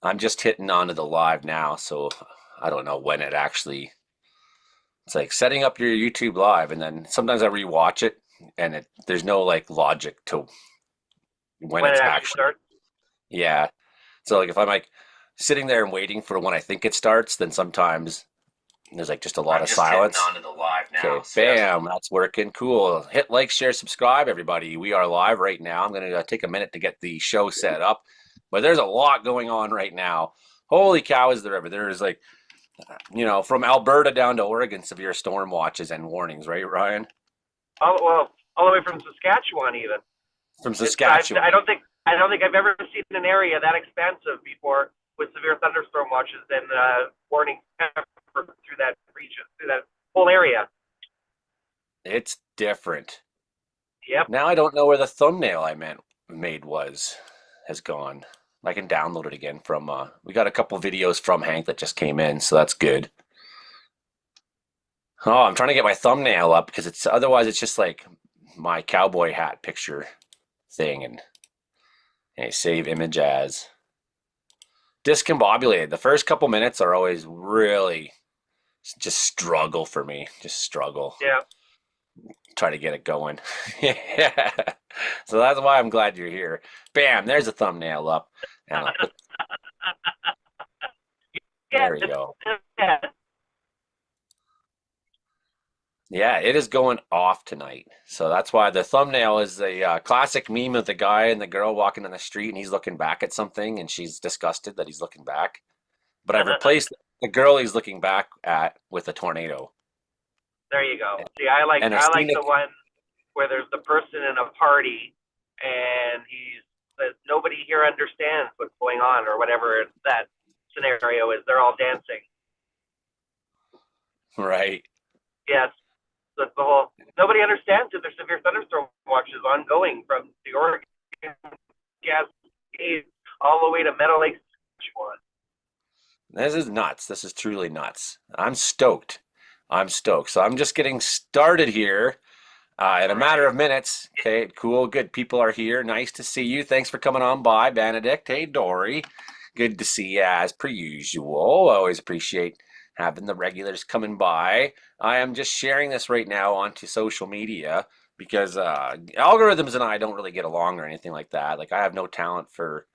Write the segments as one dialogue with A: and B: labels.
A: I'm just hitting onto the live now, so I don't know when it actually. It's like setting up your YouTube live, and then sometimes I rewatch it, and there's no like logic to when
B: when it
A: it's
B: actually
A: actually.
B: starts.
A: Yeah. So like if I'm like sitting there and waiting for when I think it starts, then sometimes there's like just a lot
B: I'm
A: of
B: just hitting
A: silence.
B: onto the live now.
A: Okay,
B: So yes.
A: bam, that's working. Cool. Hit like, share, subscribe, everybody. We are live right now. I'm going to take a minute to get the show set up, but there's a lot going on right now. Holy cow, is there ever? There is like, from Alberta down to Oregon, severe storm watches and warnings, right, Ryan?
B: All the way from Saskatchewan, even.
A: From
B: It's I,
A: Saskatchewan.
B: I don't think I've ever seen an area that expansive before with severe thunderstorm watches and warning through that region, through that whole area.
A: It's different.
B: Yep.
A: Now I don't know where the thumbnail I made has gone. I can download it again from we got a couple videos from Hank that just came in, so that's good. Oh, I'm trying to get my thumbnail up because it's otherwise it's just like my cowboy hat picture thing and hey, save image as discombobulated. The first couple minutes are always really just struggle for me. Just struggle.
B: Yeah.
A: Try to get it going. Yeah. So that's why I'm glad you're here. Bam, there's a thumbnail up. And I'll put
B: Yeah.
A: there we go.
B: Yeah.
A: Yeah, it is going off tonight. So that's why the thumbnail is a classic meme of the guy and the girl walking on the street and he's looking back at something and she's disgusted that he's looking back. But I've replaced the girl he's looking back at with a tornado
B: There you go.
A: and,
B: See, I like
A: a
B: the
A: scenic.
B: one where there's the person in a party and he's that nobody here understands what's going on or whatever that scenario is. They're all dancing.
A: Right.
B: Yes, that's the whole. Nobody understands that there's severe thunderstorm watches ongoing from the Oregon Cascades all the way to Meadow Lake, Saskatchewan.
A: This is nuts. This is truly nuts. I'm stoked. I'm stoked. So I'm just getting started here in a matter of minutes. Okay, cool, good. People are here. Nice to see you. Thanks for coming on by, Benedict. Hey, Dory. Good to see you as per usual. I always appreciate having the regulars coming by. I am just sharing this right now onto social media because algorithms and I don't really get along or anything like that. Like I have no talent for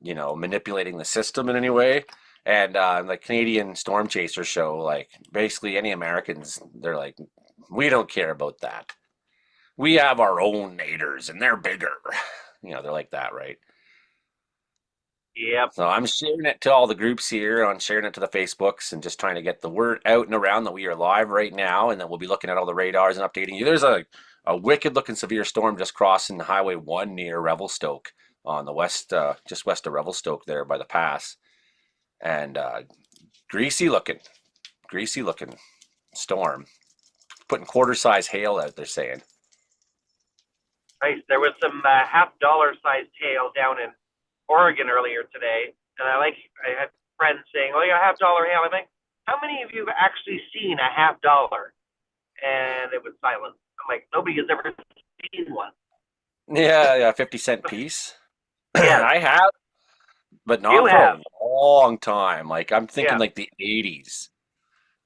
A: manipulating the system in any way. And the Canadian Storm Chaser show, like basically any Americans, they're like, we don't care about that. We have our own naders and they're bigger. They're like that, right?
B: Yep.
A: So I'm sharing it to all the groups here. I'm sharing it to the Facebooks and just trying to get the word out and around that we are live right now and that we'll be looking at all the radars and updating you. There's a wicked looking severe storm just crossing Highway 1 near Revelstoke on the west, just west of Revelstoke there by the pass. And greasy looking, greasy looking storm. Putting quarter size hail out, they're saying.
B: Nice. There was some half-dollar sized hail down in Oregon earlier today, and I had friends saying, "Oh, yeah, half-dollar hail." I'm like, "How many of you have actually seen a half-dollar?" And it was silent. I'm like, "Nobody has ever seen one."
A: Yeah, yeah, 50-cent piece.
B: Yes,
A: I have, but
B: you
A: not for
B: have.
A: a long time. Like I'm thinking
B: Yeah.
A: like the 80s.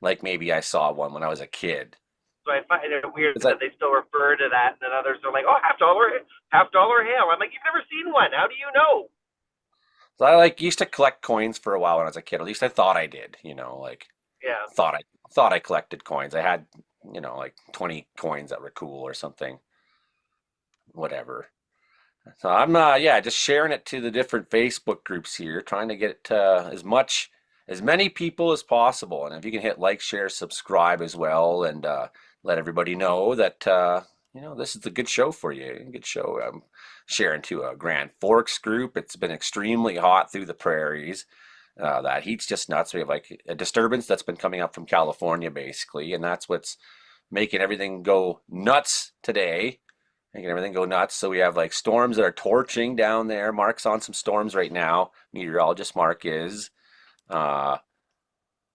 A: Like maybe I saw one when I was a kid.
B: So I find it weird
A: It's like
B: that they still refer to that, and then others are like, "Oh, half-dollar hail." I'm like, "You've never seen one. How do you know?"
A: so I like used to collect coins for a while when I was a kid. At least I thought I did, like
B: Yeah.
A: thought I collected coins. I had, like 20 coins that were cool or something. Whatever. So I'm yeah, just sharing it to the different Facebook groups here, trying to get it to as many people as possible. And if you can hit like, share, subscribe as well, and let everybody know that this is a good show for you. Good show. I'm sharing to a Grand Forks group. It's been extremely hot through the prairies. That heat's just nuts. We have like a disturbance that's been coming up from California, basically, and that's what's making everything go nuts today, making everything go nuts. So we have like storms that are torching down there. Mark's on some storms right now. Meteorologist Mark is uh,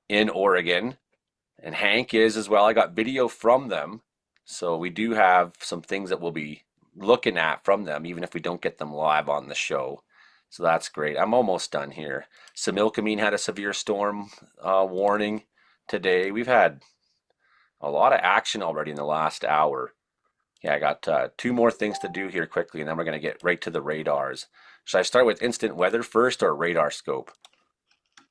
A: in Oregon, and Hank is as well. I got video from them. So we do have some things that we'll be looking at from them, even if we don't get them live on the show. So that's great. I'm almost done here. Similkameen had a severe storm warning today. We've had a lot of action already in the last hour. Yeah, I got two more things to do here quickly, and then we're going to get right to the radars. Should I start with instant weather first or radar scope?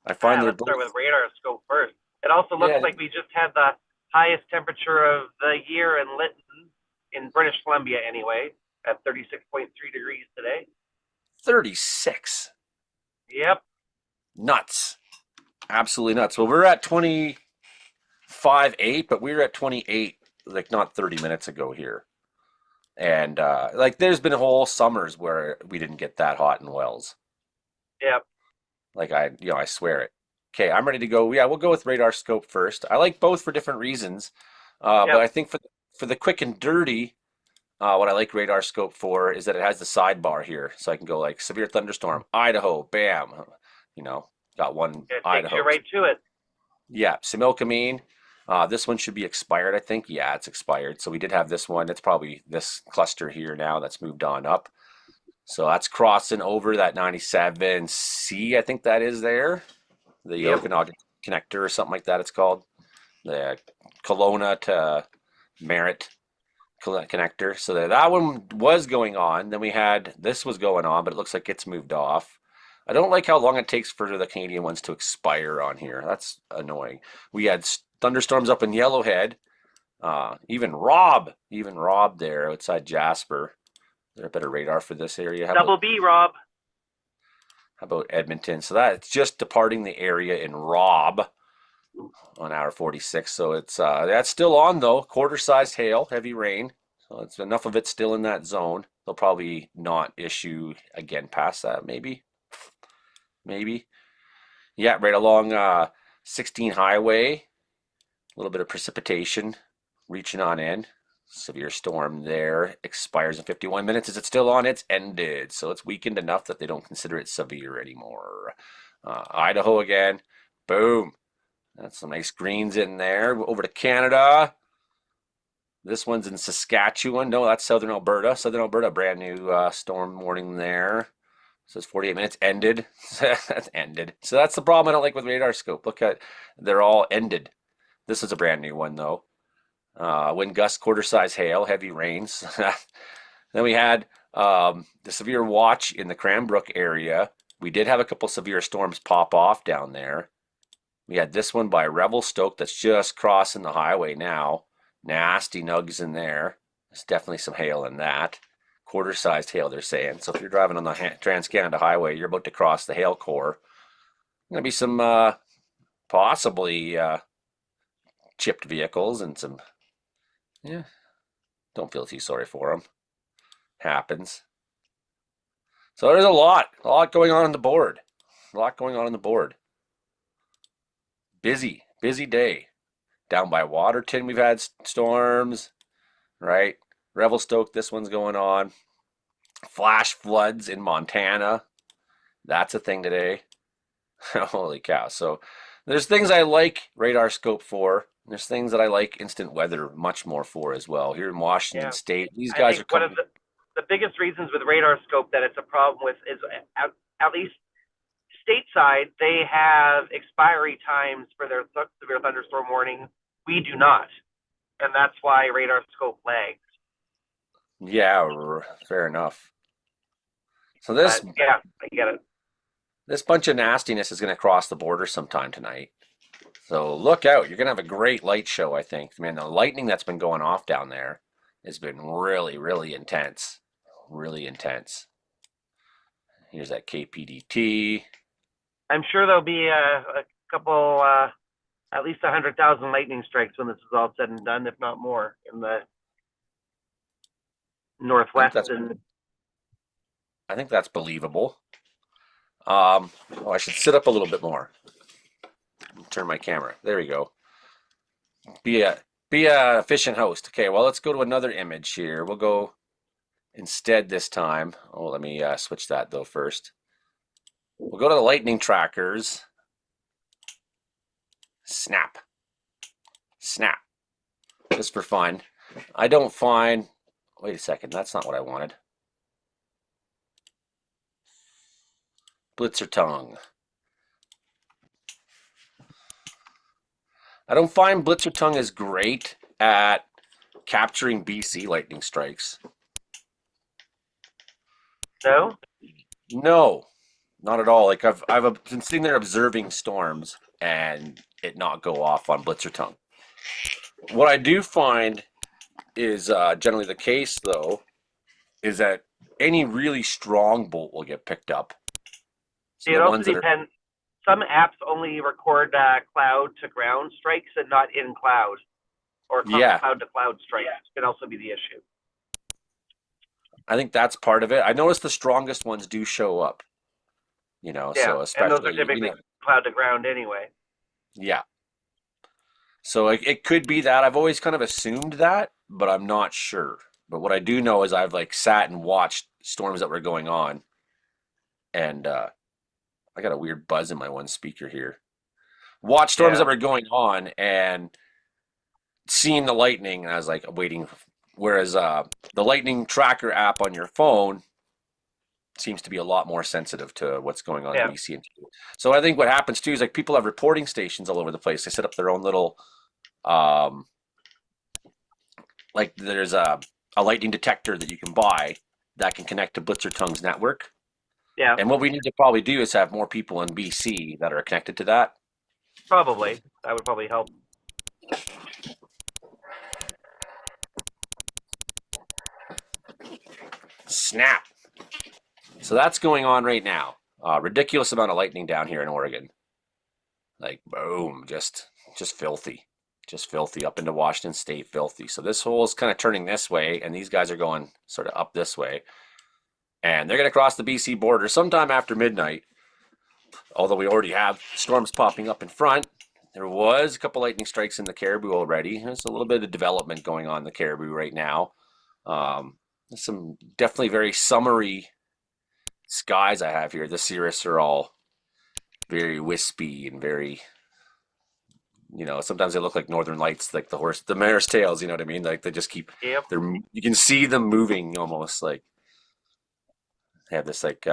A: I find they're
B: Let's
A: both.
B: start with radar scope first. It also looks
A: Yeah,
B: like we just had the highest temperature of the year in Lytton, in British Columbia anyway, at 36.3 degrees today.
A: 36.
B: Yep.
A: Nuts. Absolutely nuts. Well, we're at 25.8, but we were at 28 like not 30 minutes ago here. And like there's been whole summers where we didn't get that hot in Wells.
B: Yep.
A: Like I swear it. Okay, I'm ready to go. Yeah, we'll go with radar scope first. I like both for different reasons. But
B: Yep.
A: I think for the quick and dirty, what I like radar scope for is that it has the sidebar here. So I can go like severe thunderstorm, Idaho, bam. You know, got one
B: It takes you
A: Idaho.
B: right to it.
A: Yeah, Similkameen. This one should be expired, I think. Yeah, it's expired. So we did have this one. It's probably this cluster here now that's moved on up. So that's crossing over that 97C, I think that is there. The
B: Yep.
A: Okanagan connector or something like that it's called. The Kelowna to Merritt connector. So that one was going on. Then we had this was going on, but it looks like it's moved off. I don't like how long it takes for the Canadian ones to expire on here. That's annoying. We had thunderstorms up in Yellowhead. Even Rob there outside Jasper. Is there a better radar for this area?
B: Double B, Rob.
A: How about Edmonton? So that's just departing the area in Rob on hour 46. So it's that's still on though. Quarter-sized hail, heavy rain. So it's enough of it still in that zone. They'll probably not issue again past that, maybe. Maybe. Yeah, right along 16 highway. A little bit of precipitation reaching on in. Severe storm there. Expires in 51 minutes. Is it still on? It's ended. So it's weakened enough that they don't consider it severe anymore. Idaho again. Boom. That's some nice greens in there. Over to Canada. This one's in Saskatchewan. No, that's Southern Alberta. Southern Alberta, brand new storm warning there. Says 48 minutes ended. That's ended. So that's the problem I don't like with radar scope. Look at, they're all ended. This is a brand new one though. Wind gusts, quarter size hail, heavy rains. Then we had the severe watch in the Cranbrook area. We did have a couple severe storms pop off down there. We had this one by Revelstoke that's just crossing the highway now. Nasty nugs in there. There's definitely some hail in that. Quarter-sized hail, they're saying. So if you're driving on the Trans-Canada Highway, you're about to cross the hail core. Going to be some possibly chipped vehicles and some, yeah, don't feel too sorry for them. Happens. So there's a lot going on the board. A lot going on the board. Busy day. Down by Waterton, we've had storms, right? Revelstoke, this one's going on. Flash floods in Montana. That's a thing today. Holy cow. So there's things I like radar scope for. There's things that I like instant weather much more for as well. Here in Washington
B: Yeah.
A: State, these
B: I
A: guys
B: think
A: are
B: one of
A: coming.
B: the biggest reasons with radar scope that it's a problem with is at least stateside, they have expiry times for their severe thunderstorm warning. We do not. And that's why radar scope lags.
A: Yeah, fair enough. So
B: But yeah, I get it.
A: this bunch of nastiness is going to cross the border sometime tonight. So look out. You're going to have a great light show, I think. Man, the lightning that's been going off down there has been really, really intense. Really intense. Here's that KPDT.
B: I'm sure there'll be a couple, at least 100,000 lightning strikes when this is all said and done, if not more, in the northwest and
A: I think that's believable. I should sit up a little bit more. Turn my camera. There we go. Be a efficient host. Okay, well let's go to another image here. We'll go instead this time. Oh, let me switch that though first. We'll go to the lightning trackers. Snap. Snap. Just for fun. I don't find. Wait a second. That's not what I wanted. Blitzer tongue. I don't find Blitzer tongue as great at capturing BC lightning strikes.
B: No?
A: No, not at all. Like I've been sitting there observing storms and it not go off on Blitzer tongue. What I do find is generally the case though is that any really strong bolt will get picked up. So
B: See, it
A: the
B: also
A: ones that are
B: depends. Some apps only record cloud to ground strikes and not in cloud, or
A: yeah,
B: cloud to cloud strikes can also be the issue.
A: I think that's part of it. I noticed the strongest ones do show up.
B: Yeah,
A: So
B: and those are
A: especially
B: typically cloud to ground anyway.
A: yeah. So it could be that. I've always kind of assumed that, but I'm not sure. But what I do know is I've like sat and watched storms that were going on, and I got a weird buzz in my one speaker here. Watch storms
B: Yeah,
A: that were going on and seeing the lightning, and I was like waiting. Whereas the lightning tracker app on your phone seems to be a lot more sensitive to what's going on in
B: yeah,
A: BC. So I think what happens too is like people have reporting stations all over the place. They set up their own little um, like there's a lightning detector that you can buy that can connect to Blitzer Tongue's network.
B: yeah.
A: And what we need to probably do is have more people in BC that are connected to that.
B: Probably that would probably help.
A: Snap. So that's going on right now. Ridiculous amount of lightning down here in Oregon. Like boom, just filthy. Just filthy up into Washington State, filthy. So this hole is kind of turning this way, and these guys are going sort of up this way. And they're going to cross the BC border sometime after midnight. Although we already have storms popping up in front, there was a couple lightning strikes in the Caribou already. There's a little bit of development going on in the Caribou right now. There's some definitely very summery skies I have here. The cirrus are all very wispy and very, sometimes they look like northern lights, like the mare's tails. You know what I mean? Like they just keep,
B: Yep.
A: you can see them moving almost like they have this like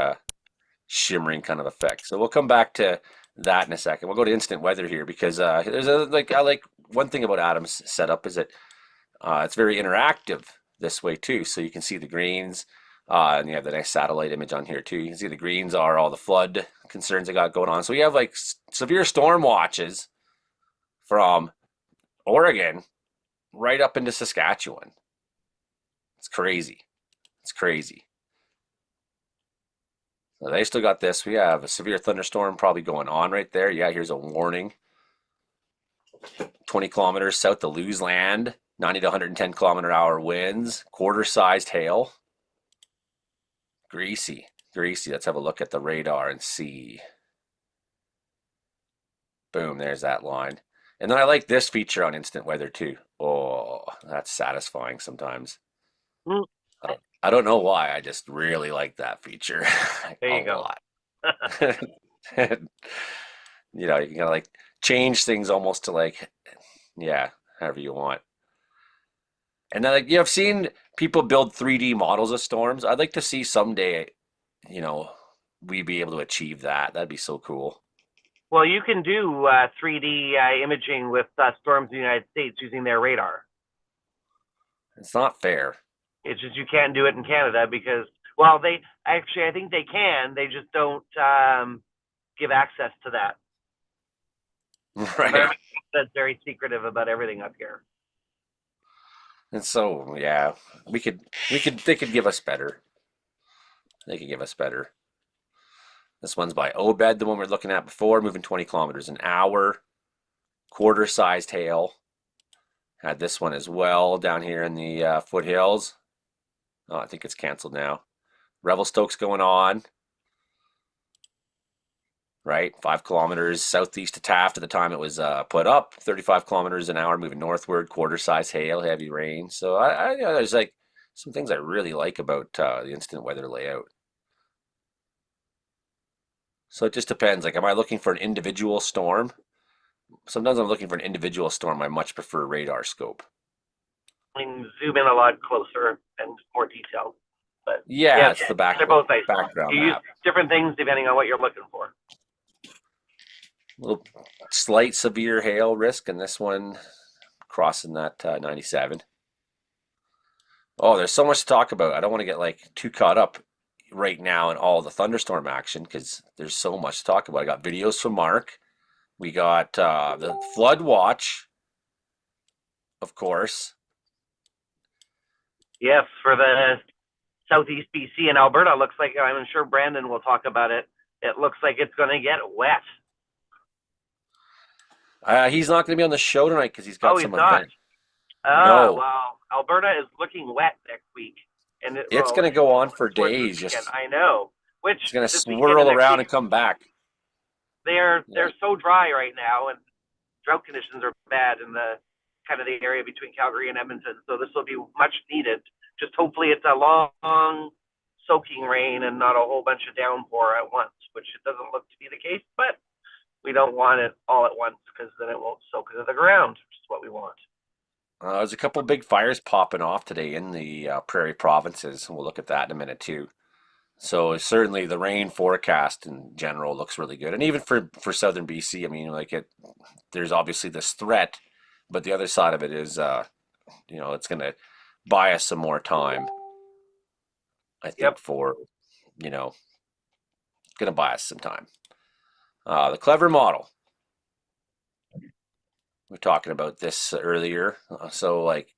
A: shimmering kind of effect. So we'll come back to that in a second. We'll go to instant weather here because there's I like one thing about Adam's setup is that it's very interactive this way too. So you can see the greens, and you have the nice satellite image on here too. You can see the greens are all the flood concerns they got going on. So we have like severe storm watches from Oregon right up into Saskatchewan. It's crazy. It's crazy. So they still got this. We have a severe thunderstorm probably going on right there. Yeah, here's a warning. 20 kilometers south of Lewis Land, 90 to 110-kilometer-hour winds, quarter-sized hail. Greasy, greasy. Let's have a look at the radar and see. Boom, there's that line. And then I like this feature on instant weather too. Oh, that's satisfying sometimes.
B: Mm,
A: I don't know why. I just really like that feature
B: there
A: a
B: you go.
A: lot. You can kind of like change things almost to like, yeah, however you want. And then like I've seen people build 3D models of storms. I'd like to see someday, you know, we be able to achieve that. That'd be so cool.
B: Well, you can do 3D imaging with storms in the United States using their radar.
A: It's not fair.
B: It's just you can't do it in Canada because, well, they actually, I think they can. They just don't give access to that.
A: Right.
B: Environment that's very secretive about everything up here.
A: And so, yeah, they could give us better. They could give us better. This one's by Obed, the one we are looking at before, moving 20 kilometers an hour, quarter-sized hail. Had this one as well down here in the foothills. Oh, I think it's canceled now. Revelstoke's going on. Right, 5 kilometers southeast of Taft at the time it was put up. 35 kilometers an hour moving northward, quarter-size hail, heavy rain. So there's like some things I really like about the instant weather layout. So it just depends. Like, am I looking for an individual storm? Sometimes I'm looking for an individual storm. I much prefer radar scope.
B: I can zoom in a lot closer and more detailed. But
A: Yeah,
B: yeah,
A: it's the
B: they're both nice.
A: background
B: You use
A: map.
B: different things depending on what you're looking for.
A: Little slight severe hail risk in this one, crossing that 97. Oh, there's so much to talk about. I don't want to get like too caught up right now in all the thunderstorm action because there's so much to talk about. I got videos from Mark. We got the flood watch, of course.
B: Yes, for the southeast BC and Alberta, looks like I'm sure Brandon will talk about it. It looks like it's going to get wet.
A: He's not going to be on the show tonight because he's
B: Oh,
A: got
B: he's
A: some
B: not.
A: event. No,
B: Well, Alberta is looking wet next week, and
A: it's going to go on for
B: towards this
A: days.
B: weekend.
A: Just
B: I know. Which
A: it's going to
B: this weekend and
A: swirl
B: next
A: around
B: week,
A: and come back.
B: they're
A: Yeah.
B: so dry right now, and drought conditions are bad in the kind of the area between Calgary and Edmonton. So this will be much needed. Just hopefully it's a long soaking rain and not a whole bunch of downpour at once, which it doesn't look to be the case, but we don't want it all at once because then it won't soak into the ground, which is what we want.
A: There's a couple big fires popping off today in the prairie provinces. We'll look at that in a minute too. So certainly the rain forecast in general looks really good, and even for southern BC. I mean, like there's obviously this threat, but the other side of it is, it's going to buy us some more time. I think
B: Yep.
A: for, going to buy us some time. The clever model. We were talking about this earlier. So like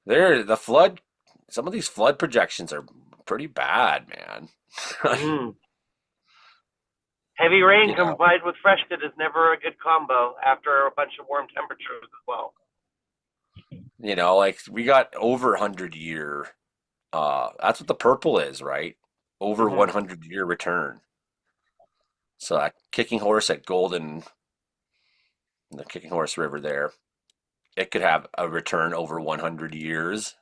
A: the flood, some of these flood projections are pretty bad, man.
B: Mm-hmm. Heavy rain
A: You know,
B: combined with freshet is never a good combo after a bunch of warm temperatures as well.
A: like we got over 100-year. That's what the purple is, right? Over
B: Mm-hmm.
A: 100-year return. So that kicking horse at Golden, the kicking horse river there, it could have a return over 100 years.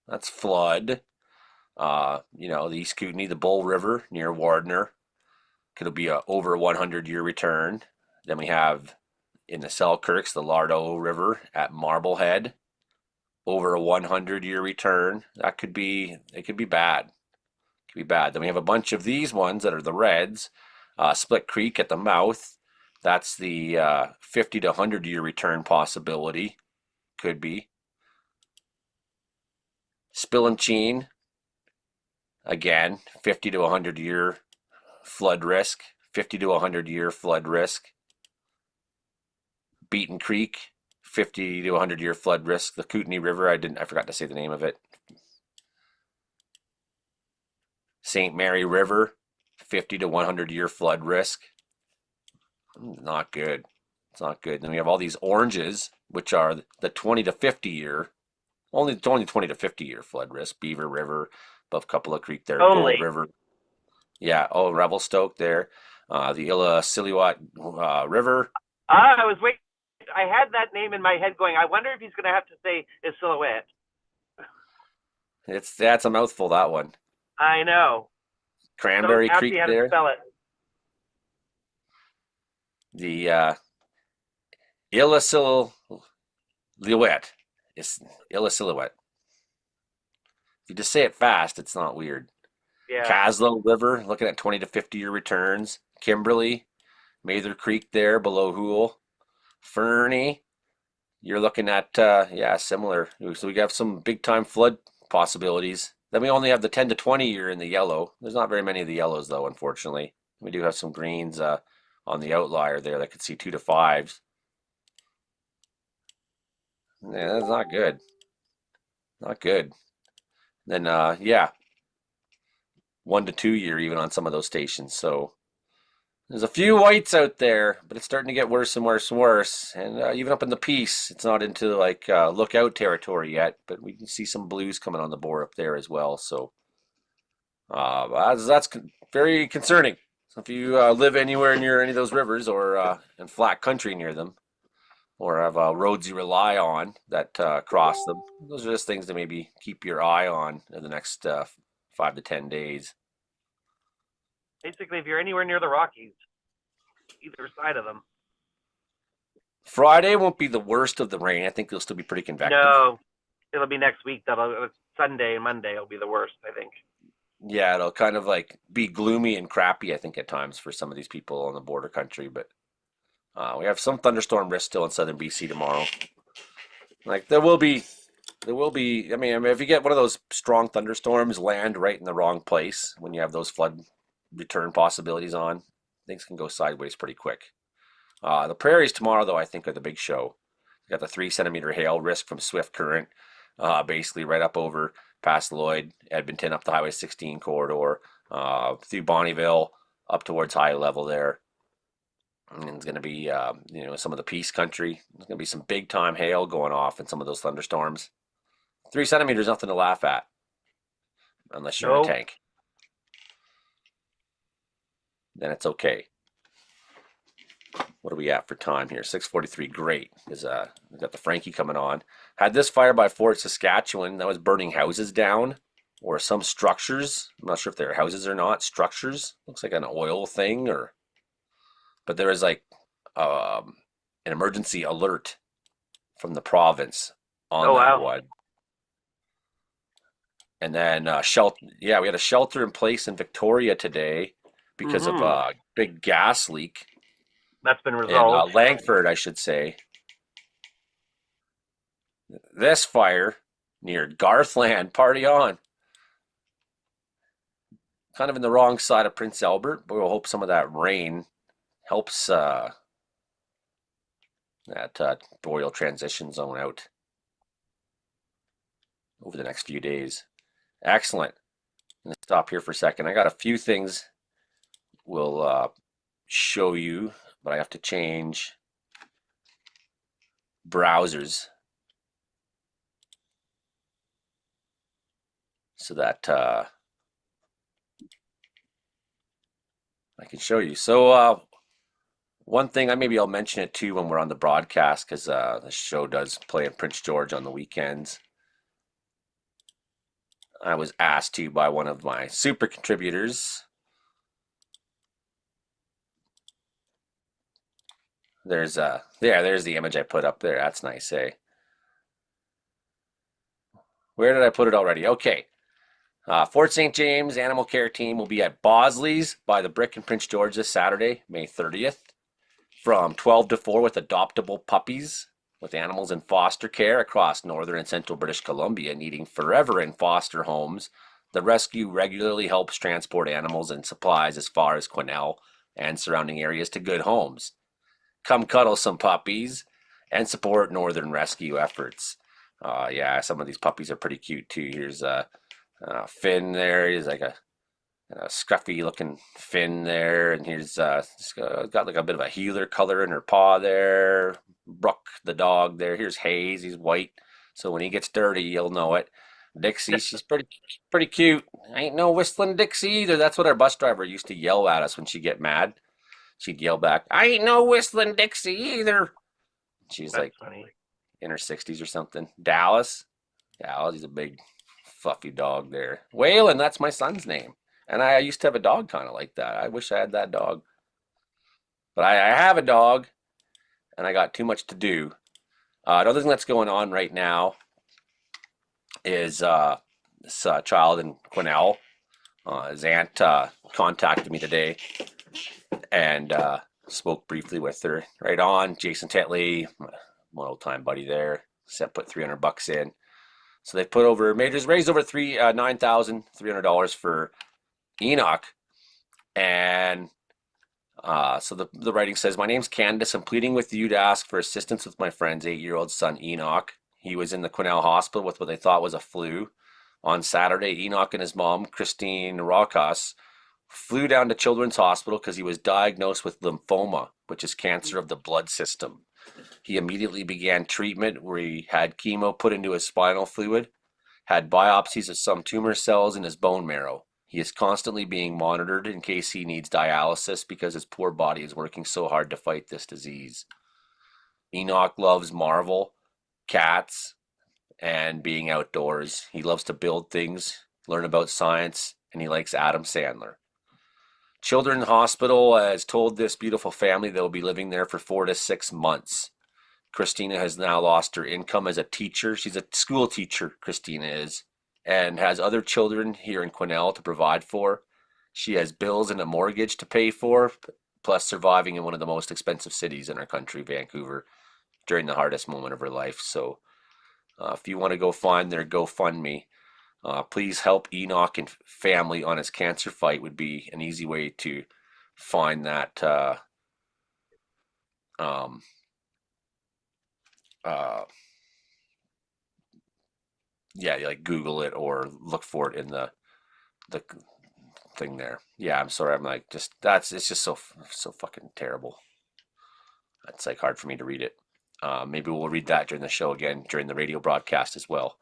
A: That's flood. The East Kootenay, the Bull River near Wardner, could be a over 100-year return. Then we have in the Selkirks, the Lardo River at Marblehead, over a 100-year return. It could be bad. It could be bad. Then we have a bunch of these ones that are the reds. Split Creek at the mouth. That's the 50 to 100-year return possibility. Could be. Spillimcheen, again, 50 to 100-year flood risk. 50 to 100-year flood risk. Beaton Creek, 50 to 100-year flood risk. The Kootenay River, I forgot to say the name of it. St. Mary River, 50 to 100-year flood risk. Not good. It's not good. Then we have all these oranges, which are the 20 to 50 year, only 20 to 50-year flood risk. Beaver River, above Couple Creek there, Gold
B: Only.
A: River. Yeah, Revelstoke there. The Illecillewaet River.
B: I was waiting. I had that name in my head going, I wonder if he's going to have to say his silhouette.
A: That's a mouthful, that one.
B: I know.
A: Cranberry
B: Don't ask
A: Creek
B: me how to
A: there.
B: spell it.
A: The Illecillewaet. It's Illecillewaet. If you just say it fast, it's not weird.
B: Yeah.
A: Caslow River, looking at 20 to 50-year returns. Kimberley, Mather Creek there below Hoole. Fernie, you're looking at, similar. So we have some big time flood possibilities. Then we only have the 10 to 20 year in the yellow. There's not very many of the yellows though, unfortunately. We do have some greens on the outlier there that could see 2 to 5s. Yeah, that's not good. Not good. Then, 1 to 2 year even on some of those stations. So there's a few whites out there, but it's starting to get worse and worse and worse. And even up in the Peace, it's not into like lookout territory yet, but we can see some blues coming on the board up there as well. So that's very concerning. So if you live anywhere near any of those rivers or in flat country near them, or have roads you rely on that cross them, those are just things to maybe keep your eye on in the next 5 to 10 days.
B: Basically, if you're anywhere near the Rockies, either side of them.
A: Friday won't be the worst of the rain. I think it'll still be pretty convective.
B: No, it'll be next week. Sunday and Monday will be the worst, I think.
A: Yeah, it'll kind of like be gloomy and crappy, I think, at times for some of these people in the border country. But we have some thunderstorm risk still in southern BC tomorrow. Like there will be. I mean, if you get one of those strong thunderstorms, land right in the wrong place when you have those flood return possibilities on, things can go sideways pretty quick. The prairies tomorrow, though, I think are the big show. You got the 3 centimeter hail risk from swift current, basically right up over past Lloyd, Edmonton, up the Highway 16 corridor, through Bonnyville, up towards high level there. And it's going to be, some of the Peace Country. There's going to be some big time hail going off in some of those thunderstorms. 3 centimeters, nothing to laugh at, unless you're in a
B: No,
A: tank. Then it's okay. What are we at for time here? 6:43. Great. Is we got the Frankie coming on. Had this fire by Fort Saskatchewan that was burning houses down or some structures. I'm not sure if they're houses or not. Structures. Looks like an oil thing or but there was like an emergency alert from the province on
B: oh
A: that
B: wow.
A: one. And then shelter. Yeah, we had a shelter in place in Victoria today because of
B: Mm-hmm.
A: a big gas leak
B: That's been
A: in
B: resolved.
A: Langford, I should say. This fire near Garthland, party on. Kind of in the wrong side of Prince Albert, but we'll hope some of that rain helps that boreal transition zone out over the next few days. Excellent. I'm going to stop here for a second. I got a few things we'll show you, but I have to change browsers so that I can show you. So one thing, maybe I'll mention it too when we're on the broadcast because the show does play in Prince George on the weekends. I was asked to by one of my super contributors. There's the image I put up there. That's nice, eh? Where did I put it already? Okay. Fort St. James Animal Care Team will be at Bosley's by the Brick in Prince George this Saturday, May 30th, from 12 to 4 with adoptable puppies with animals in foster care across northern and central British Columbia needing forever in foster homes. The rescue regularly helps transport animals and supplies as far as Quesnel and surrounding areas to good homes. Come cuddle some puppies and support northern rescue efforts. Yeah, some of these puppies are pretty cute too. Here's Finn there. He's like a scruffy looking Finn there, and here's got like a bit of a healer color in her paw there. Brooke the dog there. Here's Hayes. He's white, so when he gets dirty, you'll know it. Dixie, she's pretty cute. Ain't no whistling Dixie either. That's what our bus driver used to yell at us when she'd get mad. She'd yell back, "I ain't no whistling Dixie either." She's
B: That's
A: like
B: funny.
A: in her 60s or something. Dallas, he's a big fluffy dog there. Waylon, that's my son's name. And I used to have a dog kind of like that. I wish I had that dog. But I have a dog, and I got too much to do. Another thing that's going on right now is this child in Quesnel. His aunt contacted me today and spoke briefly with her. Right on, Jason Tetley, my old time buddy there, said put $300 in. So they put over majors raised over $9,300 for Enoch, and so the writing says, "My name's Candace. I'm pleading with you to ask for assistance with my friend's 8-year-old son Enoch. He was in the Quesnel hospital with what they thought was a flu. On Saturday, Enoch and his mom, Christine Rokas, flew down to Children's Hospital because he was diagnosed with lymphoma, which is cancer of the blood system. He immediately began treatment where he had chemo put into his spinal fluid, had biopsies of some tumor cells in his bone marrow. He is constantly being monitored in case he needs dialysis because his poor body is working so hard to fight this disease. Enoch loves Marvel, cats, and being outdoors. He loves to build things, learn about science, and he likes Adam Sandler. Children's Hospital has told this beautiful family they'll be living there for 4 to 6 months. Christina has now lost her income as a teacher. She's a school teacher, Christina is, and has other children here in Quesnel to provide for. She has bills and a mortgage to pay for, plus surviving in one of the most expensive cities in our country, Vancouver, during the hardest moment of her life. So if you want to go find their GoFundMe, please help Enoch and family on his cancer fight would be an easy way to find that. Um, uh, yeah, like Google it or look for it in the thing there. Yeah, I'm sorry. I'm like just that's it's just so fucking terrible. It's like hard for me to read it. Maybe we'll read that during the show again during the radio broadcast as well.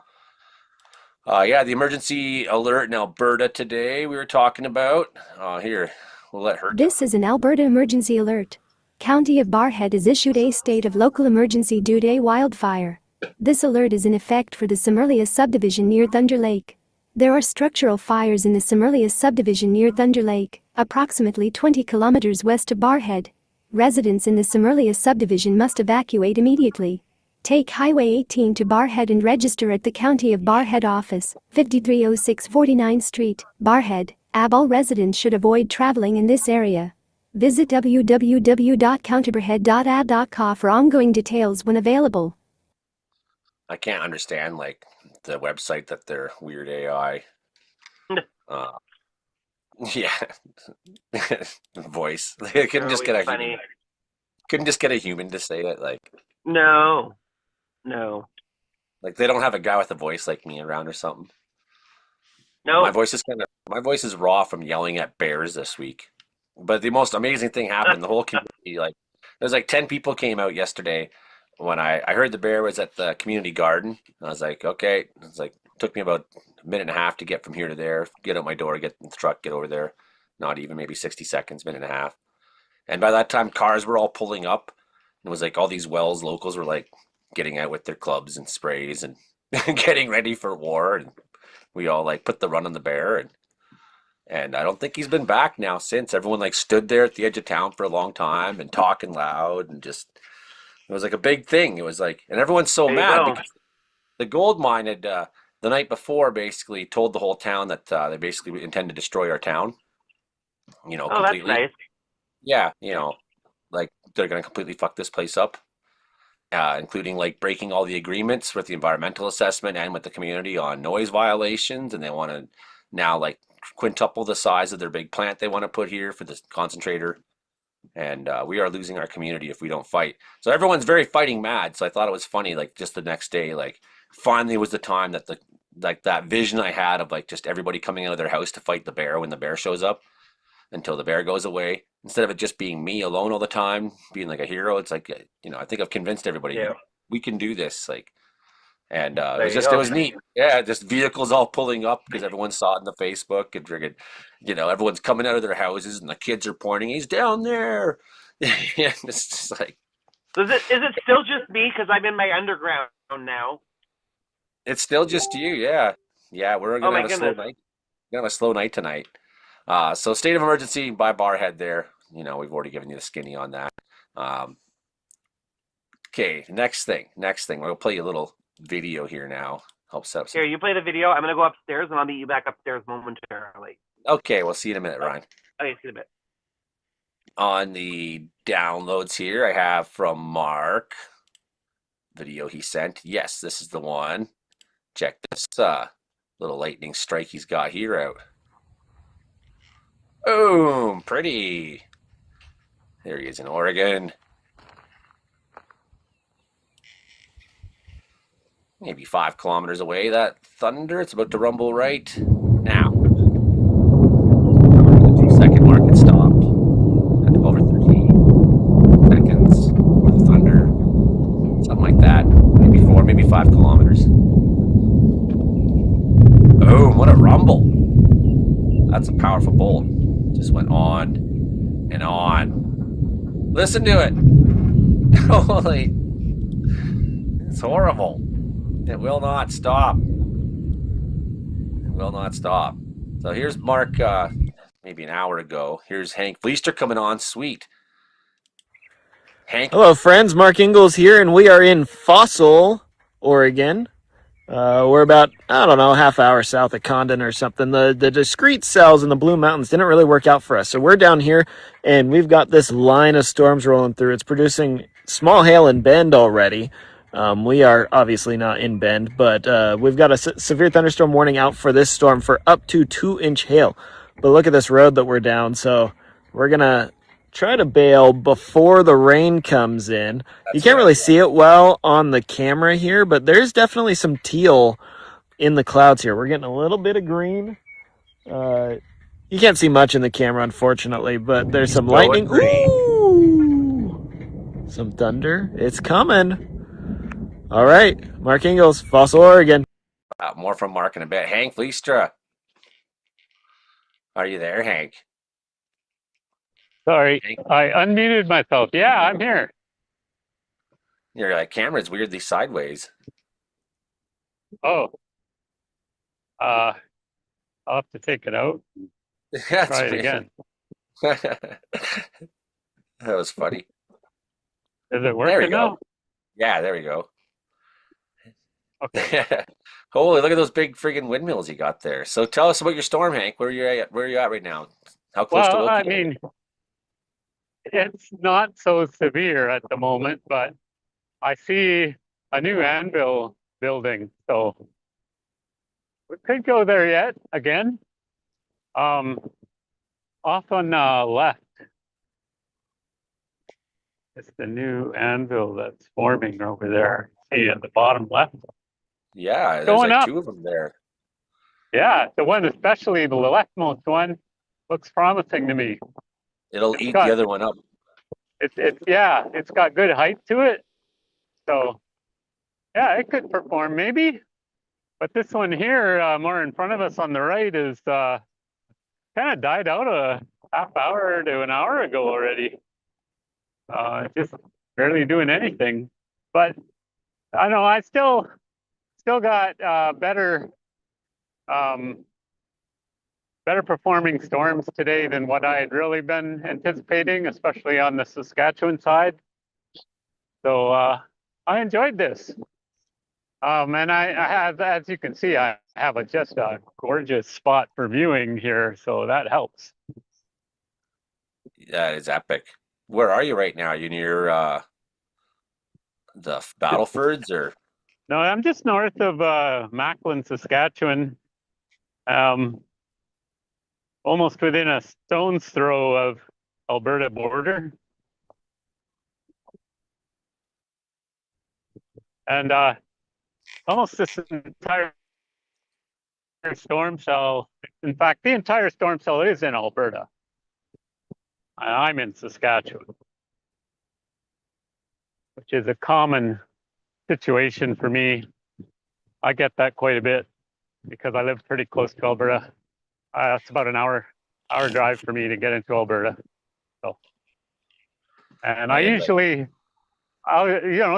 A: Yeah, the emergency alert in Alberta today we were talking about. Here, we'll let her
C: This is an Alberta emergency alert. County of Barrhead has issued a state of local emergency due to a wildfire. This alert is in effect for the Somerlia subdivision near Thunder Lake. There are structural fires in the Somerlia subdivision near Thunder Lake, approximately 20 kilometers west of Barrhead. Residents in the Somerlia subdivision must evacuate immediately. Take Highway 18 to Barrhead and register at the County of Barrhead office, 5306 49th Street, Barrhead. All residents should avoid traveling in this area. Visit www.countybarrhead.ab.ca for ongoing details when available.
A: I can't understand like the website that their weird AI. Uh, yeah, voice. They couldn't just get a
B: funny.
A: human. Couldn't just get a human to say it. Like
B: No.
A: like they don't have a guy with a voice like me around or something.
B: No.
A: My voice is raw from yelling at bears this week. But the most amazing thing happened. The whole community, like there's like 10 people came out yesterday when I heard the bear was at the community garden. I was like, okay. It's like took me about a minute and a half to get from here to there, get out my door, get in the truck, get over there. Not even maybe 60 seconds, minute and a half. And by that time cars were all pulling up. It was like all these Wells locals were like getting out with their clubs and sprays and getting ready for war, and we all like put the run on the bear, and I don't think he's been back now since. Everyone like stood there at the edge of town for a long time and talking loud and just it was like a big thing. It was like and everyone's so mad because the gold mine had the night before basically told the whole town that they basically intend to destroy our town. Completely.
B: That's nice.
A: Yeah, like they're gonna completely fuck this place up. Including like breaking all the agreements with the environmental assessment and with the community on noise violations, and they want to now like quintuple the size of their big plant they want to put here for this concentrator, and we are losing our community if we don't fight. So everyone's very fighting mad. So I thought it was funny, like just the next day, like finally was the time that that vision I had of like just everybody coming out of their house to fight the bear when the bear shows up until the bear goes away. Instead of it just being me alone all the time, being like a hero, it's like I think I've convinced everybody we can do this. Like, and it was neat. Yeah, just vehicles all pulling up because everyone saw it in the Facebook and figured, everyone's coming out of their houses and the kids are pointing. He's down there. Yeah, it's just like.
B: Is it still just me because I'm in my underground now?
A: It's still just you. Yeah, we're gonna have a slow night. We're gonna have a slow night tonight. So state of emergency by Barrhead there. We've already given you the skinny on that. Okay, next thing. We'll play you a little video here now. Help set up
B: Here, you play the video. I'm going to go upstairs, and I'll meet you back upstairs momentarily.
A: Okay, we'll see you in a minute, Ryan.
B: Okay, see you in a bit.
A: On the downloads here, I have from Mark. Video he sent. Yes, this is the one. Check this little lightning strike he's got here out. Boom! Pretty. There he is in Oregon. Maybe 5 kilometers away, that thunder. It's about to rumble right now. The 2-second mark, it stopped. At 12 or 13 seconds for the thunder. Something like that. Maybe 4, maybe 5 kilometers. Boom, what a rumble. That's a powerful bolt. Just went on and on. Listen to it. Holy. It's horrible. It will not stop. So here's Mark, maybe an hour ago. Here's Hank Fleister coming on. Sweet. Hank.
D: Hello, friends. Mark Ingalls here, and we are in Fossil, Oregon. We're about, I don't know, half hour south of Condon or something. The discrete cells in the Blue Mountains didn't really work out for us. So we're down here and we've got this line of storms rolling through. It's producing small hail in Bend already. We are obviously not in Bend, but we've got a severe thunderstorm warning out for this storm for up to 2-inch hail. But look at this road that we're down. So we're going to try to bail before the rain comes in. You
A: That's
D: can't
A: right.
D: really see it well on the camera here, but there's definitely some teal in the clouds here. We're getting a little bit of green. You can't see much in the camera, unfortunately, but there's some
A: Going
D: lightning.
A: green.
D: Ooh! Some thunder. It's coming. All right, Mark Ingles, Fossil, Oregon.
A: More from Mark in a bit. Hank Leistra. Are you there, Hank?
E: Sorry,
A: Hank,
E: I unmuted myself. Yeah, I'm here.
A: your camera's weirdly sideways.
E: Oh, uh, I'll have to take it out.
A: That's
E: Try it again.
A: that was funny.
E: Is it
A: There we
E: working
A: go.
E: now?
A: Yeah, there we go.
E: Okay.
A: Holy, look at those big friggin' windmills you got there. So tell us about your storm, Hank. Where are you at? Where are you at right now? How close to
E: Well, I
A: Wilkie are you?
E: mean, it's not so severe at the moment, but I see a new anvil building, so we could go there yet again. Um, Off on left, it's the new anvil that's forming over there. See at the bottom left,
A: Yeah, there's
E: going
A: like
E: up.
A: two of them there.
E: Yeah, the one, especially the leftmost one, looks promising to me.
A: It'll
E: It's
A: eat the
E: got
A: other one up.
E: it's got good height to it. So yeah, it could perform maybe. But this one here, more in front of us on the right, is kind of died out a half hour to an hour ago already. Just barely doing anything. But I know I still got um, better performing storms today than what I had really been anticipating, especially on the Saskatchewan side. So I enjoyed this. And I have, as you can see, I have just a gorgeous spot for viewing here, so that helps.
A: That is epic. Where are you right now? Are you near the Battlefords or?
E: No, I'm just north of Macklin, Saskatchewan, um, almost within a stone's throw of Alberta border. And almost this entire storm cell, in fact, the entire storm cell is in Alberta. I'm in Saskatchewan, which is a common situation for me. I get that quite a bit because I live pretty close to Alberta. It's about an hour drive for me to get into Alberta. So, and I
A: Yeah,
E: usually,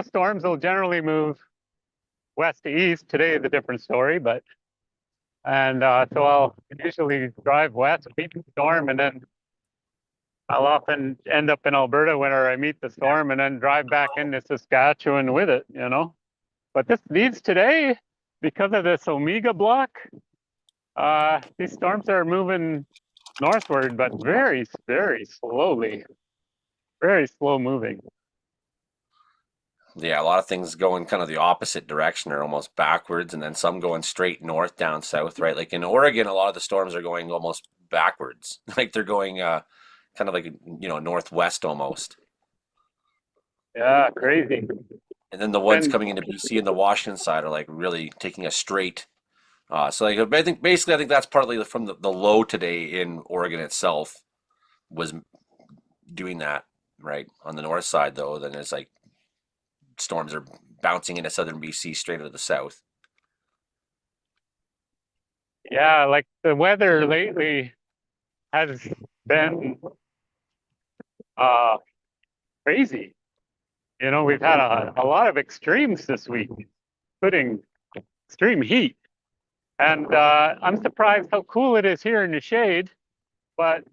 E: storms will generally move west to east. Today is a different story, but so I'll usually drive west, meet the storm, and then I'll often end up in Alberta whenever I meet the storm, and then drive back into Saskatchewan with it. But these today, because of this Omega block, these storms are moving northward, but very, very slowly, very slow moving.
A: yeah, a lot of things going kind of the opposite direction or almost backwards, and then some going straight north, down south, right? Like in Oregon, a lot of the storms are going almost backwards. Like they're going kind of like northwest almost.
E: Yeah, crazy.
A: And then the ones
E: And
A: coming into BC and the Washington side are like really taking a straight. So like I think that's partly from the low today in Oregon itself was doing that, right? On the north side though, then it's like storms are bouncing into southern BC straight out of the south.
E: yeah, like the weather lately has been uh, crazy. We've had a lot of extremes this week, including extreme heat. And I'm surprised how cool it is here in the shade, but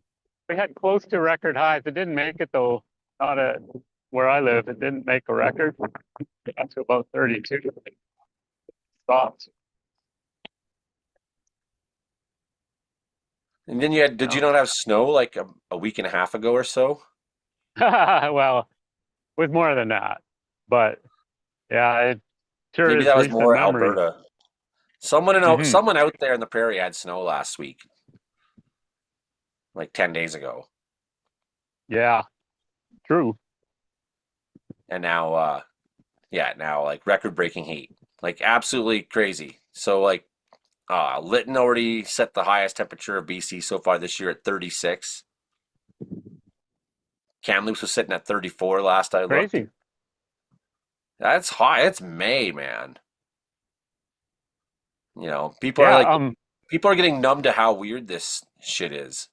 E: we had close to record highs. It didn't make it though, not at where I live. It didn't make a record. Got to about 32. stopped.
A: And then did you not have snow like a week and a half ago or so?
E: Well, with more than that, but yeah, it sure
A: Maybe
E: is
A: that was
E: recent
A: more
E: memory.
A: Alberta. Someone
E: Hmm.
A: someone out there in the prairie had snow last week, like 10 days ago.
E: Yeah, true.
A: And now now like record-breaking heat. Like absolutely crazy. So like Lytton already set the highest temperature of BC so far this year at 36. Kamloops was sitting at 34 last I looked.
E: Crazy.
A: That's high. It's May, man. You know,
E: Yeah.
A: people are getting numb to how weird this shit is.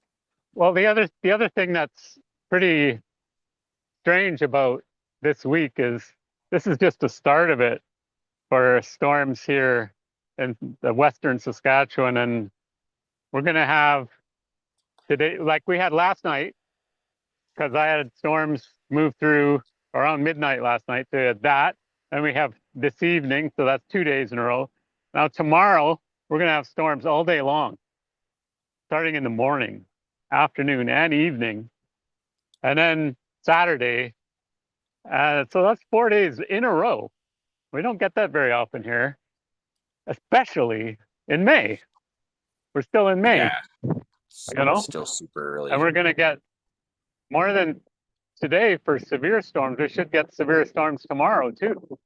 E: Well, the other thing that's pretty strange about this week is this is just the start of it for storms here in the western Saskatchewan, and we're gonna have today, like we had last night, because I had storms move through around midnight last night. So we had that, and we have this evening, so that's 2 days in a row. Now tomorrow we're gonna have storms all day long, starting in the morning, afternoon, and evening, and then Saturday. So that's 4 days in a row. We don't get that very often here, especially in May. We're still in May,
A: Yeah,
E: you know,
A: still super early.
E: and we're gonna get more than today for severe storms. We should get severe storms tomorrow too.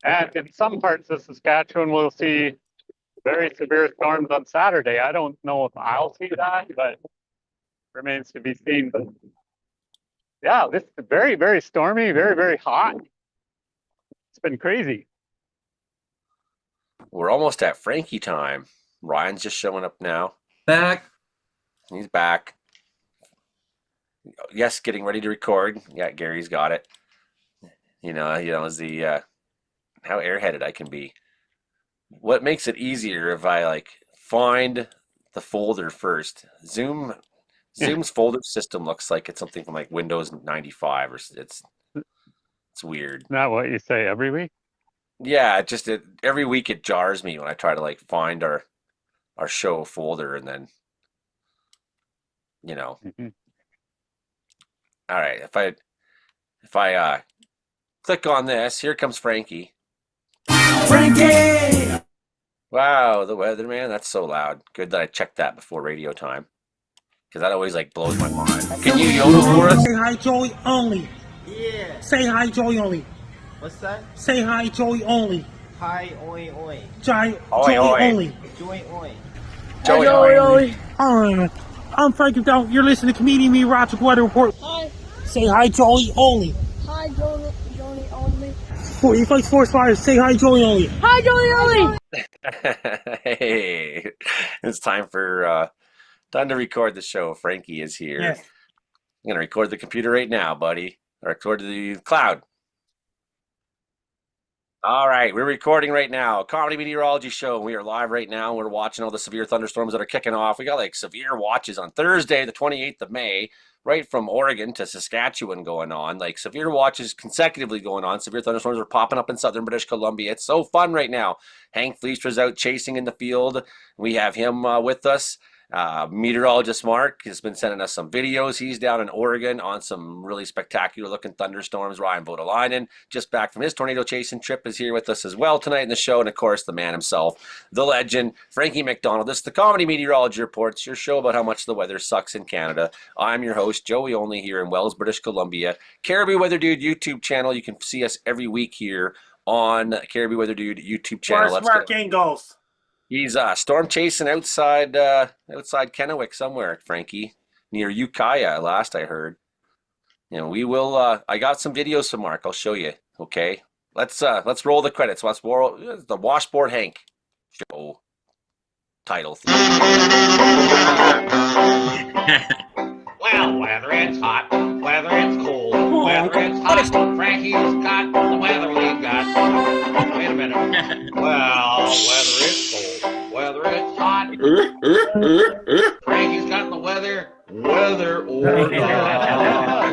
E: And in some parts of Saskatchewan, we'll see very severe storms on Saturday. I don't know if I'll see that, but remains to be seen. But yeah, this is very, very stormy, very, very hot. It's been crazy.
A: We're almost at Frankie time. Ryan's just showing up now.
F: Back.
A: He's back. Yes, getting ready to record. Yeah, Gary's got it. Is the how airheaded I can be. What makes it easier if I like find the folder first? Zoom's folder system looks like it's something from like Windows 95 or it's weird.
E: Not what you say every week.
A: Yeah, every week it jars me when I try to like find our show folder and then
E: Mm-hmm.
A: all right, if I click on this, here comes Frankie.
F: Frankie!
A: Wow, the weatherman, that's so loud. Good that I checked that before radio time. Because that always like blows my mind. Can you yodel for us?
G: Say hi, Joey only.
H: Yeah.
G: Say hi, Joey only.
H: What's that?
G: Say hi, Joey only.
H: Hi, oi, oi.
G: Joey
A: Oi, oi.
G: only.
H: Joy, oi.
A: Joey,
G: I'm Frankie Down. You're listening to Comedian Me Roger Weather Report.
I: Hi.
G: Say hi, Joey only.
I: Hi, Johnny only.
G: For you fight forest fires, say hi, Joey only.
I: Hi, Johnny only.
A: Hey, it's time to record the show. Frankie is here.
G: Yes.
A: I'm gonna record the computer right now, buddy. Record the cloud. All right, we're recording right now. Comedy meteorology show. We are live right now. We're watching all the severe thunderstorms that are kicking off. We got like severe watches on Thursday, the 28th of May, right from Oregon to Saskatchewan going on. Like severe watches consecutively going on. Severe thunderstorms are popping up in southern British Columbia. It's so fun right now. Hank Fleister's out chasing in the field. We have him with us. Meteorologist Mark has been sending us some videos. He's down in Oregon on some really spectacular looking thunderstorms. Ryan Vodolainen, just back from his tornado chasing trip, is here with us as well tonight in the show. And of course, the man himself, the legend, Frankie McDonald. This is the Comedy Meteorology Report. It's your show about how much the weather sucks in Canada. I'm your host, Joey Only, here in Wells, British Columbia. Caribou Weather Dude YouTube channel. You can see us every week here on Caribou Weather Dude YouTube channel.
G: Where's Mark Ingalls?
A: He's storm chasing outside Kennewick somewhere, Frankie, near Ukiah. Last I heard. We will. I got some videos from Mark. I'll show you. Okay, let's roll the credits. Let's roll the Washboard Hank show title.
J: Well, whether it's hot, whether it's cold, whether it's hot, Frankie's got the weather we've got. Wait a minute. Well, whether it's cold, whether it's hot, Frankie's got the weather or not.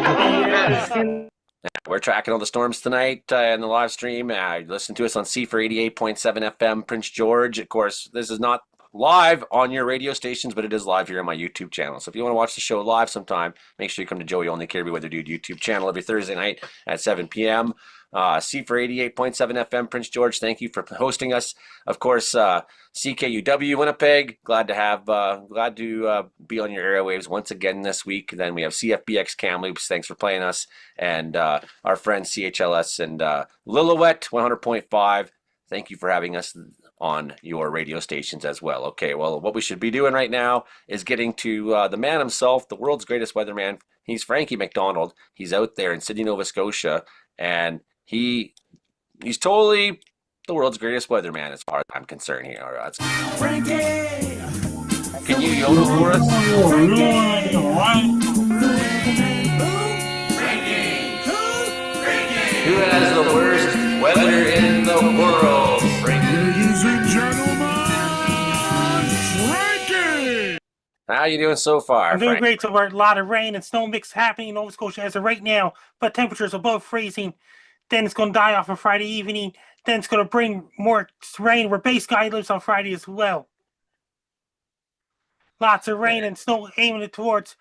A: We're tracking all the storms tonight in the live stream. Listen to us on C for 88.7 FM, Prince George. Of course, this is not live on your radio stations, but it is live here on my YouTube channel. So if you want to watch the show live sometime, make sure you come to Joey Only Kirby Weather Dude YouTube channel every Thursday night at 7 p.m. C for 88.7 FM, Prince George. Thank you for hosting us. Of course, CKUW Winnipeg. Glad to be on your airwaves once again this week. Then we have CFBX Kamloops. Thanks for playing us, and our friends CHLS and Lillooet 100.5. Thank you for having us on your radio stations as well. Okay, well, what we should be doing right now is getting to the man himself, the world's greatest weatherman. He's Frankie McDonald. He's out there in Sydney, Nova Scotia, and he's totally the world's greatest weatherman as far as I'm concerned here. That's Frankie! Can you yodel for us? Who has the worst weather in the world? Ladies and gentlemen, Frankie! How you doing so far,
G: I'm doing
A: Frank?
G: great so far. A lot of rain and snow mix happening in Nova Scotia as of right now, but temperatures above freezing. Then it's going to die off on Friday evening. Then it's going to bring more rain where Bay Sky lives on Friday as well. Lots of rain and snow aiming it towards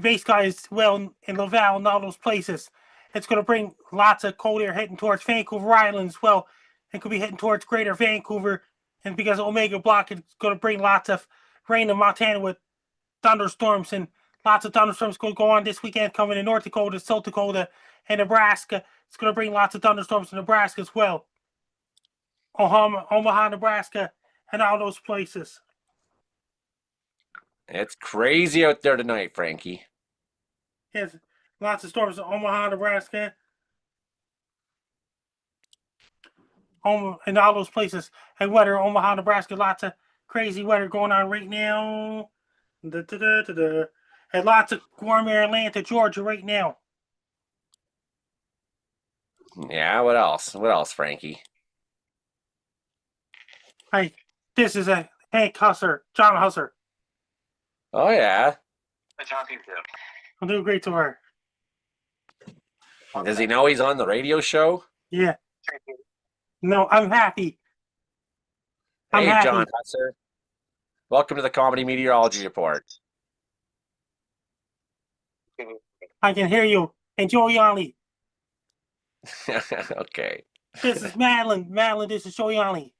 G: Bay Sky as well in Laval and all those places. It's going to bring lots of cold air heading towards Vancouver Island as well. It could be heading towards Greater Vancouver. And because of Omega Block, it's going to bring lots of rain in Montana with thunderstorms. And lots of thunderstorms going to go on this weekend coming in North Dakota, South Dakota, and Nebraska. It's going to bring lots of thunderstorms in Nebraska as well. Omaha, Nebraska, and all those places.
A: It's crazy out there tonight, Frankie.
G: Yes, lots of storms in Omaha, Nebraska. And all those places. And weather, Omaha, Nebraska, lots of crazy weather going on right now. And lots of warm air Atlanta, Georgia right now.
A: Yeah, what else? What else, Frankie?
G: Hi, this is a Hank Husser, John Husser.
A: Oh, yeah.
G: I'm doing great so far.
A: Does he know he's on the radio show?
G: Yeah. No, I'm happy. I'm
A: Hey,
G: happy.
A: John Husser. Welcome to the Comedy Meteorology Report.
G: I can hear you. And Joey Ollie.
A: Okay.
G: This is Madeline. Madeline, this is Joey Ollie.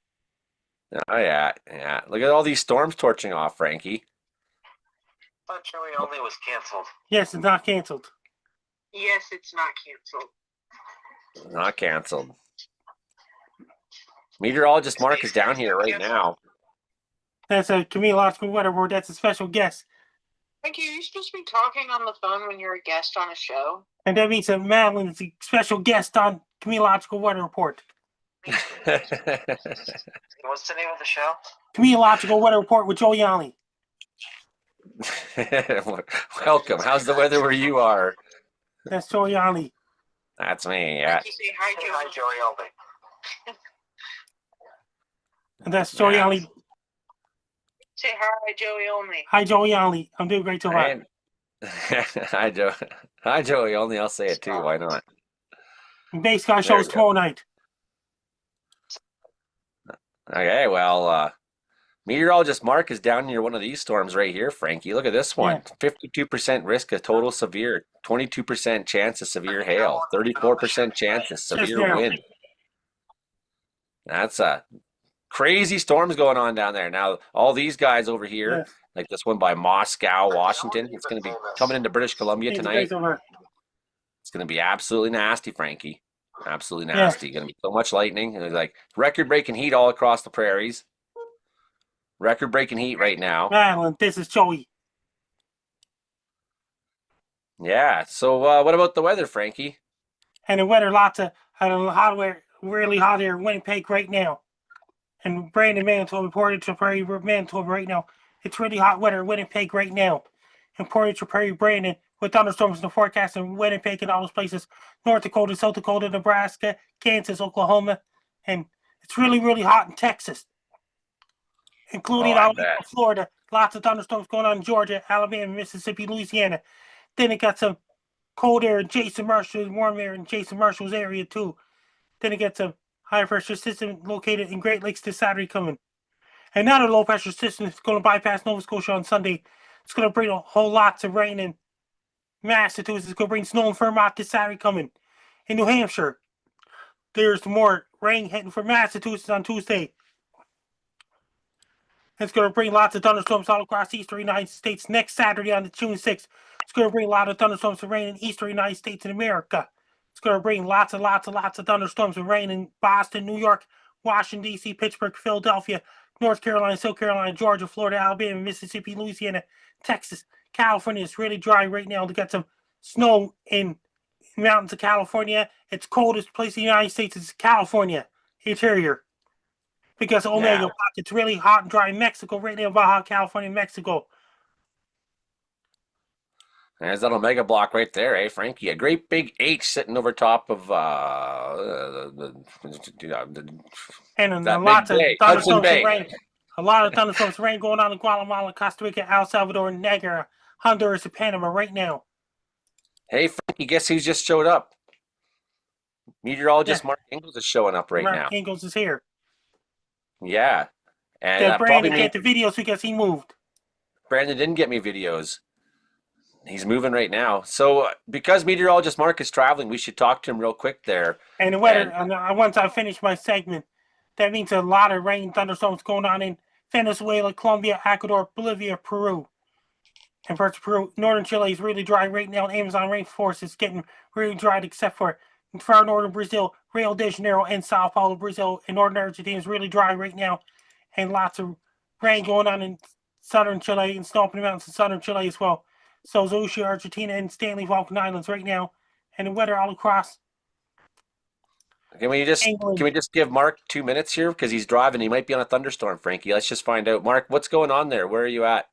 A: Oh, yeah, yeah. Look at all these storms torching off, Frankie.
B: I thought Joey Only was canceled.
G: Yes, it's not canceled.
F: Yes, it's not canceled.
A: Not canceled. Meteorologist Mark is down here right now.
G: That's a meteorological weather report. That's a special guest.
F: Thank you. You're supposed to be talking on the phone when you're a guest on a show.
G: And that means that Madeline is a special guest on meteorological weather report.
B: What's the name of the show?
G: Meteorological weather report with Joey Ollie.
A: Welcome. How's the weather where you are?
G: That's Joey Ollie.
A: That's me, yeah.
F: Thank you. Say hi, Joey.
B: Hi, Joey Only.
G: And that's Joey
A: Yeah.
G: Ollie.
F: Say hi, Joey Only.
G: Hi, Joey Ollie. I'm doing great so far.
A: And- Hi, Joe. Hi, Joey. Only I'll say it too. Why not?
G: Bay Sky
A: There
G: shows
A: we go.
G: tomorrow night.
A: Okay, well, meteorologist Mark is down near one of these storms right here, Frankie. Look at this one. 52% risk of total severe, 22% chance of severe hail, 34% chance of severe
G: now.
A: wind. That's crazy storms going on down there. Now, all these guys over here,
G: Yes.
A: like this one by Moscow, Washington, it's going to be coming into British Columbia
G: It's
A: tonight.
G: great so far.
A: It's going to be absolutely nasty, Frankie. Absolutely
G: Yeah.
A: nasty. Going to be so much lightning. And it's like record-breaking heat all across the prairies. Record-breaking heat right now.
G: Madeline, this is Joey.
A: Yeah. So what about the weather, Frankie?
G: And the weather, lots of hot weather, really hot air, Winnipeg right now. And Brandon Manitoba, Portage to Prairie, Manitoba right now. It's really hot weather in Winnipeg right now. And Portage to Prairie, Brandon, with thunderstorms in the forecast in Winnipeg and all those places. North Dakota, South Dakota, Nebraska, Kansas, Oklahoma. And it's really, really hot in Texas. Including
A: Oh, I
G: all
A: bet.
G: of Florida. Lots of thunderstorms going on in Georgia, Alabama, Mississippi, Louisiana. Then it got some cold air in Jason Marshall's warm air in Jason Marshall's area too. Then it gets a high pressure system located in Great Lakes this Saturday coming. Another low pressure system is going to bypass Nova Scotia on Sunday. It's going to bring a whole lot of rain in Massachusetts. It's going to bring snow and Vermont this Saturday coming. In New Hampshire, there's more rain heading for Massachusetts on Tuesday. It's going to bring lots of thunderstorms all across the eastern United States next Saturday on June 6th. It's going to bring a lot of thunderstorms and rain in eastern United States in America. It's going to bring lots of thunderstorms and rain in Boston, New York, Washington, D.C., Pittsburgh, Philadelphia, North Carolina, South Carolina, Georgia, Florida, Alabama, Mississippi, Louisiana, Texas, California. It's really dry right now to get some snow in mountains of California. It's coldest place in the United States is California interior. Because Omega Block, it's really hot and dry in Mexico right now, Baja California, Mexico.
A: There's that Omega Block right there, eh, Frankie? A great big H sitting over top of
G: and
A: that
G: lots
A: big
G: of
A: bay, Hudson
G: thunderstorms
A: Bay.
G: and rain. A lot of thunderstorms and rain going on in Guatemala, Costa Rica, El Salvador, Nigeria, Honduras, and Panama right now.
A: Hey, Frankie, guess who's just showed up? Meteorologist Mark Ingles is showing up right now.
G: Mark Ingles is here.
A: Yeah. And
G: Brandon get the videos because he moved.
A: Brandon didn't get me videos. He's moving right now. So because meteorologist Mark is traveling, we should talk to him real quick there.
G: And the weather, once I finish my segment, that means a lot of rain, thunderstorms going on in Venezuela, Colombia, Ecuador, Bolivia, Peru. And parts of Peru, northern Chile is really dry right now. The Amazon rainforest is getting really dry, except for far northern Brazil, Rio de Janeiro, and Sao Paulo, Brazil. And northern Argentina is really dry right now. And lots of rain going on in southern Chile and snow up in the mountains in southern Chile as well. So Zosia, Argentina, and Stanley Vulcan Islands right now. And the weather all across.
A: Can we just give Mark 2 minutes here? Because he's driving. He might be on a thunderstorm, Frankie. Let's just find out. Mark, what's going on there? Where are you at?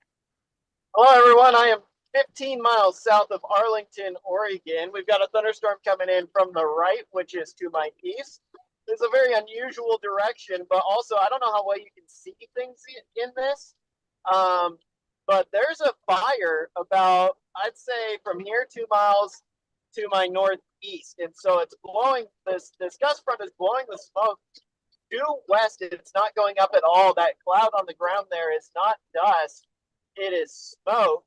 D: Hello, everyone. I am 15 miles south of Arlington, Oregon. We've got a thunderstorm coming in from the right, which is to my east. It's a very unusual direction, but also I don't know how well you can see things in this. But there's a fire about, I'd say, from here 2 miles to my northeast. And so it's blowing, this gust front is blowing the smoke due west. It's not going up at all. That cloud on the ground there is not dust. It is smoke.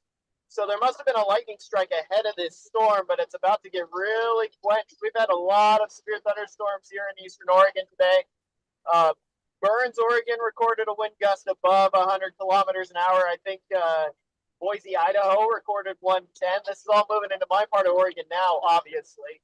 D: So there must have been a lightning strike ahead of this storm, but it's about to get really quenched. We've had a lot of severe thunderstorms here in eastern Oregon today. Burns, Oregon recorded a wind gust above 100 kilometers an hour. I think Boise, Idaho recorded 110. This is all moving into my part of Oregon now, obviously.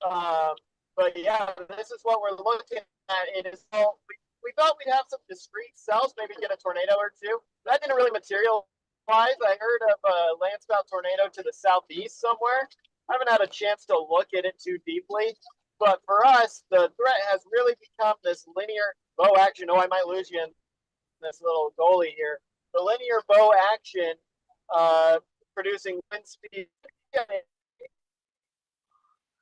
D: But yeah, this is what we're looking at. It is all, we thought we'd have some discrete cells, maybe get a tornado or two. That didn't really materialize. I heard of a landspout tornado to the southeast somewhere. I haven't had a chance to look at it too deeply. But for us, the threat has really become this linear bow action. Oh, I might lose you in this little goalie here. The linear bow action producing wind speed.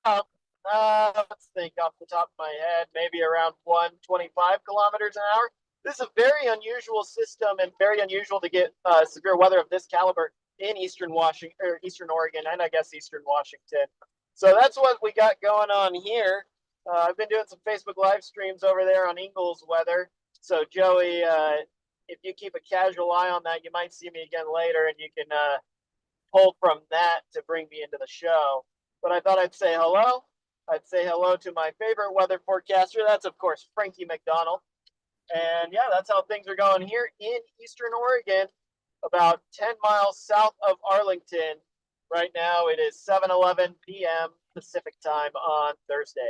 D: Let's think off the top of my head, maybe around 125 kilometers an hour. This is a very unusual system and very unusual to get severe weather of this caliber in eastern Washington, or eastern Oregon, and I guess eastern Washington. So that's what we got going on here. I've been doing some Facebook live streams over there on Ingles weather. So Joey, if you keep a casual eye on that, you might see me again later, and you can pull from that to bring me into the show. But I thought I'd say hello. I'd say hello to my favorite weather forecaster. That's, of course, Frankie McDonald. And yeah, that's how things are going here in eastern Oregon, about 10 miles south of Arlington. Right now, it is 7:11 p.m. Pacific time on Thursday.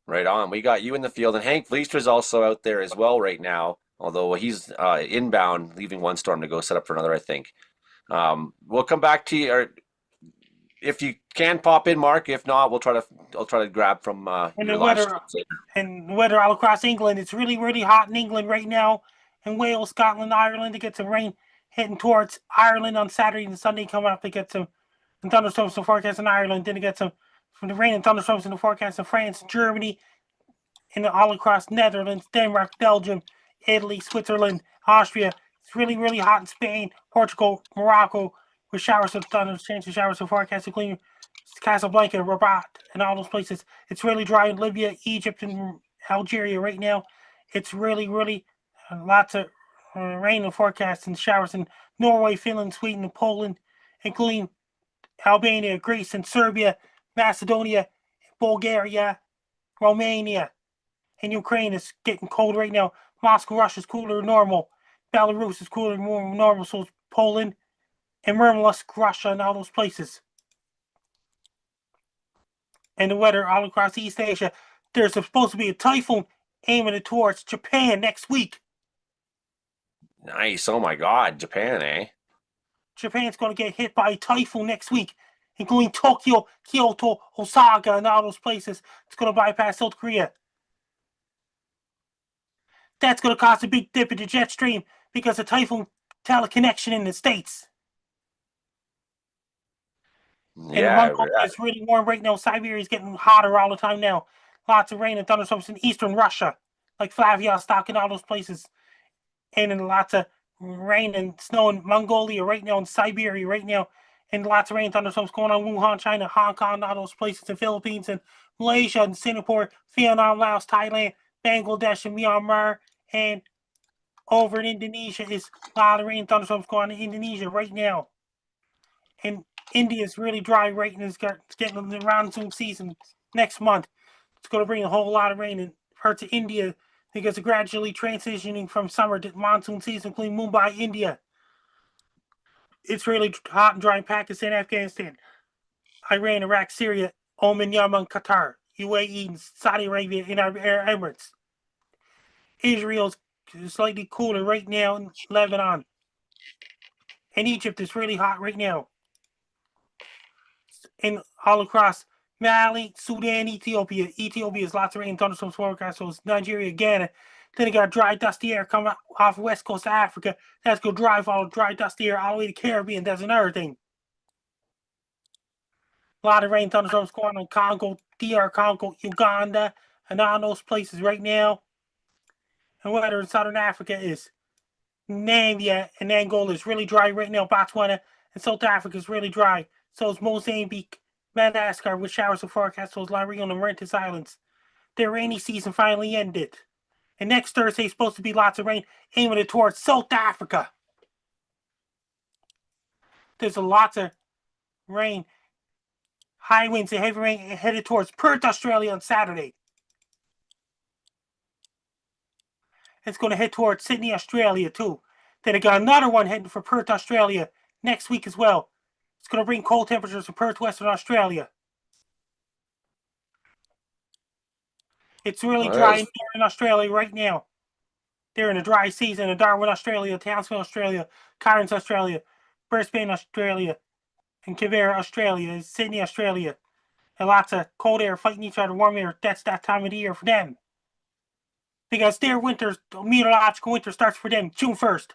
A: Right on. We got you in the field, and Hank Vleister's also out there as well right now, although he's inbound, leaving one storm to go set up for another, I think. We'll come back to you, or if you can pop in, Mark. If not, I'll try to grab from
G: and
A: your
G: the
A: live
G: weather
A: streams.
G: and the weather all across England. It's really, really hot in England right now. In Wales, Scotland, Ireland, to get some rain heading towards Ireland on Saturday and Sunday coming up. They get some thunderstorms in the forecast in Ireland. Then they get some from the rain and thunderstorms in the forecast in France, Germany, and all across Netherlands, Denmark, Belgium, Italy, Switzerland, Austria. It's really, really hot in Spain, Portugal, Morocco, with showers of thunder, chance of showers of forecast, including Casablanca, Rabat, and all those places. It's really dry in Libya, Egypt, and Algeria right now. It's really lots of rain and forecasts and showers in Norway, Finland, Sweden, and Poland, including Albania, Greece, and Serbia, Macedonia, Bulgaria, Romania, and Ukraine is getting cold right now. Moscow, Russia is cooler than normal. Belarus is cooler than normal, so is Poland, and Murmansk, Russia, and all those places. And the weather all across East Asia. There's supposed to be a typhoon aiming it towards Japan next week.
A: Nice. Oh my God, Japan, eh?
G: Japan's going to get hit by a typhoon next week, including Tokyo, Kyoto, Osaka, and all those places. It's going to bypass South Korea. That's going to cause a big dip in the jet stream because of typhoon teleconnection in the States. And the
A: Yeah,
G: Mongolia is really warm right now. Siberia is getting hotter all the time now. Lots of rain and thunderstorms in eastern Russia, like Vladivostok and all those places. And then lots of rain and snow in Mongolia right now, in Siberia right now. And lots of rain and thunderstorms going on in Wuhan, China, Hong Kong, all those places, in Philippines, and Malaysia, and Singapore, Vietnam, Laos, Thailand, Bangladesh, and Myanmar. And over in Indonesia is a lot of rain and thunderstorms going on in Indonesia right now. And India is really dry right now. It's getting the monsoon season next month. It's going to bring a whole lot of rain in parts of India because it's gradually transitioning from summer to monsoon season, including Mumbai, India. It's really hot and dry in Pakistan, Afghanistan, Iran, Iraq, Syria, Oman, Yemen, Qatar, UAE, and Saudi Arabia, and Arab Emirates. Israel's slightly cooler right now in Lebanon. And Egypt is really hot right now. And all across Mali, Sudan, Ethiopia. Ethiopia is lots of rain, thunderstorms forecast. So it's Nigeria, Ghana. Then you got dry, dusty air coming off the west coast of Africa. That's going to drive all dry, dusty air all the way to Caribbean. That's another thing. A lot of rain, thunderstorms going on in Congo, DR Congo, Uganda, and all those places right now. And weather in southern Africa is Namibia and Angola is really dry right now. Botswana and South Africa is really dry. So is Mozambique, Madagascar with showers and forecasts. So is La Reunion and Mauritius Islands. Their rainy season finally ended. And next Thursday is supposed to be lots of rain aiming it towards South Africa. There's a lots of rain, high winds and heavy rain headed towards Perth, Australia on Saturday. It's going to head towards Sydney, Australia too. Then I got another one heading for Perth, Australia next week as well. It's going to bring cold temperatures to Perth, Western Australia. It's really dry in Northern Australia right now. They're in a dry season in Darwin, Australia, Townsville, Australia, Cairns, Australia, Brisbane, Australia, and Canberra, Australia, Sydney, Australia. And lots of cold air fighting each other, warm air. That's that time of the year for them. Because their winter, meteorological winter starts for them June 1st.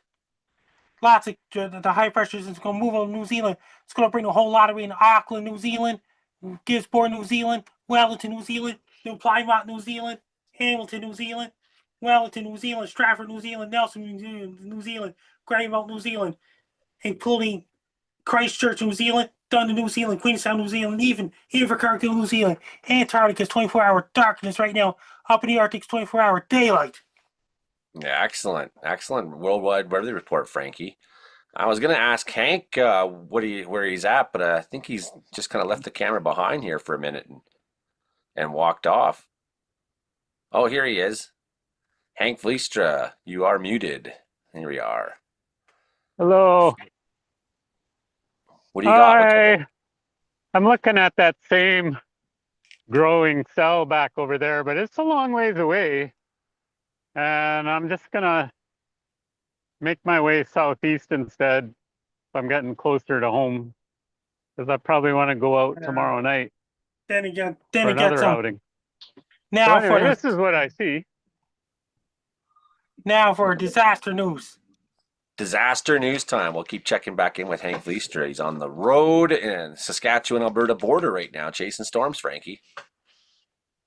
G: Lots of the high pressures is going to move on New Zealand. It's going to bring a whole lot of rain to Auckland, New Zealand, Gisborne, New Zealand, Wellington, New Zealand, New Plymouth, New Zealand, Hamilton, New Zealand, Wellington, New Zealand, Stratford, New Zealand, Nelson, New Zealand, Greymount, New Zealand, including Christchurch, New Zealand, Dunedin, New Zealand, Queenstown, New Zealand, even Invercargill, New Zealand. Antarctica's 24-hour darkness right now. Up in the Arctic's 24-hour daylight.
A: Yeah, excellent worldwide weather report, Frankie. I was gonna ask Hank where he's at, but I think he's just kind of left the camera behind here for a minute and walked off. Oh, here he is. Hank Vliestra, you are muted. Here we are.
E: Hello.
A: What do you got?
E: I'm looking at that same growing cell back over there, but it's a long ways away. And I'm just gonna make my way southeast instead if I'm getting closer to home, because I probably want to go out tomorrow night
G: Then again,
E: for another outing.
G: Now
E: so anyway, this is what I see.
G: Now for disaster news.
A: Disaster news time. We'll keep checking back in with Hank Vliestra. He's on the road in Saskatchewan-Alberta border right now, chasing storms, Frankie.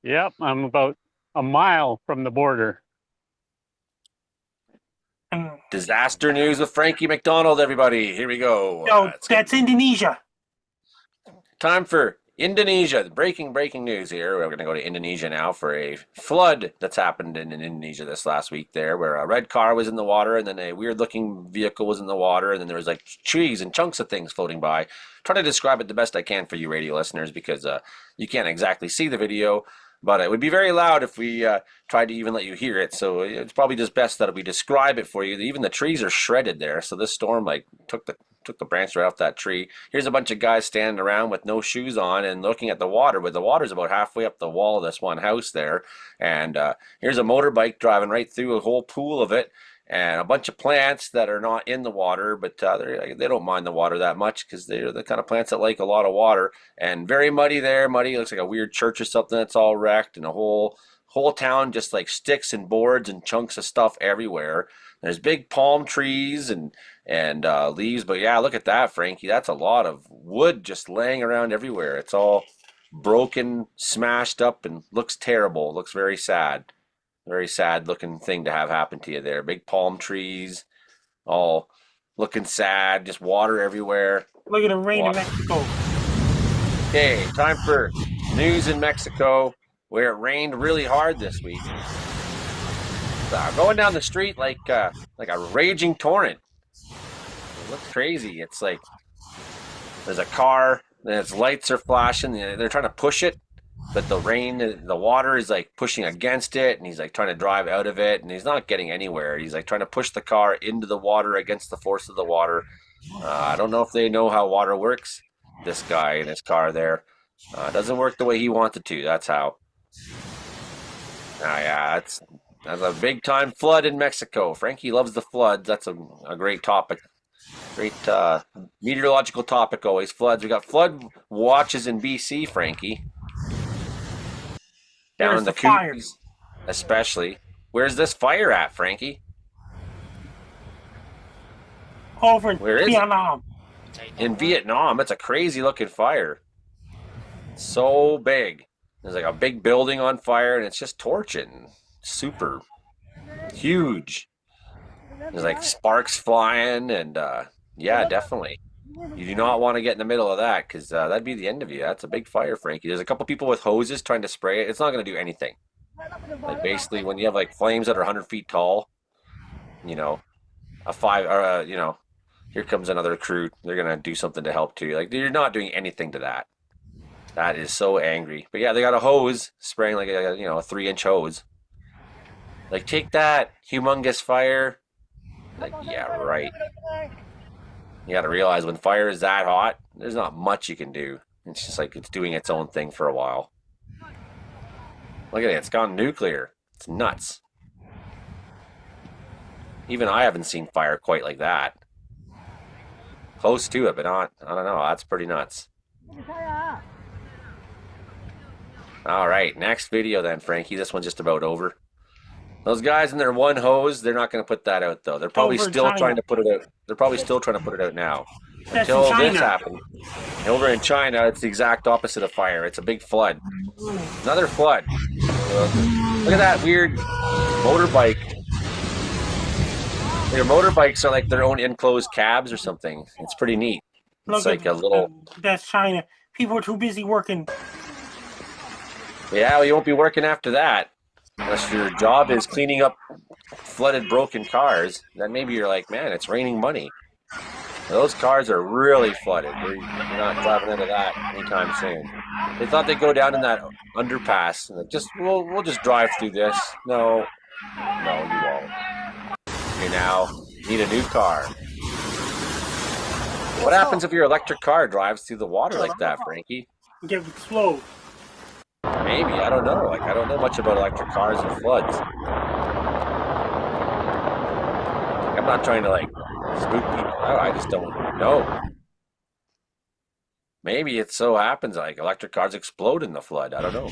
E: Yep, I'm about a mile from the border.
A: Disaster news with Frankie McDonald, everybody. Here we go.
G: No, that's Indonesia.
A: Time for Indonesia, breaking news here. We're going to go to Indonesia now for a flood that's happened in Indonesia this last week there, where a red car was in the water and then a weird looking vehicle was in the water and then there was like trees and chunks of things floating by. Trying to describe it the best I can for you radio listeners because you can't exactly see the video, but it would be very loud if we tried to even let you hear it. So it's probably just best that we describe it for you. Even the trees are shredded there. So this storm like took the branch right off that tree. Here's a bunch of guys standing around with no shoes on and looking at the water, but the water's about halfway up the wall of this one house there. And here's a motorbike driving right through a whole pool of it. And a bunch of plants that are not in the water, but they don't mind the water that much because they're the kind of plants that like a lot of water. And very muddy there. Muddy, looks like a weird church or something that's all wrecked, and a whole town just like sticks and boards and chunks of stuff everywhere. There's big palm trees and leaves, but yeah, look at that, Frankie. That's a lot of wood just laying around everywhere. It's all broken, smashed up, and looks terrible. It looks very sad. Very sad looking thing to have happen to you there. Big palm trees, all looking sad, just water everywhere.
G: Look at the rain in Mexico.
A: Okay, time for news in Mexico, where it rained really hard this week. Going down the street like a raging torrent. It looks crazy. It's like there's a car, and its lights are flashing. They're trying to push it, but the water is like pushing against it, and he's like trying to drive out of it, and he's not getting anywhere. He's like trying to push the car into the water against the force of the water. I don't know if they know how water works. This guy in his car there. It doesn't work the way he wants it to. That's how. Yeah, that's a big time flood in Mexico. Frankie loves the floods. That's a great topic. Great meteorological topic always. Floods. We got flood watches in BC, Frankie. Down in the Kootenays, especially. Where's this fire at, Frankie?
G: Over in Vietnam.
A: In Vietnam. It's a crazy looking fire. It's so big. There's like a big building on fire and it's just torching. Super huge. There's like sparks flying and yeah, definitely. You do not want to get in the middle of that because that'd be the end of you. That's a big fire, Frankie. There's a couple people with hoses trying to spray it. It's not going to do anything. Like basically, when you have like flames that are 100 feet tall, you know, here comes another crew. They're going to do something to help too. Like you're not doing anything to that. That is so angry. But yeah, they got a hose spraying like a 3-inch hose. Like take that, humongous fire. Like yeah, right. You got to realize when fire is that hot, there's not much you can do. It's just like it's doing its own thing for a while. Look at it. It's gone nuclear. It's nuts. Even I haven't seen fire quite like that. Close to it, but not. I don't know. That's pretty nuts. All right. Next video then, Frankie. This one's just about over. Those guys in their one hose, they're not going to put that out, though. They're probably still trying to put it out. They're probably still trying to put it out now. Until this happened. And over in China, it's the exact opposite of fire. It's a big flood. Another flood. Look at that weird motorbike. Their motorbikes are like their own enclosed cabs or something. It's pretty neat. It's like a little...
G: That's China. People are too busy working.
A: Yeah, well, you won't be working after that. Unless your job is cleaning up flooded, broken cars, then maybe you're like, man, it's raining money. Those cars are really flooded. You're not driving into that anytime soon. They thought they'd go down in that underpass and we'll just drive through this. No, you won't. You now need a new car. What happens if your electric car drives through the water like that, Frankie?
G: You get explode.
A: Maybe, I don't know. I don't know much about electric cars and floods. I'm not trying to spook people. I just don't know. Maybe it so happens electric cars explode in the flood. I don't know.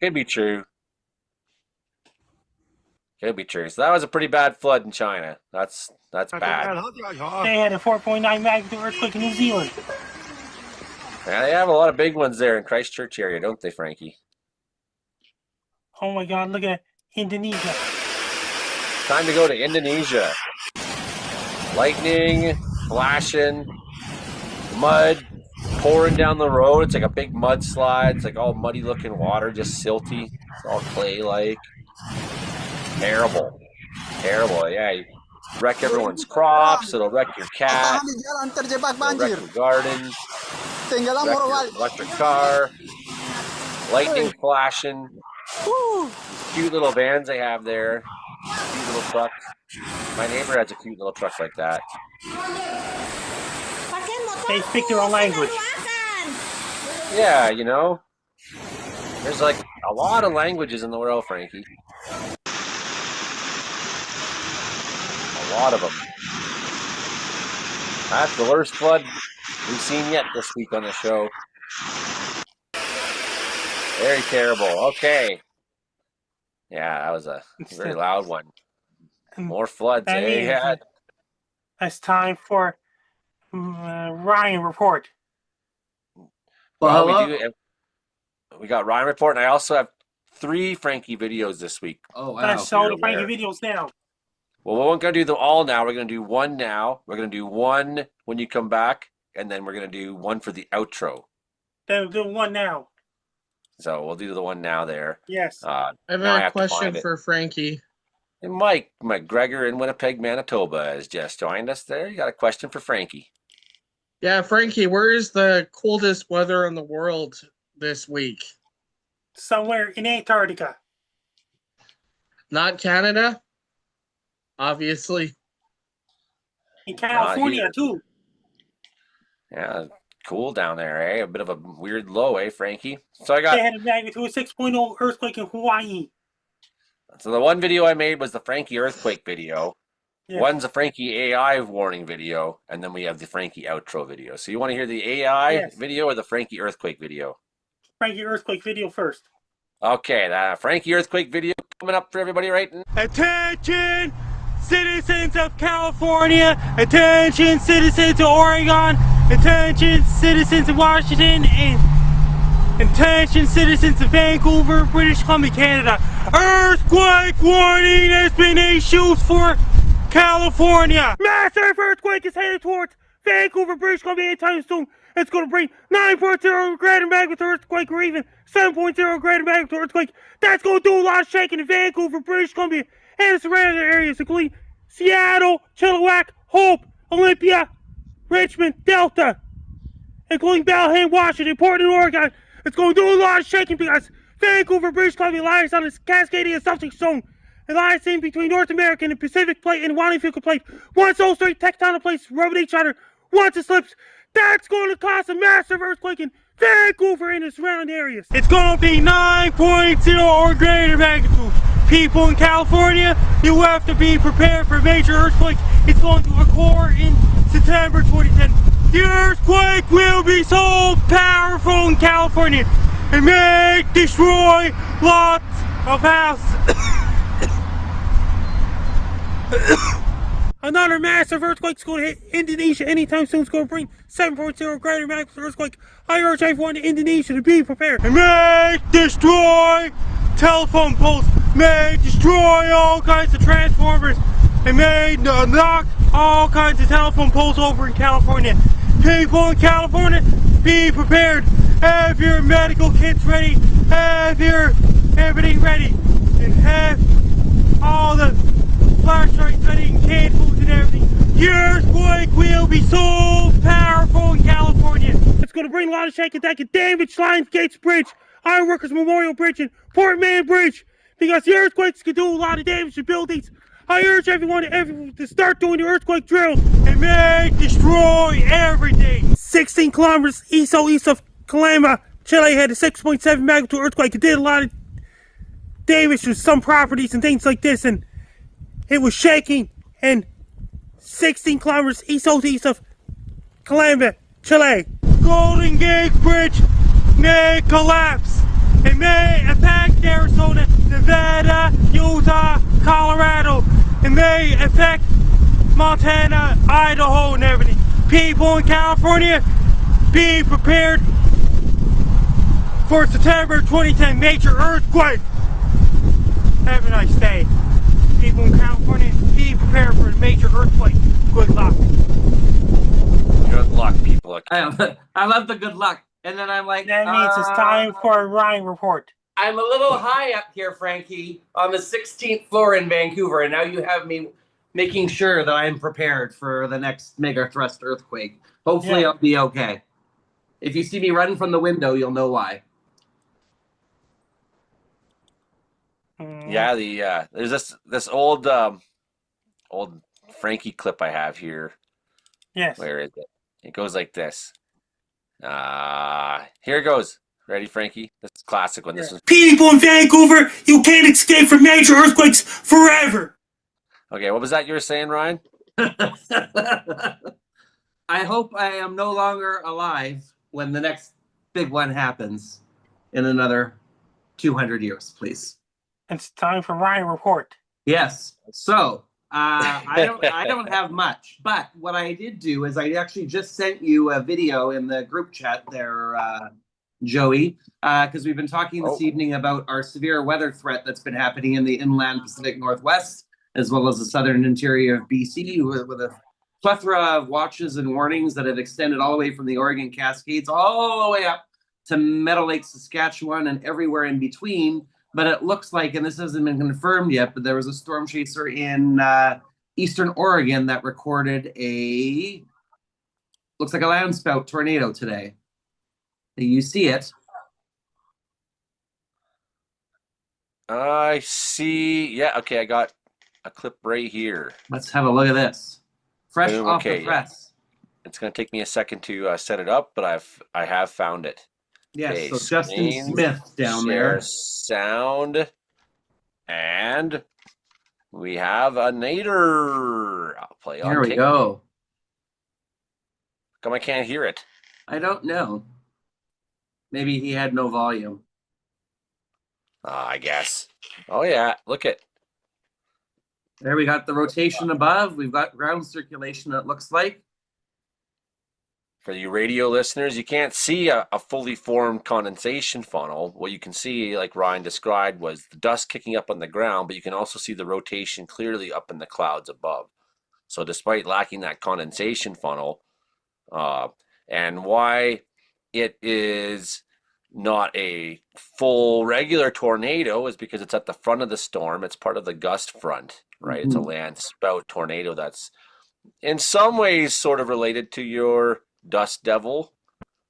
A: Could be true. Could be true. So that was a pretty bad flood in China. That's bad.
G: They had a 4.9 magnitude earthquake in New Zealand.
A: Yeah, they have a lot of big ones there in Christchurch area, don't they, Frankie?
G: Oh my God, look at Indonesia.
A: Time to go to Indonesia. Lightning, flashing, mud, pouring down the road. It's like a big mudslide. It's like all muddy looking water, just silty. It's all clay like. Terrible. Terrible. Yeah, you wreck everyone's crops. It'll wreck your cat. It'll wreck your garden. Wreck your electric car. Lightning flashing. Cute little vans they have there. Cute little trucks. My neighbor has a cute little truck like that.
G: They speak their own language.
A: Yeah, you know. There's like a lot of languages in the world, Frankie. A lot of them. That's the worst flood we've seen yet this week on the show. Very terrible. Okay. Yeah, that was a very loud one. More floods, eh? Yeah.
G: It's time for Ryan report.
A: Well, we got Ryan report, and I also have 3 Frankie videos this week.
H: Oh, wow.
G: Let's show the Frankie videos now.
A: Well, we're not going to do them all now. We're going to do one now. We're going to do one when you come back, and then we're going to do one for the outro.
G: Then we'll do one now.
A: So we'll do the one now there.
G: Yes.
K: I have a question for Frankie.
A: And Mike McGregor in Winnipeg, Manitoba has just joined us there. You got a question for Frankie.
K: Yeah, Frankie, where is the coldest weather in the world this week?
G: Somewhere in Antarctica.
K: Not Canada? Obviously.
G: In California, too.
A: Yeah, cool down there, eh? A bit of a weird low, eh, Frankie? So I got...
G: They had a magnitude 6.0 earthquake in Hawaii.
A: So the one video I made was the Frankie earthquake video. Yeah. One's a Frankie AI warning video, and then we have the Frankie outro video. So you want to hear the AI video or the Frankie earthquake video?
G: Frankie earthquake video first.
A: Okay, the Frankie earthquake video coming up for everybody right now.
G: Attention, citizens of California. Attention, citizens of Oregon. Attention, citizens of Washington. And attention, citizens of Vancouver, British Columbia, Canada. Earthquake warning has been issued for California. Massive earthquake is headed towards Vancouver, British Columbia anytime soon. It's going to bring 9.0 greater magnitude earthquake or even 7.0 greater magnitude earthquake. That's going to do a lot of shaking in Vancouver, British Columbia, and the surrounding areas, including Seattle, Chilliwack, Hope, Olympia, Richmond, Delta, including Bellingham, Washington, Portland, Oregon. It's going to do a lot of shaking because Vancouver, British Columbia lies on a Cascadia subject zone. It lies in between North American and Pacific plate and Wannifica plate. Once those 3 tectonic plates rub at each other, once it slips, that's going to cause a massive earthquake in Vancouver and the surrounding areas. It's going to be 9.0 or greater magnitude. People in California, you have to be prepared for a major earthquake. It's going to occur in September 2010. The earthquake will be so powerful in California and may destroy lots of houses. Another massive earthquake is going to hit Indonesia anytime soon. It's going to bring 7.0 greater magnitude earthquake. I urge everyone in Indonesia to be prepared. It may destroy telephone poles. May destroy all kinds of transformers. It may knock all kinds of telephone poles over in California. People in California, be prepared. Have your medical kits ready. Have your everything ready. And have all the flashlights ready and canned foods and everything. The earthquake will be so powerful in California. It's going to bring a lot of shaking that can damage Lions Gates Bridge, Ironworkers Memorial Bridge, and Port Mann Bridge. Because the earthquakes can do a lot of damage to buildings. I urge everyone to start doing the earthquake drills. It may destroy everything. 16 kilometers east of Calama, Chile had a 6.7 magnitude earthquake. It did a lot of damage to some properties and things like this, and it was shaking. And 16 kilometers east of Calama, Chile. Golden Gate Bridge may collapse. It may affect Arizona, Nevada, Utah, Colorado. It may affect Montana, Idaho, and everything. People in California, be prepared for September 2010 major earthquake. Have a nice day. People in California, be prepared for a major earthquake. Good luck.
A: Good luck, people.
L: I love the good luck. And then I'm like,
G: That means it's time for a Ryan report.
L: I'm a little high up here, Frankie, on the 16th floor in Vancouver, and now you have me making sure that I'm prepared for the next mega thrust earthquake. Hopefully, I'll be okay. If you see me running from the window, you'll know why.
A: Yeah, there's this old Frankie clip I have here.
G: Yes.
A: Where is it? It goes like this. Here it goes. Ready, Frankie? This is a classic one. This was
G: People in Vancouver, you can't escape from major earthquakes forever.
A: okay. What was that you were saying, Ryan?
L: I hope I am no longer alive when the next big one happens in another 200 years, please.
G: It's time for Ryan report.
L: Yes. So I don't have much, but what I did do is I actually just sent you a video in the group chat there, Joey, because we've been talking this evening about our severe weather threat that's been happening in the inland Pacific Northwest, as well as the southern interior of BC, with a plethora of watches and warnings that have extended all the way from the Oregon Cascades all the way up to Meadow Lake, Saskatchewan, and everywhere in between. But it looks like, and this hasn't been confirmed yet, but there was a storm chaser in eastern Oregon that recorded looks like a landspout tornado today. You see it.
A: I see. Yeah, okay, I got a clip right here.
L: Let's have a look at this. Fresh
A: Boom,
L: off
A: okay,
L: the press.
A: It's going to take me a second to set it up, but I have found it.
L: Yes,
A: Okay,
L: so Justin
A: screen,
L: Smith down
A: share
L: there.
A: sound, and we have a nader. I'll play on
L: Here we
A: tape.
L: go.
A: Come, I can't hear it.
L: I don't know. Maybe he had no volume.
A: I guess. Oh yeah, look at.
L: There we got the rotation above. We've got ground circulation, it looks like.
A: For you radio listeners, you can't see a fully formed condensation funnel. What you can see, like Ryan described, was the dust kicking up on the ground, but you can also see the rotation clearly up in the clouds above. So despite lacking that condensation funnel, and why it is not a full regular tornado is because it's at the front of the storm. It's part of the gust front, right? It's a land spout tornado that's in some ways sort of related to your dust devil,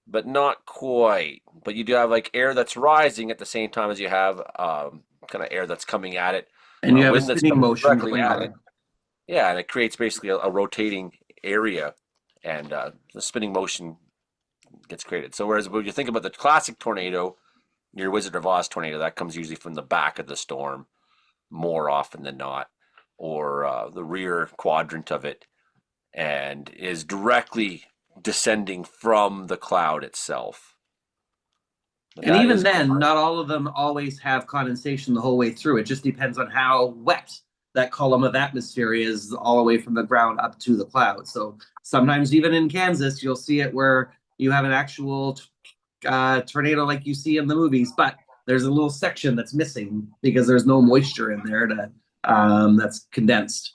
A: but not quite. But you do have like air that's rising at the same time as you have kind of air that's coming at it,
L: and you have a
A: wind that's
L: spinning
A: coming
L: motion
A: directly
L: going
A: at
L: on.
A: it. Yeah, and it creates basically a rotating area, and the spinning motion gets created. So whereas when you think about the classic tornado, your Wizard of Oz tornado, that comes usually from the back of the storm more often than not, or the rear quadrant of it, and is directly descending from the cloud itself. But
L: And even
A: is
L: then,
A: correct.
L: not all of them always have condensation the whole way through. It just depends on how wet that column of atmosphere is all the way from the ground up to the cloud. So sometimes even in Kansas, you'll see it where you have an actual tornado like you see in the movies, but there's a little section that's missing because there's no moisture in there to that's condensed.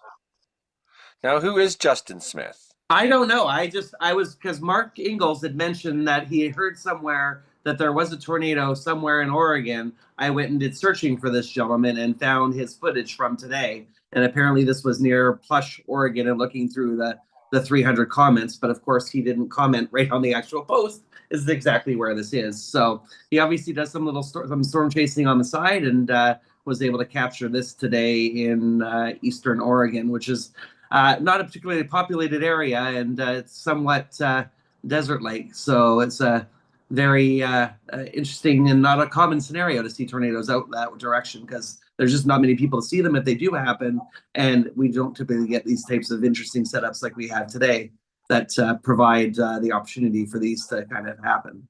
A: Now, who is Justin Smith?
L: I don't know. I was because Mark Ingalls had mentioned that he heard somewhere that there was a tornado somewhere in Oregon. I went and did searching for this gentleman and found his footage from today. And apparently this was near Plush, Oregon, and looking through the 300 comments. But of course, he didn't comment right on the actual post is exactly where this is. So he obviously does some storm chasing on the side and was able to capture this today in Eastern Oregon, which is not a particularly populated area, and it's somewhat desert-like. So it's a very interesting and not a common scenario to see tornadoes out that direction because there's just not many people to see them if they do happen, and we don't typically get these types of interesting setups like we have today that provide the opportunity for these to kind of happen.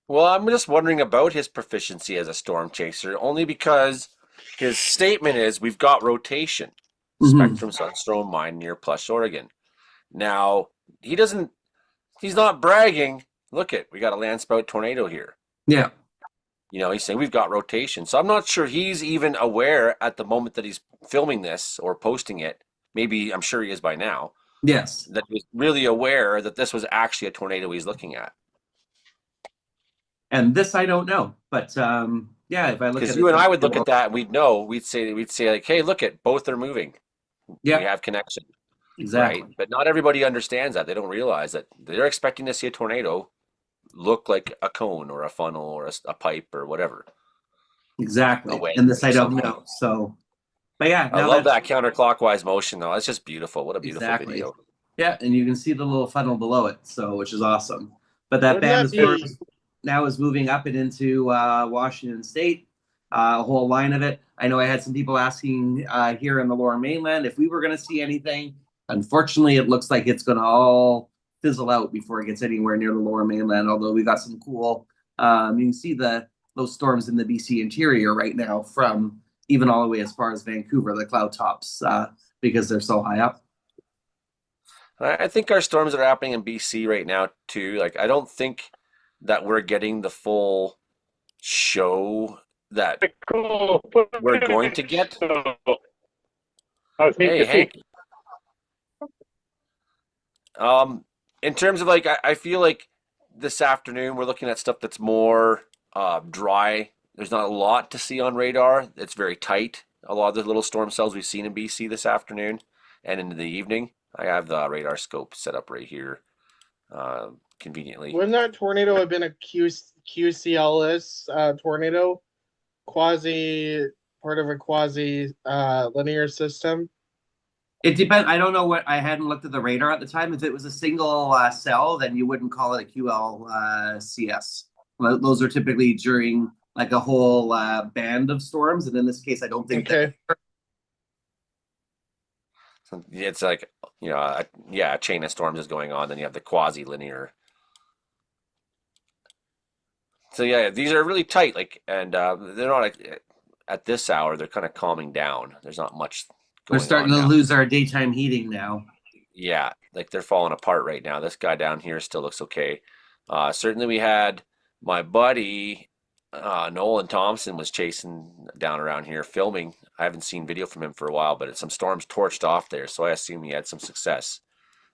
A: Well, I'm just wondering about his proficiency as a storm chaser, only because his statement is we've got rotation. Spectrum Sunstone Mine near Plush, Oregon. Now, he's not bragging. Look we got a landspout tornado here.
L: Yeah.
A: You know, he's saying we've got rotation. So I'm not sure he's even aware at the moment that he's filming this or posting it. Maybe I'm sure he is by now.
L: Yes.
A: that was really aware that this was actually a tornado he's looking at.
L: And this I don't know, but yeah, if I look
A: Because
L: at
A: you
L: it,
A: and
L: then
A: I would
L: I
A: look at
L: will.
A: that and we'd know, we'd say like, hey, look at both are moving. We
L: Yeah,
A: have connection, right?
L: exactly.
A: But not everybody understands that. They don't realize that they're expecting to see a tornado look like a cone or a funnel or a pipe or whatever, a
L: Exactly. And
A: wedge
L: this
A: or
L: I don't
A: something.
L: know. So, but yeah,
A: I
L: now
A: love
L: that
A: that counterclockwise motion though. It's just beautiful. What a beautiful
L: exactly.
A: video.
L: Yeah, and you can see the little funnel below it, so which is awesome. But that
K: Wouldn't
L: band
K: that
L: of
K: be?
L: storms now is moving up and into Washington State, a whole line of it. I know I had some people asking here in the Lower Mainland if we were going to see anything. Unfortunately, it looks like it's going to all fizzle out before it gets anywhere near the Lower Mainland. Although we got some cool, you can see those storms in the BC interior right now, from even all the way as far as Vancouver, the cloud tops, because they're so high up.
A: I think our storms that are happening in BC right now too. Like I don't think that we're getting the full show that
E: Cool
A: we're going to
E: footage.
A: get.
E: So that was neat
A: Hey,
E: to see.
A: Hank. Um, in terms of like, I feel like this afternoon we're looking at stuff that's more dry. There's not a lot to see on radar. It's very tight. A lot of the little storm cells we've seen in BC this afternoon and into the evening. I have the radar scope set up right here, conveniently.
K: Wouldn't that tornado have been a QCLS tornado? Quasi part of a quasi linear system.
L: It depends. I don't know what I hadn't looked at the radar at the time. If it was a single cell, then you wouldn't call it a QLCS. Those are typically during like a whole band of storms, and in this case, I don't think that.
K: Okay.
A: So it's like, a chain of storms is going on. Then you have the quasi-linear. So yeah, these are really tight. Like, and they're not like, at this hour. They're kind of calming down. There's not much
L: We're
A: going
L: starting
A: on
L: to
A: now.
L: lose our daytime heating now.
A: Yeah, like they're falling apart right now. This guy down here still looks okay. Certainly, we had my buddy Nolan Thompson was chasing down around here filming. I haven't seen video from him for a while, but some storms torched off there, so I assume he had some success.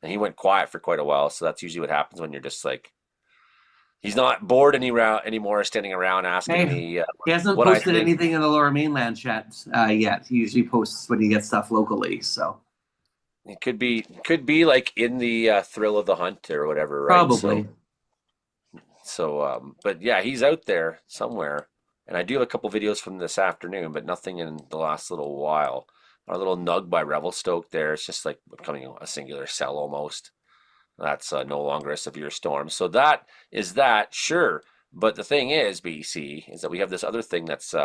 A: And he went quiet for quite a while, so that's usually what happens when you're just like he's not bored anymore, standing around asking
L: Hey,
A: me
L: he hasn't
A: what I
L: posted
A: think.
L: anything in the Lower Mainland chat yet. He usually posts when he gets stuff locally, so
A: It could be like in the thrill of the hunt or whatever, right?
L: probably.
A: But yeah, he's out there somewhere. And I do have a couple videos from this afternoon, but nothing in the last little while. Our little nug by Revelstoke there, it's just like becoming a singular cell almost. That's no longer a severe storm. So that is that, sure. But the thing is, BC, is that we have this other thing that's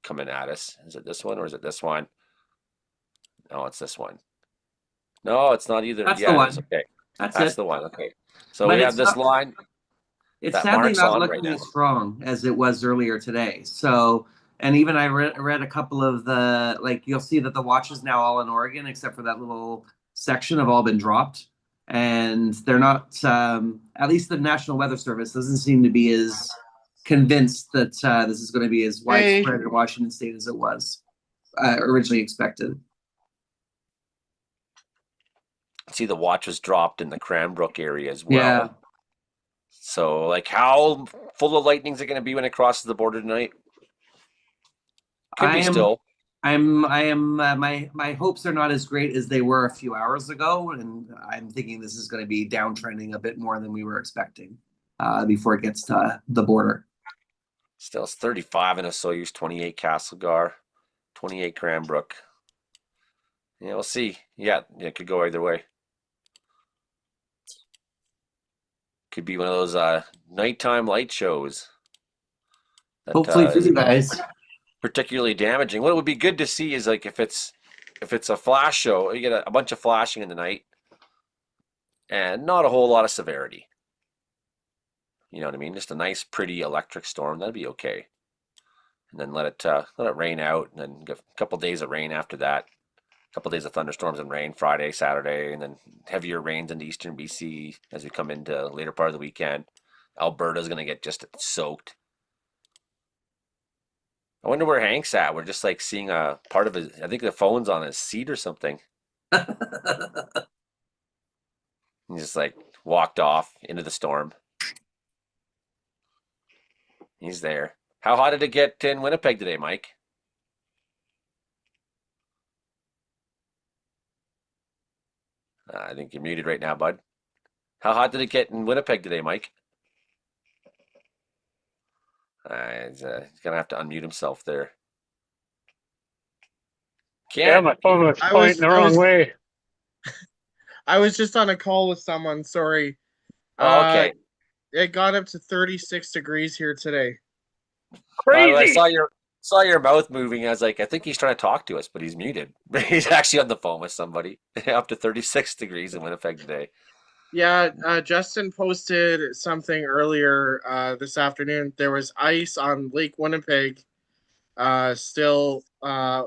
A: coming at us. Is it this one or is it this one? No, it's this one. No, it's not either.
L: That's the
A: Yeah, it is.
L: one.
A: Okay.
L: That's
A: That's
L: it.
A: the one. Okay. So
L: But
A: we have
L: it's
A: this
L: not.
A: line
L: It's
A: that
L: sadly
A: marks
L: not
A: on right
L: looking
A: now.
L: as strong as it was earlier today. So, and even I read a couple of the, like, you'll see that the watches now all in Oregon, except for that little section, have all been dropped. And they're not, at least the National Weather Service doesn't seem to be as convinced that this is going to be as
K: Hey.
L: widespread in Washington State as it was originally expected.
A: See, the watch was dropped in the Cranbrook area as well.
L: Yeah.
A: So, like, how full of lightning is it going to be when it crosses the border tonight? Could be still.
L: I am. My hopes are not as great as they were a few hours ago, and I'm thinking this is going to be downtrending a bit more than we were expecting before it gets to the border.
A: Still, it's 35 in a Soyuz, 28 Castlegar, 28 Cranbrook. Yeah, we'll see. Yeah, it could go either way. Could be one of those nighttime light shows.
L: Hopefully for you guys.
A: Particularly damaging. What would be good to see is like if it's a flash show, you get a bunch of flashing in the night, and not a whole lot of severity. You know what I mean? Just a nice, pretty electric storm. That'd be okay. And then let it rain out, and then get a couple days of rain after that. A couple days of thunderstorms and rain Friday, Saturday, and then heavier rains into eastern BC as we come into later part of the weekend. Alberta's gonna get just soaked. I wonder where Hank's at. We're just like seeing a part of his. I think the phone's on his seat or something. He just like walked off into the storm. He's there. How hot did it get in Winnipeg today, Mike? I think you're muted right now, bud. How hot did it get in Winnipeg today, Mike? He's gonna have to unmute himself there.
E: Yeah,
A: Can't.
E: my phone was
K: I
E: pointing the wrong way.
K: I was just on a call with someone. Sorry.
A: Oh, okay.
K: It got up to 36 degrees here today.
A: I
E: Crazy.
A: saw your mouth moving. I was like, I think he's trying to talk to us, but he's muted. He's actually on the phone with somebody. Up to 36 degrees in Winnipeg today.
K: Yeah, Justin posted something earlier this afternoon. There was ice on Lake Winnipeg, still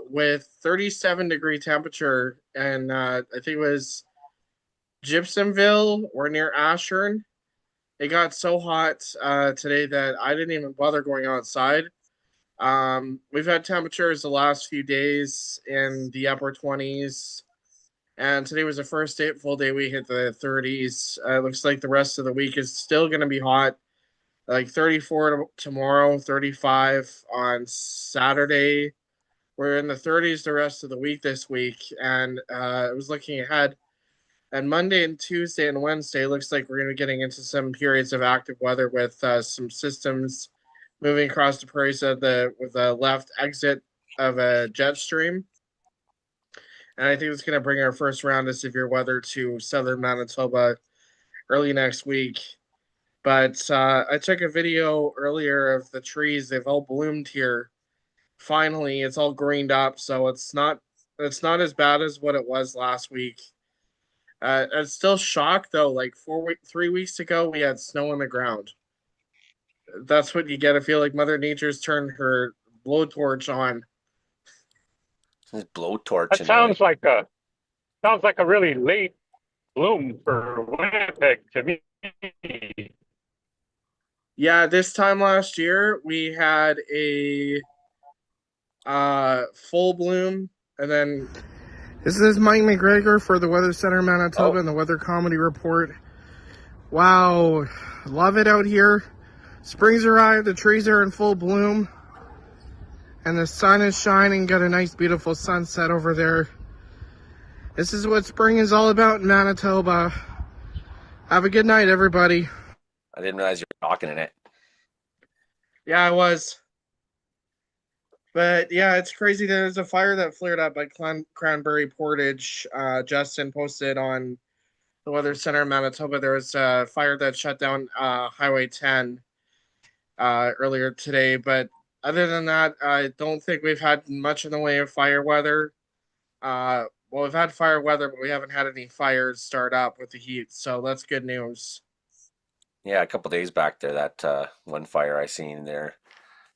K: with 37-degree temperature, and I think it was Gibsonville or near Ashern. It got so hot today that I didn't even bother going outside. We've had temperatures the last few days in the upper 20s, and today was the first full day we hit the 30s. It looks like the rest of the week is still going to be hot, like 34 tomorrow, 35 on Saturday. We're in the 30s the rest of the week this week, and I was looking ahead. And Monday and Tuesday and Wednesday looks like we're going to be getting into some periods of active weather with some systems moving across the prairies with the left exit of a jet stream. And I think it's going to bring our first round of severe weather to southern Manitoba early next week. But I took a video earlier of the trees. They've all bloomed here. Finally, it's all greened up, so it's not as bad as what it was last week. I'm still shocked though. Like 3 weeks ago, we had snow on the ground. That's what you get. I feel like Mother Nature's turned her blowtorch on.
A: Blowtorch.
E: That sounds like a really late bloom for Winnipeg to me.
K: Yeah, this time last year we had a full bloom, and then this is Mike McGregor for the Weather Center Manitoba and the Weather Comedy Report. Wow, love it out here. Spring's arrived, the trees are in full bloom, and the sun is shining. Got a nice, beautiful sunset over there. This is what spring is all about in Manitoba. Have a good night, everybody.
A: I didn't realize you were talking in it.
K: Yeah, I was. But yeah, it's crazy. There's a fire that flared up by Cranberry Portage. Justin posted on the Weather Center in Manitoba. There was a fire that shut down Highway 10 earlier today. But other than that, I don't think we've had much in the way of fire weather. Well, we've had fire weather, but we haven't had any fires start up with the heat. So that's good news.
A: Yeah, a couple days back there, that one fire I seen there.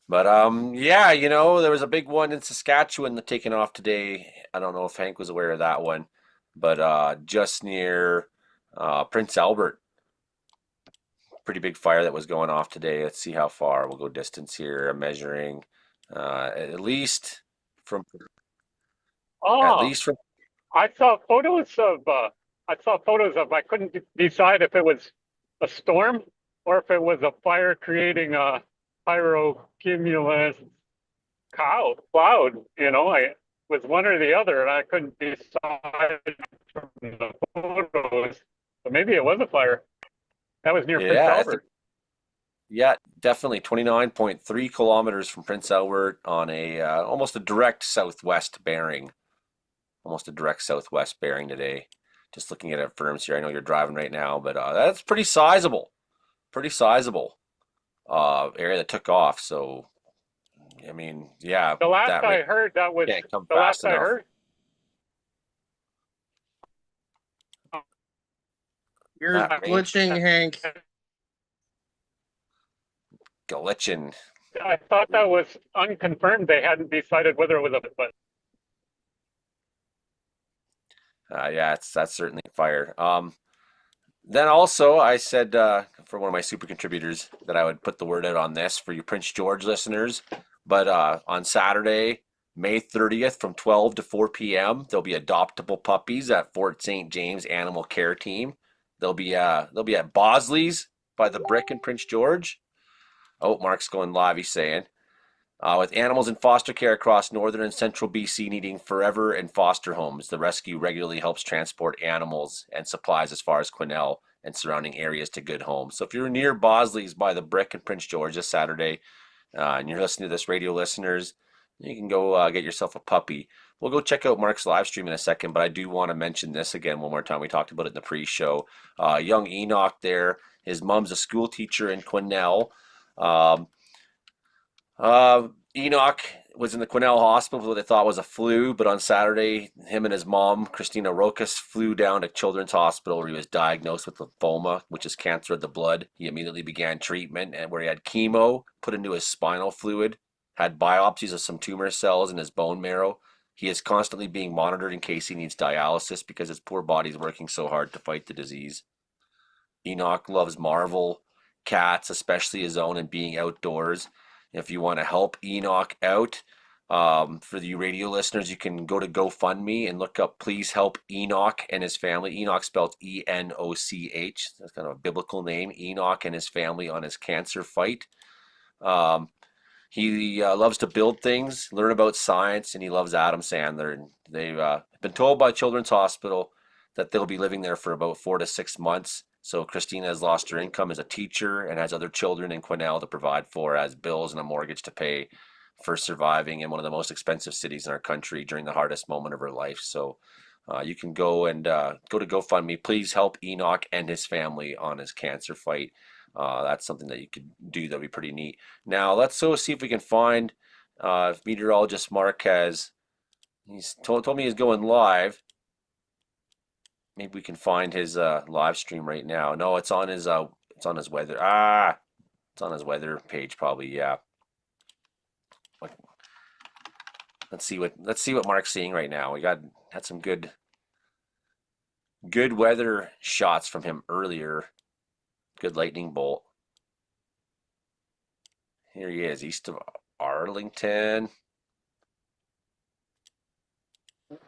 A: But yeah, there was a big one in Saskatchewan that taken off today. I don't know if Hank was aware of that one, but just near Prince Albert, pretty big fire that was going off today. Let's see how far. We'll go distance here. I'm measuring at least from.
E: I saw photos of. I couldn't decide if it was a storm or if it was a fire creating a pyrocumulus cloud. I was one or the other, and I couldn't decide from the photos. But maybe it was a fire. That was near Prince Albert.
A: Yeah, definitely 29.3 kilometers from Prince Albert on a almost a direct southwest bearing. Almost a direct southwest bearing today. Just looking at it firms here. I know you're driving right now, but that's pretty sizable. Pretty sizable area that took off. So, I mean, yeah.
E: The last I heard, that was the last I heard.
K: You're glitching, Hank.
A: Glitching.
E: I thought that was unconfirmed. They hadn't decided whether it was but.
A: Yeah, that's certainly fire. Then also, I said for one of my super contributors that I would put the word out on this for you Prince George listeners. But on Saturday, May 30th from 12 to 4 p.m., there'll be adoptable puppies at Fort St. James Animal Care Team. They'll be at Bosley's by the Brick in Prince George. Oh, Mark's going live. He's saying. With animals in foster care across northern and central BC needing forever and foster homes, the rescue regularly helps transport animals and supplies as far as Quesnel and surrounding areas to good homes. So if you're near Bosley's by the Brick in Prince George this Saturday, and you're listening to this, radio listeners, you can go get yourself a puppy. We'll go check out Mark's live stream in a second, but I do want to mention this again one more time. We talked about it in the pre-show. Young Enoch there, his mom's a school teacher in Quesnel. Enoch was in the Quesnel hospital with what they thought was a flu, but on Saturday, him and his mom, Christina Rokas, flew down to Children's Hospital where he was diagnosed with lymphoma, which is cancer of the blood. He immediately began treatment, and where he had chemo put into his spinal fluid, had biopsies of some tumor cells in his bone marrow. He is constantly being monitored in case he needs dialysis because his poor body's working so hard to fight the disease. Enoch loves Marvel, cats, especially his own, and being outdoors. If you want to help Enoch out, for you radio listeners, you can go to GoFundMe and look up Please Help Enoch and his family. Enoch spelled Enoch. That's kind of a biblical name. Enoch and his family on his cancer fight. He loves to build things, learn about science, and he loves Adam Sandler. And they've been told by Children's Hospital that they'll be living there for about 4 to 6 months. So Christina has lost her income as a teacher and has other children in Quesnel to provide for, has bills and a mortgage to pay for surviving in one of the most expensive cities in our country during the hardest moment of her life. So you can go and go to GoFundMe. Please help Enoch and his family on his cancer fight. That's something that you could do. That'd be pretty neat. Now let's see if we can find if meteorologist Mark he's told me he's going live. Maybe we can find his live stream right now. No, it's on his weather. It's on his weather page probably. Yeah. Let's see what Mark's seeing right now. We had some good weather shots from him earlier. Good lightning bolt. Here he is, east of Arlington.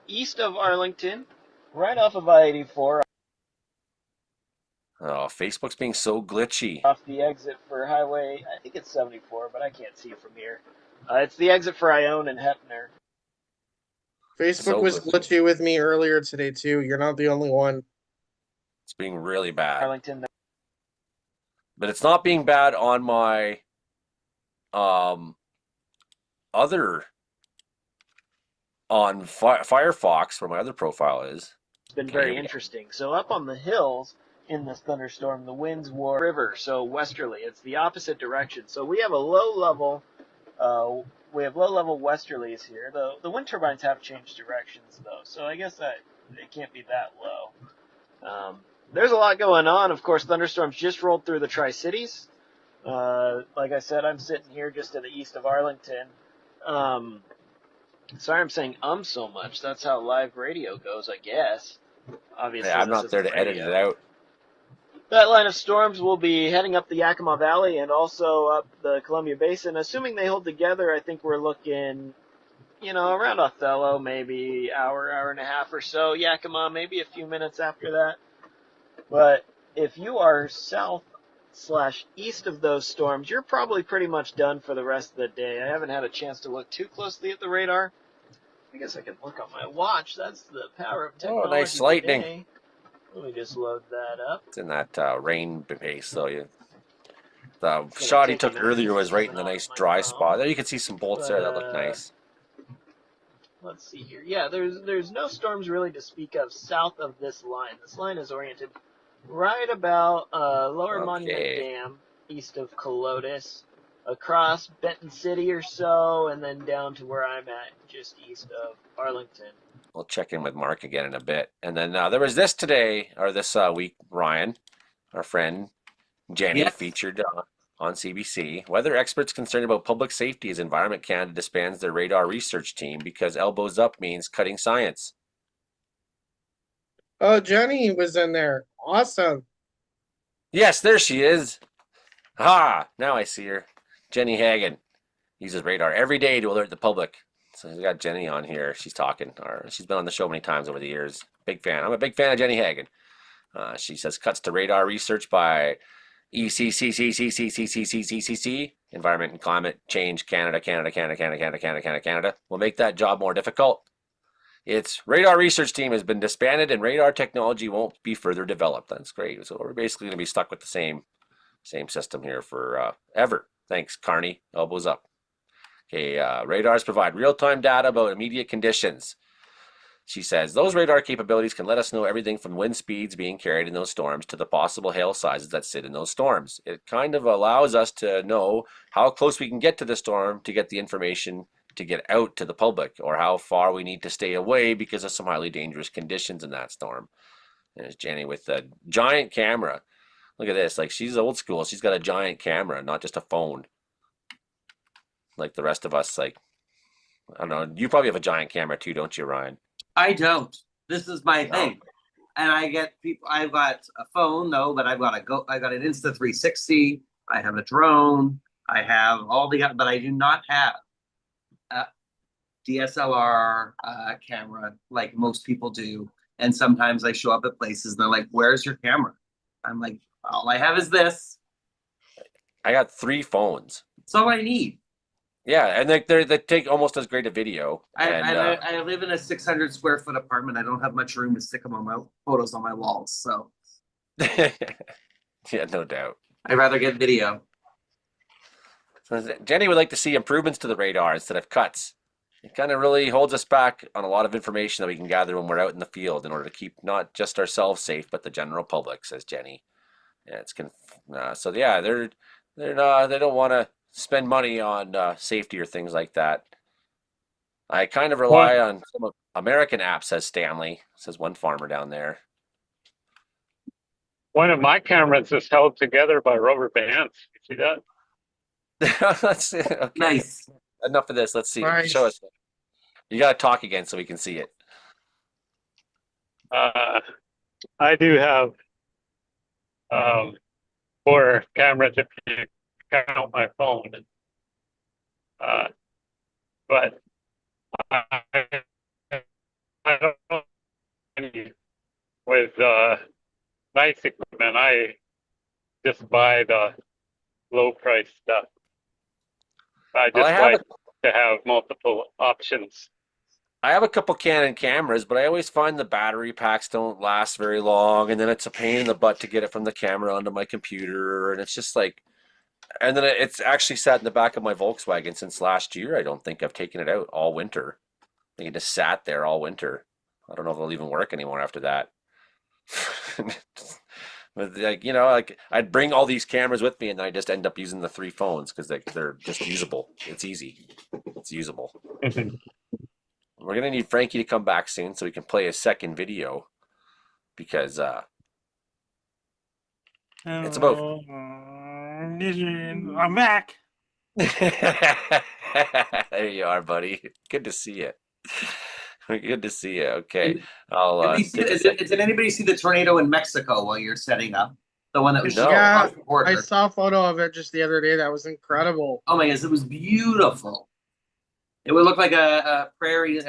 D: East of Arlington, right off of I-84.
A: Oh, Facebook's being so glitchy.
D: Off the exit for highway, I think it's 74, but I can't see it from here. It's the exit for Ione and Hepner.
K: Facebook was glitchy with me earlier today too. You're not the only one.
A: It's being really bad.
D: Arlington.
A: But it's not being bad on my other on Firefox, where my other profile is.
D: It's been very interesting. So up on the hills in this thunderstorm, the winds were river, so westerly. It's the opposite direction. So we have a low level westerlies here. The wind turbines have changed directions though, so I guess that it can't be that low. There's a lot going on. Of course, thunderstorms just rolled through the Tri-Cities. Like I said, I'm sitting here just to the east of Arlington. Sorry I'm saying so much. That's how live radio goes, I guess. Obviously,
A: yeah, I'm not there to edit it out.
D: That line of storms will be heading up the Yakima Valley and also up the Columbia Basin. Assuming they hold together, I think we're looking, around Othello, maybe hour and a half or so. Yakima, maybe a few minutes after that. But if you are south/east of those storms, you're probably pretty much done for the rest of the day. I haven't had a chance to look too closely at the radar. I guess I can look on my watch. That's the power of technology.
A: Oh, nice lightning.
D: Today. Let me just load that up.
A: It's in that rain base, so the shot he took earlier was right in the nice dry spot. There you can see some bolts there that look nice.
D: Let's see here. Yeah, there's no storms really to speak of south of this line. This line is oriented right about Lower Monument Dam, east of Colotis, across Benton City or so, and then down to where I'm at, just east of Arlington.
A: We'll check in with Mark again in a bit. And then there was this week, Ryan, our friend Jenny, featured on CBC. Weather experts concerned about public safety as Environment Canada disbands their radar research team because elbows up means cutting science.
K: Oh, Jenny was in there. Awesome.
A: Yes, there she is. Ah, now I see her. Jenny Hagen uses radar every day to alert the public. So we got Jenny on here. She's talking. She's been on the show many times over the years. Big fan. I'm a big fan of Jenny Hagen. She says cuts to radar research by ECCCCCCCCCCC, Environment and Climate Change Canada, Canada, will make that job more difficult. Its radar research team has been disbanded and radar technology won't be further developed. That's great. So we're basically going to be stuck with the same system here for ever. Thanks, Carney. Elbows up. Okay, radars provide real-time data about immediate conditions. She says those radar capabilities can let us know everything from wind speeds being carried in those storms to the possible hail sizes that sit in those storms. It kind of allows us to know how close we can get to the storm to get the information to get out to the public, or how far we need to stay away because of some highly dangerous conditions in that storm. There's Jenny with a giant camera. Look at this. Like, she's old school. She's got a giant camera, not just a phone. Like the rest of us, like, I don't know. You probably have a giant camera too, don't you, Ryan?
L: I don't. This is my thing. And I get people, I've got a phone though, but I got an Insta360. I have a drone. I have all the, but I do not have a DSLR camera like most people do. And sometimes I show up at places and they're like, "Where's your camera?" I'm like, "All I have is this."
A: I got 3 phones.
L: That's all I need.
A: Yeah, and they take almost as great a video.
L: I live in a 600 square foot apartment. I don't have much room to stick them on my photos on my walls, so
A: yeah, no doubt.
L: I'd rather get video.
A: So Jenny would like to see improvements to the radar instead of cuts. It kind of really holds us back on a lot of information that we can gather when we're out in the field in order to keep not just ourselves safe, but the general public, says Jenny. Yeah, it's so yeah, they don't want to spend money on safety or things like that. I kind of rely on some American apps, says Stanley, says one farmer down there.
E: One of my cameras is held together by rubber bands. You see that?
A: That's okay.
L: Nice.
A: Enough of this. Let's see.
K: Nice.
A: Show us. You got to talk again so we can see it.
E: I do have 4 cameras if you count my phone. But I don't know with nice equipment. I just buy the low price stuff. I just like to have multiple options.
A: I have a couple Canon cameras, but I always find the battery packs don't last very long, and then it's a pain in the butt to get it from the camera onto my computer, and it's just like, and then it's actually sat in the back of my Volkswagen since last year. I don't think I've taken it out all winter. I think it just sat there all winter. I don't know if it'll even work anymore after that. But like, like I'd bring all these cameras with me, and then I just end up using the 3 phones because they're just usable. It's easy. It's usable. We're gonna need Frankie to come back soon so we can play a second video because it's about.
G: I'm back.
A: There you are, buddy. Good to see you. Good to see you. Okay, I'll.
L: Did anybody see the tornado in Mexico while you're setting up? The one that was
K: Yeah,
L: off the border.
K: I saw a photo of it just the other day. That was incredible.
L: Oh my goodness, it was beautiful. It would look like a prairie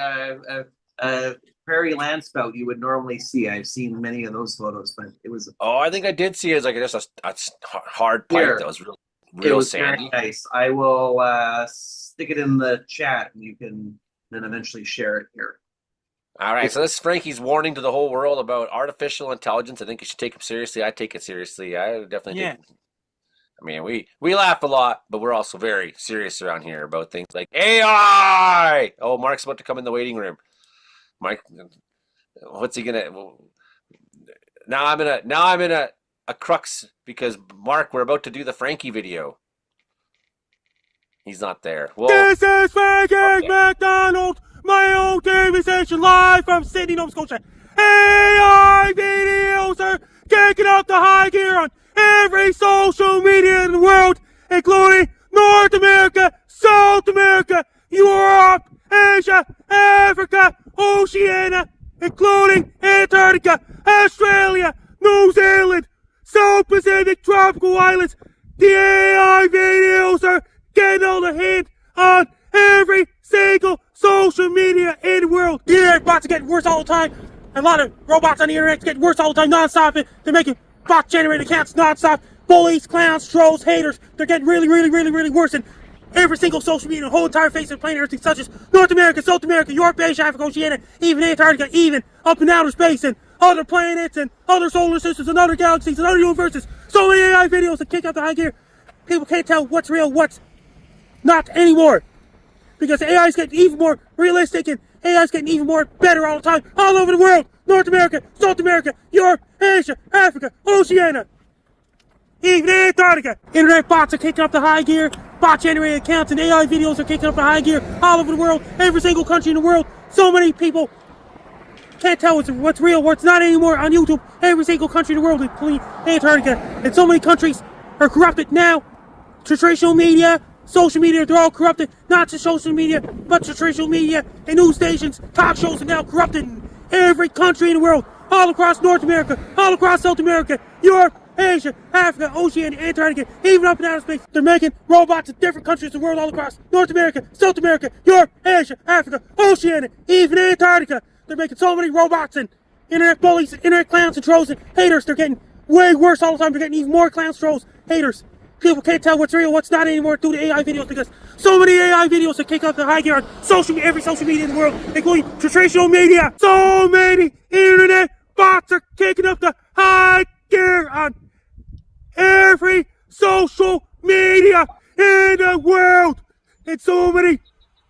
L: prairie landspout you would normally see. I've seen many of those photos, but it was.
A: Oh, I think I did see it as like just a hard pipe that was real sandy.
L: Very nice. I will stick it in the chat, and you can then eventually share it here.
A: All right, so this is Frankie's warning to the whole world about artificial intelligence. I think you should take it seriously. I take it seriously. I definitely take it. I mean, we laugh a lot, but we're also very serious around here about things like AI. Oh, Mark's about to come in the waiting room. Mike, what's he gonna? Now I'm in a crux because Mark, we're about to do the Frankie video. He's not there. Well,
G: this is Frankie McDonald, my own TV station, live from Sydney, Nova Scotia. AI videos are kicking up the high gear on every social media in the world, including North America, South America, Europe, Asia, Africa, Oceania, including Antarctica, Australia, New Zealand, South Pacific tropical islands. The AI videos are getting all the hit on every single social media in the world. Yeah, it's about to get worse all the time. A lot of robots on the internet get worse all the time, non-stop. They're making bot-generated accounts non-stop. Bullies, clowns, trolls, haters. They're getting really worse. And every single social media, the whole entire face of the planet, everything such as North America, South America, Europe, Asia, Africa, Oceania, even Antarctica, even up in outer space, and other planets, and other solar systems, and other galaxies, and other universes. So many AI videos that kick out the high gear. People can't tell what's real, what's not anymore. Because AI is getting even more realistic, and AI is getting even more better all the time, all over the world. North America, South America, Europe, Asia, Africa, Oceania, even Antarctica. Internet bots are kicking up the high gear. Bot-generated accounts and AI videos are kicking up the high gear all over the world. Every single country in the world. So many people can't tell what's real, what's not anymore on YouTube. Every single country in the world, including Antarctica. And so many countries are corrupted now. Traditional media, social media, they're all corrupted. Not just social media, but traditional media and news stations, talk shows are now corrupted in every country in the world. All across North America, all across South America, Europe, Asia, Africa, Oceania, Antarctica, even up in outer space. They're making robots in different countries of the world all across North America, South America, Europe, Asia, Africa, Oceania, even Antarctica. They're making so many robots and internet bullies and internet clowns and trolls and haters. They're getting way worse all the time. They're getting even more clowns, trolls, haters. People can't tell what's real, what's not anymore through the AI videos because so many AI videos that kick up the high gear on every social media in the world, including traditional media. So many internet bots are kicking up the high gear on every social media in the world. And so many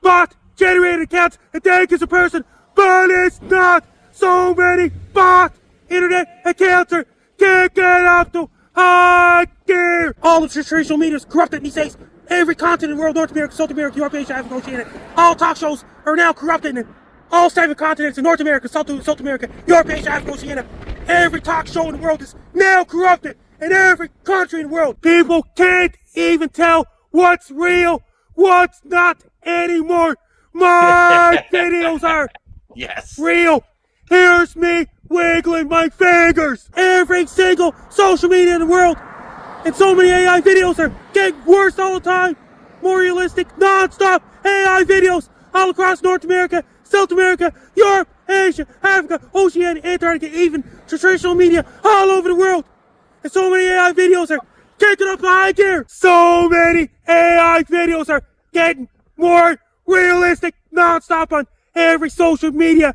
G: bot-generated accounts that think it's a person, but it's not. So many bot internet accounts are kicking up the high gear. All the traditional media is corrupted these days. Every continent in the world, North America, South America, Europe, Asia, Africa, Oceania, all talk shows are now corrupted in all 7 continents in North America, South America, Europe, Asia, Africa, Oceania. Every talk show in the world is now corrupted in every country in the world. People can't even tell what's real, what's not anymore. My videos are real. Here's me wiggling my fingers. Every single social media in the world and so many AI videos are getting worse all the time. More realistic, non-stop AI videos all across North America, South America, Europe, Asia, Africa, Oceania, Antarctica, even traditional media all over the world. And so many AI videos are kicking up the high gear. So many AI videos are getting more realistic, non-stop on every social media.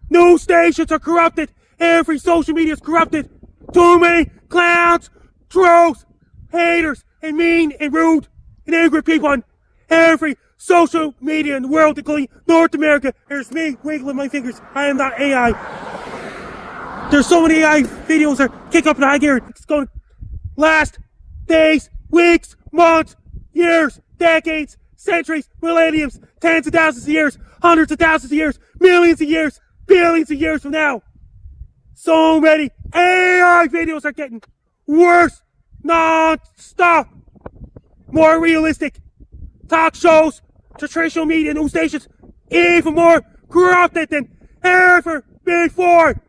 G: News stations are corrupted. Every social media is corrupted. Too many clowns, trolls, haters, and mean and rude and angry people on every social media in the world, including North America. Here's me wiggling my fingers. I am not AI. There's so many AI videos that kick up in high gear. It's going to last days, weeks, months, years, decades, centuries, millenniums, tens of thousands of years, hundreds of thousands of years, millions of years, billions of years from now. So many AI videos are getting worse, non-stop, more realistic. Talk shows, traditional media, news stations, even more corrupted than ever before.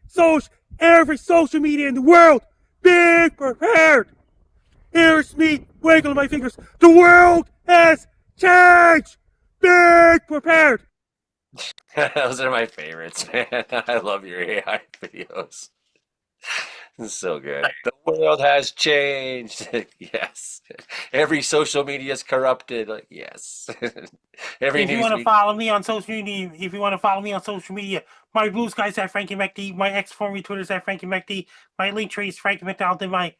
G: So every social media in the world, be prepared. Here's me wiggling my fingers. The world has changed. Be prepared.
A: Those are my favorites, man. I love your AI videos. It's so good. The world has changed. Yes. Every social media is corrupted. Like, yes. Every
G: If you
A: news
G: want to
A: media.
G: follow me on social media, my blue sky's at Frankie McD, my X formerly Twitter's at Frankie McD, my link tree is Frankie McDonald, and my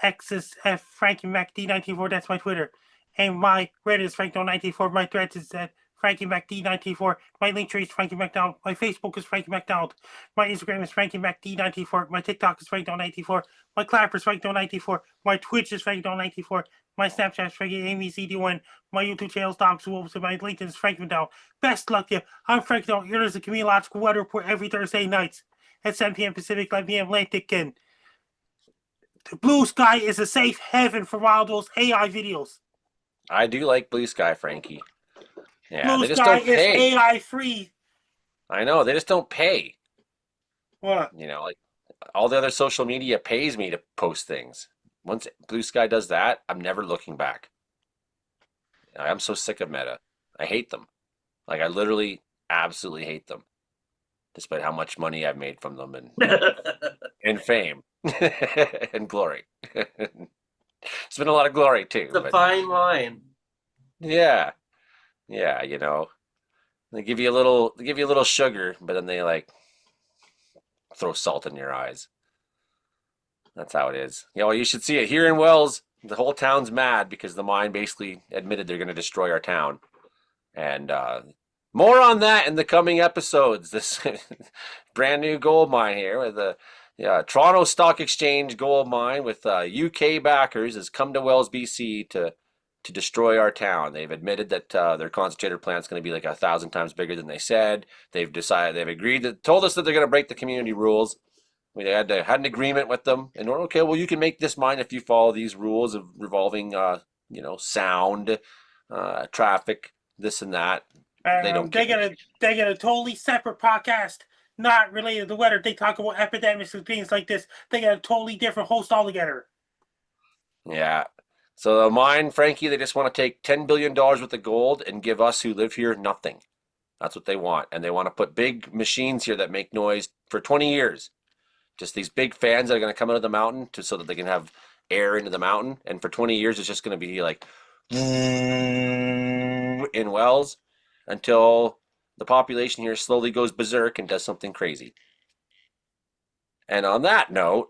G: X is at Frankie McD94, that's my Twitter. And my Reddit is Frank94, my threads is at Frankie McD94, my link tree is Frankie McDonald, my Facebook is Frankie McDonald, my Instagram is Frankie McD94, my TikTok is Frank94, my Clapper is Frank94, my Twitch is Frank94, my Snapchat is Frankie AmyCD1, my YouTube channel is Dobbs Wolves, and my LinkedIn is Frank McDowell. Best luck to you. I'm Frank McDowell. Here's a meteorological weather report every Thursday nights at 7 p.m. Pacific, 11 p.m. Atlantic, and the blue sky is a safe haven for all those AI videos.
A: I do like Blue Sky, Frankie. Yeah,
G: Blue
A: they just
G: sky
A: don't
G: is
A: pay.
G: AI free.
A: I know, they just don't pay.
G: What?
A: You know, like all the other social media pays me to post things. Once Blue Sky does that, I'm never looking back. I'm so sick of Meta. I hate them. Like I literally absolutely hate them. despite how much money I've made from them and fame and glory. It's been a lot of glory too.
L: It's a
A: but
L: fine line.
A: yeah, yeah, you know, they give you a little sugar, but then they like throw salt in your eyes. That's how it is. Yeah, well, you should see it here in Wells. The whole town's mad because the mine basically admitted they're going to destroy our town. And more on that in the coming episodes. This brand new gold mine here with the Toronto Stock Exchange gold mine with UK backers has come to Wells, BC to destroy our town. They've admitted that their concentrator plant's going to be like 1,000 times bigger than they said. They've told us that they're going to break the community rules. We had an agreement with them, and we're okay. Well, you can make this mine if you follow these rules of revolving, sound, traffic, this and that. They don't.
G: They get a totally separate podcast, not related to weather. They talk about epidemics and things like this. They got a totally different host altogether.
A: Yeah. So the mine, Frankie, they just want to take $10 billion worth of gold and give us who live here nothing. That's what they want, and they want to put big machines here that make noise for 20 years. Just these big fans that are going to come out of the mountain so that they can have air into the mountain. And for 20 years, it's just going to be like in Wells until the population here slowly goes berserk and does something crazy. And on that note,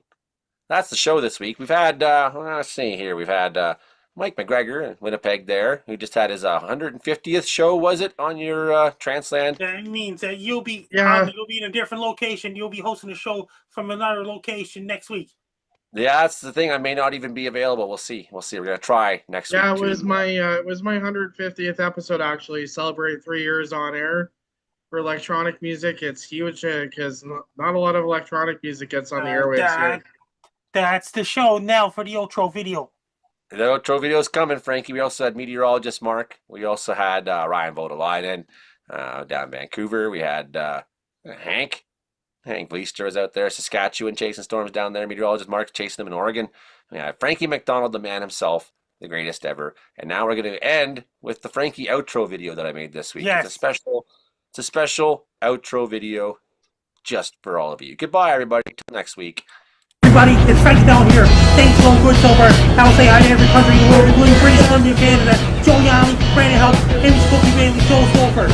A: that's the show this week. We've had, let's see here, we've had Mike McGregor in Winnipeg there, who just had his 150th show, was it, on your Transland?
G: That means that you'll be in a different location. You'll be hosting a show from another location next week.
A: Yeah, that's the thing. I may not even be available. We'll see. We're gonna try next week.
K: Yeah, it was my 150th episode actually. Celebrate 3 years on air for electronic music. It's huge because not a lot of electronic music gets on the airwaves here.
G: That's the show now for the outro video.
A: The outro video is coming, Frankie. We also had meteorologist Mark. We also had Ryan Vodolainen down in Vancouver. We had Hank Vleister was out there, Saskatchewan, chasing storms down there. Meteorologist Mark chasing them in Oregon. We had Frankie McDonald, the man himself, the greatest ever. And now we're going to end with the Frankie outro video that I made this week.
G: Yes.
A: It's a special outro video just for all of you. Goodbye, everybody. Till next week.
G: Everybody, it's Frank down here. Thanks for going good so far. I will say hi to every country in the world, including British Columbia, Canada, Joe Yanni, Brandon Help, Amy Spooky Bailey, Joe Sloper,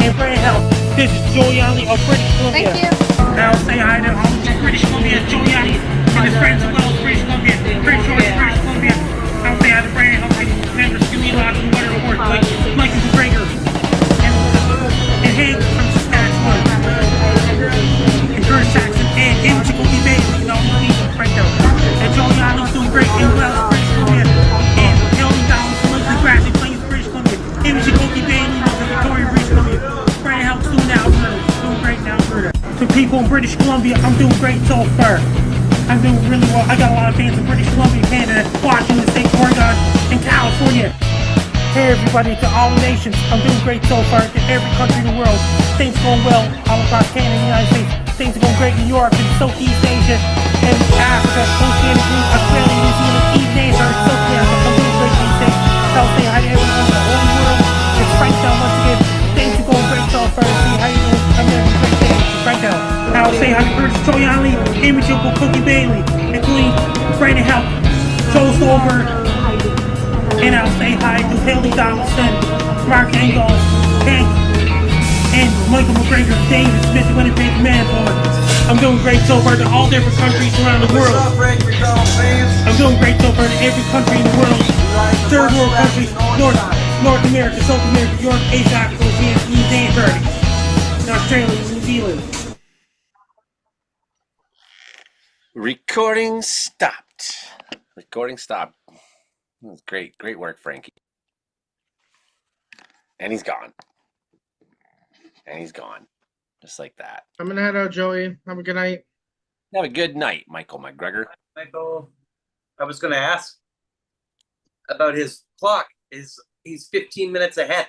G: and Brandon Help. This is Joe Yanni of British Columbia.
I: Thank you.
G: I will say hi to all of British Columbia, Joe Yanni, and his friends as well as British Columbia, British George, British Columbia. I will say hi to Brandon Help, and members of the Lodge and Water Awards, like Michael McGregor, and Hank from Saskatchewan, and Kurt Saxon, and Amy Spooky Bailey, and all the people right there. And Joe Yanni's doing great in Wells, British Columbia, and Helen Downs, Leslie Grassy, Plains, British Columbia, Amy Spooky Bailey, lives in Victoria, British Columbia. Brandon Help's doing now, doing great now, Alberta. To people in British Columbia, I'm doing great so far. I'm doing really well. I got a lot of fans in British Columbia, Canada, Washington State, Oregon, and California. Hey everybody, to all nations, I'm doing great so far. To every country in the world, things going well all across Canada and the United States. Things are going great in Europe and Southeast Asia and Africa, Oceania, Australia, New Zealand, even Asia, and South America. I'm doing great these days. I'll say hi to everyone in the whole world. It's Frank down once again. Things are going great so far. See how you doing? I'm having a great day. Frank down. I'll say hi to Curtis Troyani, Amy Jumbo, Cookie Bailey, including Brandon Help, Joe Stover, and I'll say hi to Haley Donaldson, Mark Engel, Hank, and Michael McGregor, David Smith, Winnipeg, Manitoba. I'm doing great so far to all different countries around the world. I'm doing great so far to every country in the world. Third world countries, North America, South America, Europe, Asia, Africa, Oceania, East Antarctica, and Australia, New Zealand.
A: Recording stopped. Recording stopped. That was great. Great work, Frankie. And he's gone. And he's gone. Just like that.
K: I'm gonna head out, Joey. Have a good night.
A: Have a good night, Michael McGregor.
L: Michael, I was going to ask about his clock. He's 15 minutes ahead.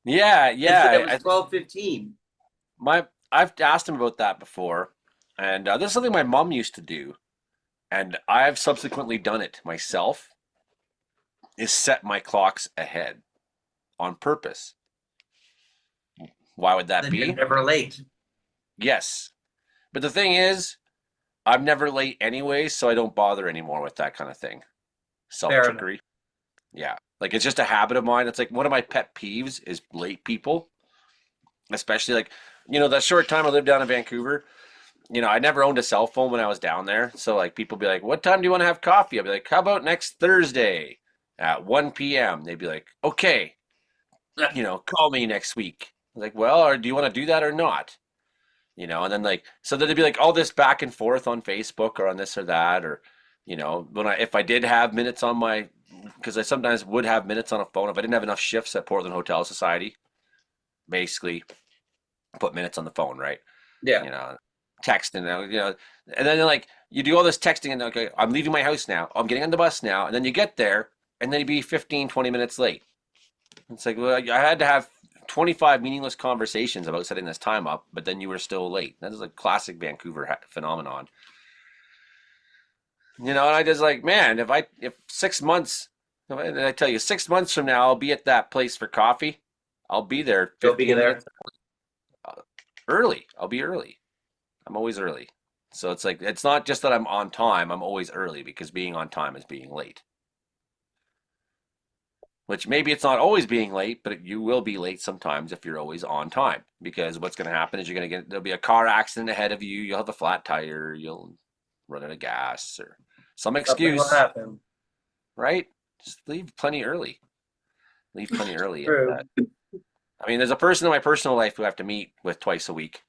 A: Yeah.
L: It was 12:15.
A: I've asked him about that before, and this is something my mom used to do, and I've subsequently done it myself. Is set my clocks ahead on purpose. Why would that
L: Then you're
A: be?
L: never late.
A: Yes. But the thing is, I'm never late anyways, so I don't bother anymore with that kind of thing. Self-trickery. Yeah. Like it's just a habit of mine. It's like one of my pet peeves is late people, especially like, that short time I lived down in Vancouver, I never owned a cell phone when I was down there. So like people be like, "What time do you want to have coffee?" I'd be like, "How about next Thursday at 1 p.m.?" They'd be like, "Okay, call me next week." I was like, "Well, or do you want to do that or not?" And then so then there'd be like all this back and forth on Facebook or on this or that, or if I did have minutes on my, because I sometimes would have minutes on a phone if I didn't have enough shifts at Portland Hotel Society, basically put minutes on the phone, right?
L: Yeah.
A: Texting, and then like you do all this texting and okay, I'm leaving my house now, I'm getting on the bus now, and then you get there and then you'd be 15-20 minutes late. It's like, well, I had to have 25 meaningless conversations about setting this time up, but then you were still late. That is a classic Vancouver phenomenon. And I just like, man, if 6 months, if I tell you 6 months from now I'll be at that place for coffee, I'll be there 15 minutes early. I'll be early. I'm always early. So it's like, it's not just that I'm on time, I'm always early, because being on time is being late. Which maybe it's not always being late, but you will be late sometimes if you're always on time. Because what's going to happen is there'll be a car accident ahead of you, you'll have a flat tire, you'll run out of gas, or some excuse.
L: Something will happen.
A: Right? Just leave plenty early. Leave plenty early.
L: True.
A: I mean, there's a person in my personal life who I have to meet with twice a week.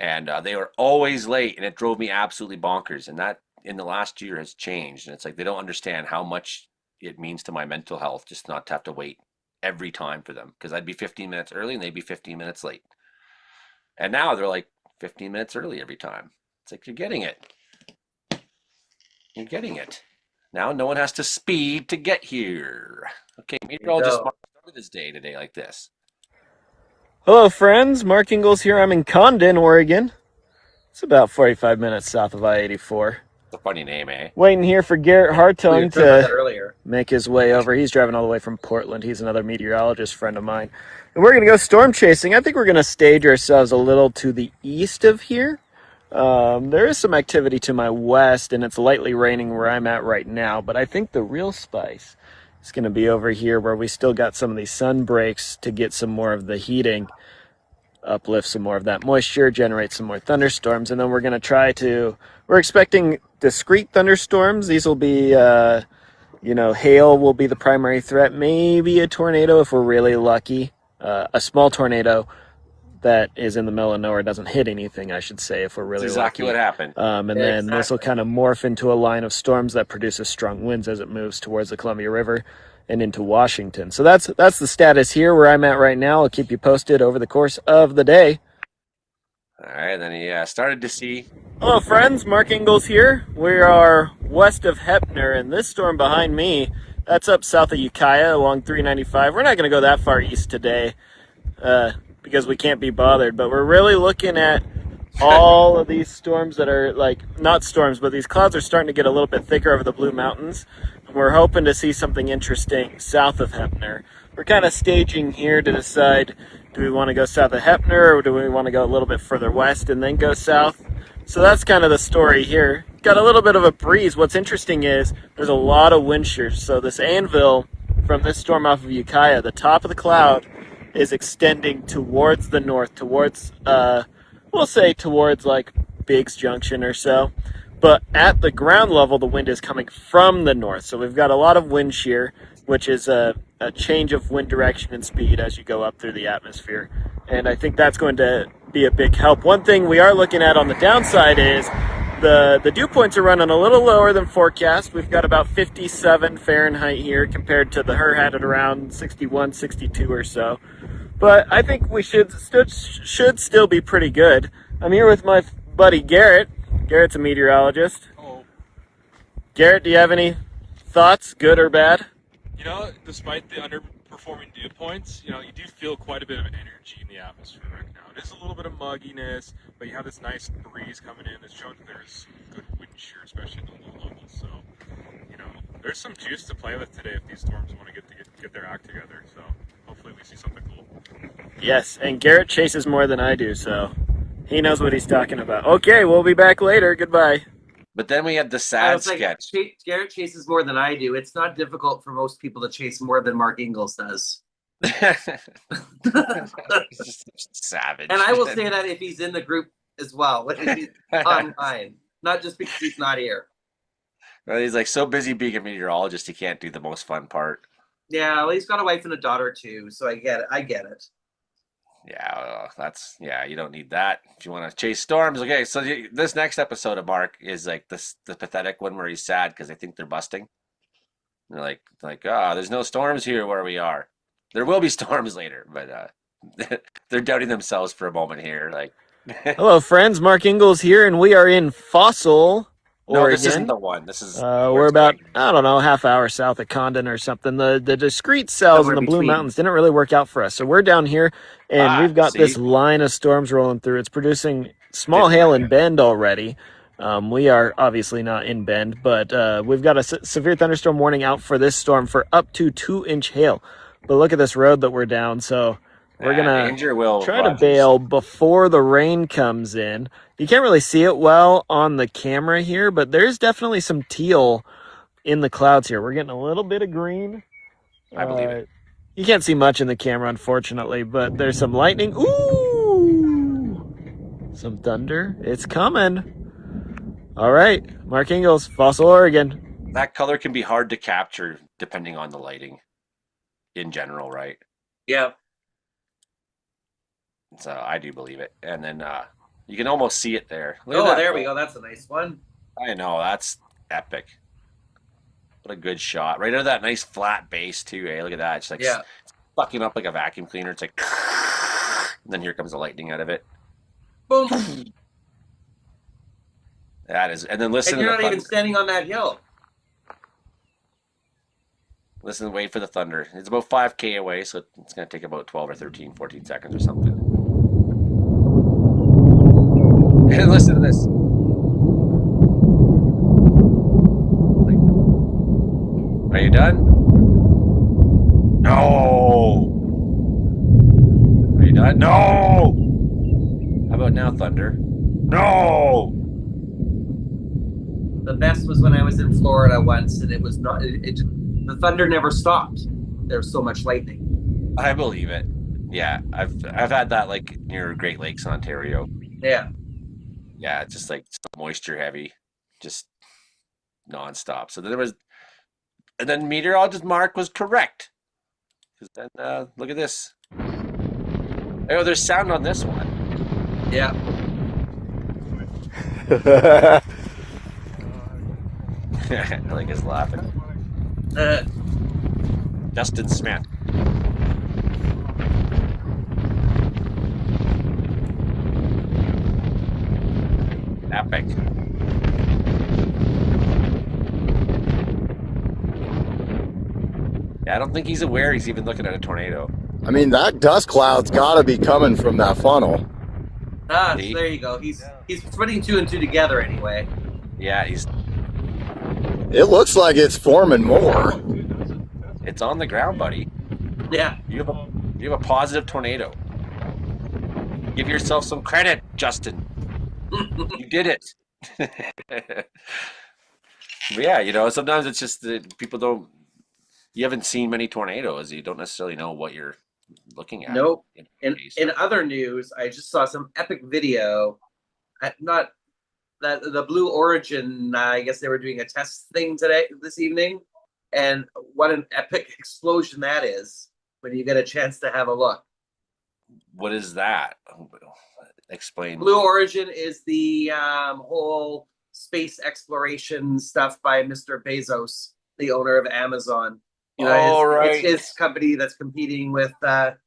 A: And they were always late, and it drove me absolutely bonkers. And that in the last year has changed. And it's like they don't understand how much it means to my mental health just not to have to wait every time for them. Because I'd be 15 minutes early and they'd be 15 minutes late. And now they're like 15 minutes early every time. It's like, you're getting it. You're getting it. Now no one has to speed to get here. Okay, maybe I'll just start this day today like this.
D: Hello, friends. Mark Ingalls here. I'm in Condon, Oregon. It's about 45 minutes south of I-84.
A: It's a funny name, eh?
D: Waiting here for Garrett Hartung to
L: earlier.
D: make his way over. He's driving all the way from Portland. He's another meteorologist friend of mine. And we're going to go storm chasing. I think we're going to stage ourselves a little to the east of here. There is some activity to my west, and it's lightly raining where I'm at right now. But I think the real spice is going to be over here where we still got some of these sun breaks to get some more of the heating, uplift some more of that moisture, generate some more thunderstorms, and then we're going to we're expecting discrete thunderstorms. These will be, hail will be the primary threat, maybe a tornado if we're really lucky, a small tornado that is in the middle of nowhere, doesn't hit anything, I should say, if we're really
A: That's exactly
D: lucky.
A: what happened.
D: Then this will kind of morph into a line of storms that produces strong winds as it moves towards the Columbia River and into Washington. So that's the status here where I'm at right now. I'll keep you posted over the course of the day.
A: All right, then he started to see.
D: Hello, friends. Mark Ingalls here. We are west of Heppner, and this storm behind me, that's up south of Ukiah along 395. We're not going to go that far east today because we can't be bothered, but we're really looking at all of these storms that are not storms, but these clouds are starting to get a little bit thicker over the Blue Mountains. We're hoping to see something interesting south of Heppner. We're kind of staging here to decide, do we want to go south of Heppner or do we want to go a little bit further west and then go south? So that's kind of the story here. Got a little bit of a breeze. What's interesting is there's a lot of wind shear. So this anvil from this storm off of Ukiah, the top of the cloud is extending towards the north, towards, we'll say towards like Biggs Junction or so. But at the ground level, the wind is coming from the north. So we've got a lot of wind shear, which is a change of wind direction and speed as you go up through the atmosphere. And I think that's going to be a big help. One thing we are looking at on the downside is the dew points are running a little lower than forecast. We've got about 57 Fahrenheit here compared to the HER had at around 61, 62 or so. But I think we should still be pretty good. I'm here with my buddy Garrett. Garrett's a meteorologist.
M: Oh.
D: Garrett, do you have any thoughts, good or bad?
M: Despite the underperforming dew points, you do feel quite a bit of energy in the atmosphere right now. It is a little bit of mugginess, but you have this nice breeze coming in that's showing that there's good wind shear, especially at the low levels. So, there's some juice to play with today if these storms want to get their act together. So, hopefully we see something cool.
D: Yes, and Garrett chases more than I do, so he knows what he's talking about. Okay, we'll be back later. Goodbye.
A: But then we had the
L: I
A: sad
L: was like,
A: sketch.
L: Garrett chases more than I do. It's not difficult for most people to chase more than Mark Ingalls does.
A: Just savage.
L: And I will say that if he's in the group as well, if he's online, not just because he's not here.
A: Well, he's like so busy being a meteorologist, he can't do the most fun part.
L: Yeah, well, he's got a wife and a daughter too, so I get it. I get it.
A: Yeah, you don't need that if you want to chase storms. Okay, so this next episode of Mark is like the pathetic one where he's sad because they think they're busting. And they're like, there's no storms here where we are. There will be storms later, but they're doubting themselves for a moment here. Like,
D: Hello, friends. Mark Ingalls here, and we are in Fossil,
A: no,
D: Oregon.
A: this isn't the one. This is
D: we're about, I don't know, half hour south of Condon or something. The discrete cells
L: Somewhere
D: in the Blue
L: between.
D: Mountains didn't really work out for us. So we're down here, and we've got
A: see?
D: this line of storms rolling through. It's producing small hail in Bend already. We are obviously not in Bend, but we've got a severe thunderstorm warning out for this storm for up to 2-inch hail. But look at this road that we're down, so we're going to try to bail before the rain comes in. You can't really see it well on the camera here, but there's definitely some teal in the clouds here. We're getting a little bit of green.
A: I believe it.
D: You can't see much in the camera, unfortunately, but there's some lightning. Ooh! Some thunder. It's coming. All right, Mark Ingalls, Fossil, Oregon.
A: That color can be hard to capture depending on the lighting in general, right?
L: Yeah.
A: So I do believe it. And then you can almost see it there.
L: There we go. That's a nice one.
A: I know, that's epic. What a good shot. Right out of that nice flat base too, eh? Look at that. It's like sucking up like a vacuum cleaner. It's like and then here comes the lightning out of it.
L: Boom.
A: That is, and then listen
L: and
A: to
L: you're
A: the
L: not even standing on that hill.
A: Listen, wait for the thunder. It's about 5K away, so it's going to take about 12 or 13, 14 seconds or something. And listen to this. Are you done? No! Are you done? No! How about now, thunder? No!
L: The best was when I was in Florida once, and it was not. The thunder never stopped. There was so much lightning.
A: I believe it. Yeah, I've had that like near Great Lakes, Ontario.
L: Yeah.
A: Yeah, it's just like moisture heavy, just nonstop. So there was, and then meteorologist Mark was correct. Because then look at this. Oh, there's sound on this one.
L: Yeah.
A: I like his laughing. Justin Smith. Epic. Yeah, I don't think he's aware he's even looking at a tornado.
N: I mean, that dust cloud's got to be coming from that funnel.
L: So there you go. He's putting two and two together anyway.
A: Yeah, he's.
N: It looks like it's forming more.
A: It's on the ground, buddy.
L: Yeah.
A: You have a positive tornado. Give yourself some credit, Justin. You did it. But yeah, you know, sometimes it's just that people don't. You haven't seen many tornadoes. You don't necessarily know what you're looking at.
L: Nope. In other news, I just saw some epic video. Not that the Blue Origin. I guess they were doing a test thing this evening, and what an epic explosion that is! When you get a chance to have a look.
A: What is that? Explain.
L: Blue Origin is the whole space exploration stuff by Mr. Bezos, the owner of Amazon. You know,
A: right.
L: It's his company that's competing with the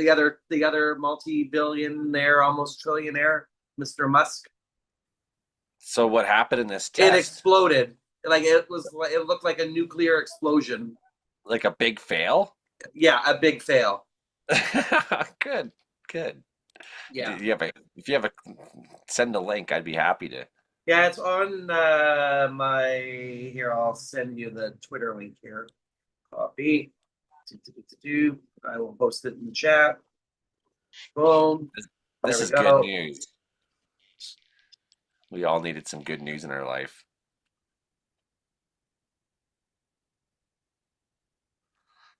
L: other multi-billionaire, almost trillionaire, Mr. Musk.
A: So what happened in this test?
L: It exploded. It looked like a nuclear explosion.
A: Like a big fail?
L: Yeah, a big fail.
A: Good.
L: Yeah.
A: If you have a send a link, I'd be happy to.
L: Yeah, it's on here. I'll send you the Twitter link here. Copy. I will post it in the chat. Boom.
A: This
L: There
A: is
L: we
A: good
L: go.
A: news. We all needed some good news in our life.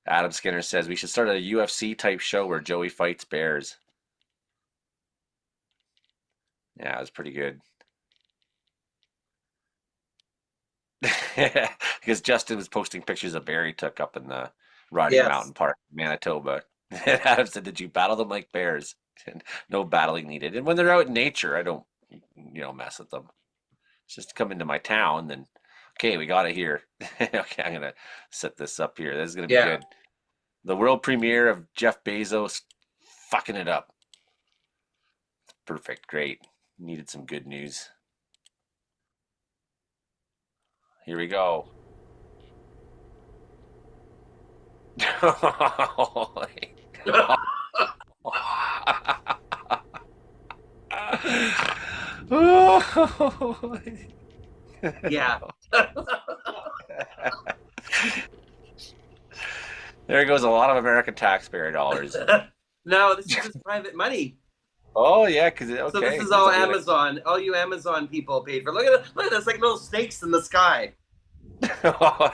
A: Adam Skinner says we should start a UFC type show where Joey fights bears. Yeah, it was pretty good. Because Justin was posting pictures of bear he took up in the Rocky
L: Yes.
A: Mountain Park, Manitoba. And Adam said, "Did you battle them like bears?" And no battling needed. And when they're out in nature, I don't, mess with them. It's just come into my town, then okay, we got it here. Okay, I'm gonna set this up here. This is gonna be good. The world premiere of Jeff Bezos fucking it up. Perfect, great. Needed some good news. Here we go.
L: Yeah.
A: There goes a lot of American taxpayer dollars.
L: No, this is just private money.
A: Oh yeah, because
L: So this is all Amazon. All you Amazon people paid for. Look at this, like little snakes in the sky.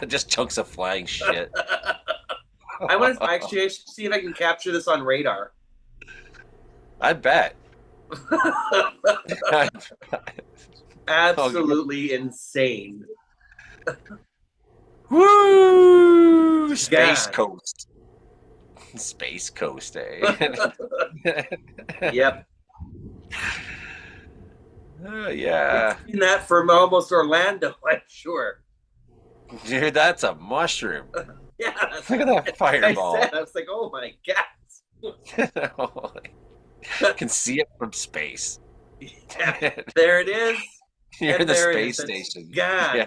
A: Just chunks of flying shit.
L: I want to actually see if I can capture this on radar.
A: I bet.
L: Absolutely insane.
A: Woo! Space
L: God.
A: Coast. Space Coast, eh?
L: Yep.
A: Yeah.
L: I've seen that from almost Orlando, I'm sure.
A: Dude, that's a mushroom.
L: Yeah.
A: Look at that fireball.
L: I was like, oh my God.
A: I can see it from space.
L: Yeah, there it is.
A: You're in the
L: there
A: space
L: it is.
A: station.
L: God.
A: Yeah.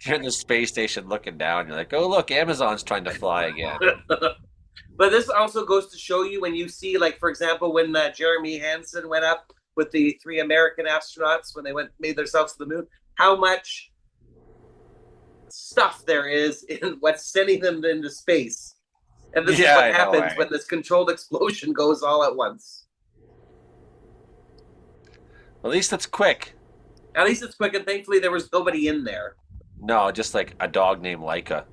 A: You're in the space station looking down. You're like, oh, look, Amazon's trying to fly again.
L: But this also goes to show you when you see, like, for example, when Jeremy Hansen went up with the 3 American astronauts when they made themselves to the moon, how much stuff there is in what's sending them into space. And this is what happens when this controlled explosion goes all at once.
A: At least it's quick.
L: At least it's quick, and thankfully there was nobody in there.
A: No, just like a dog named Laika.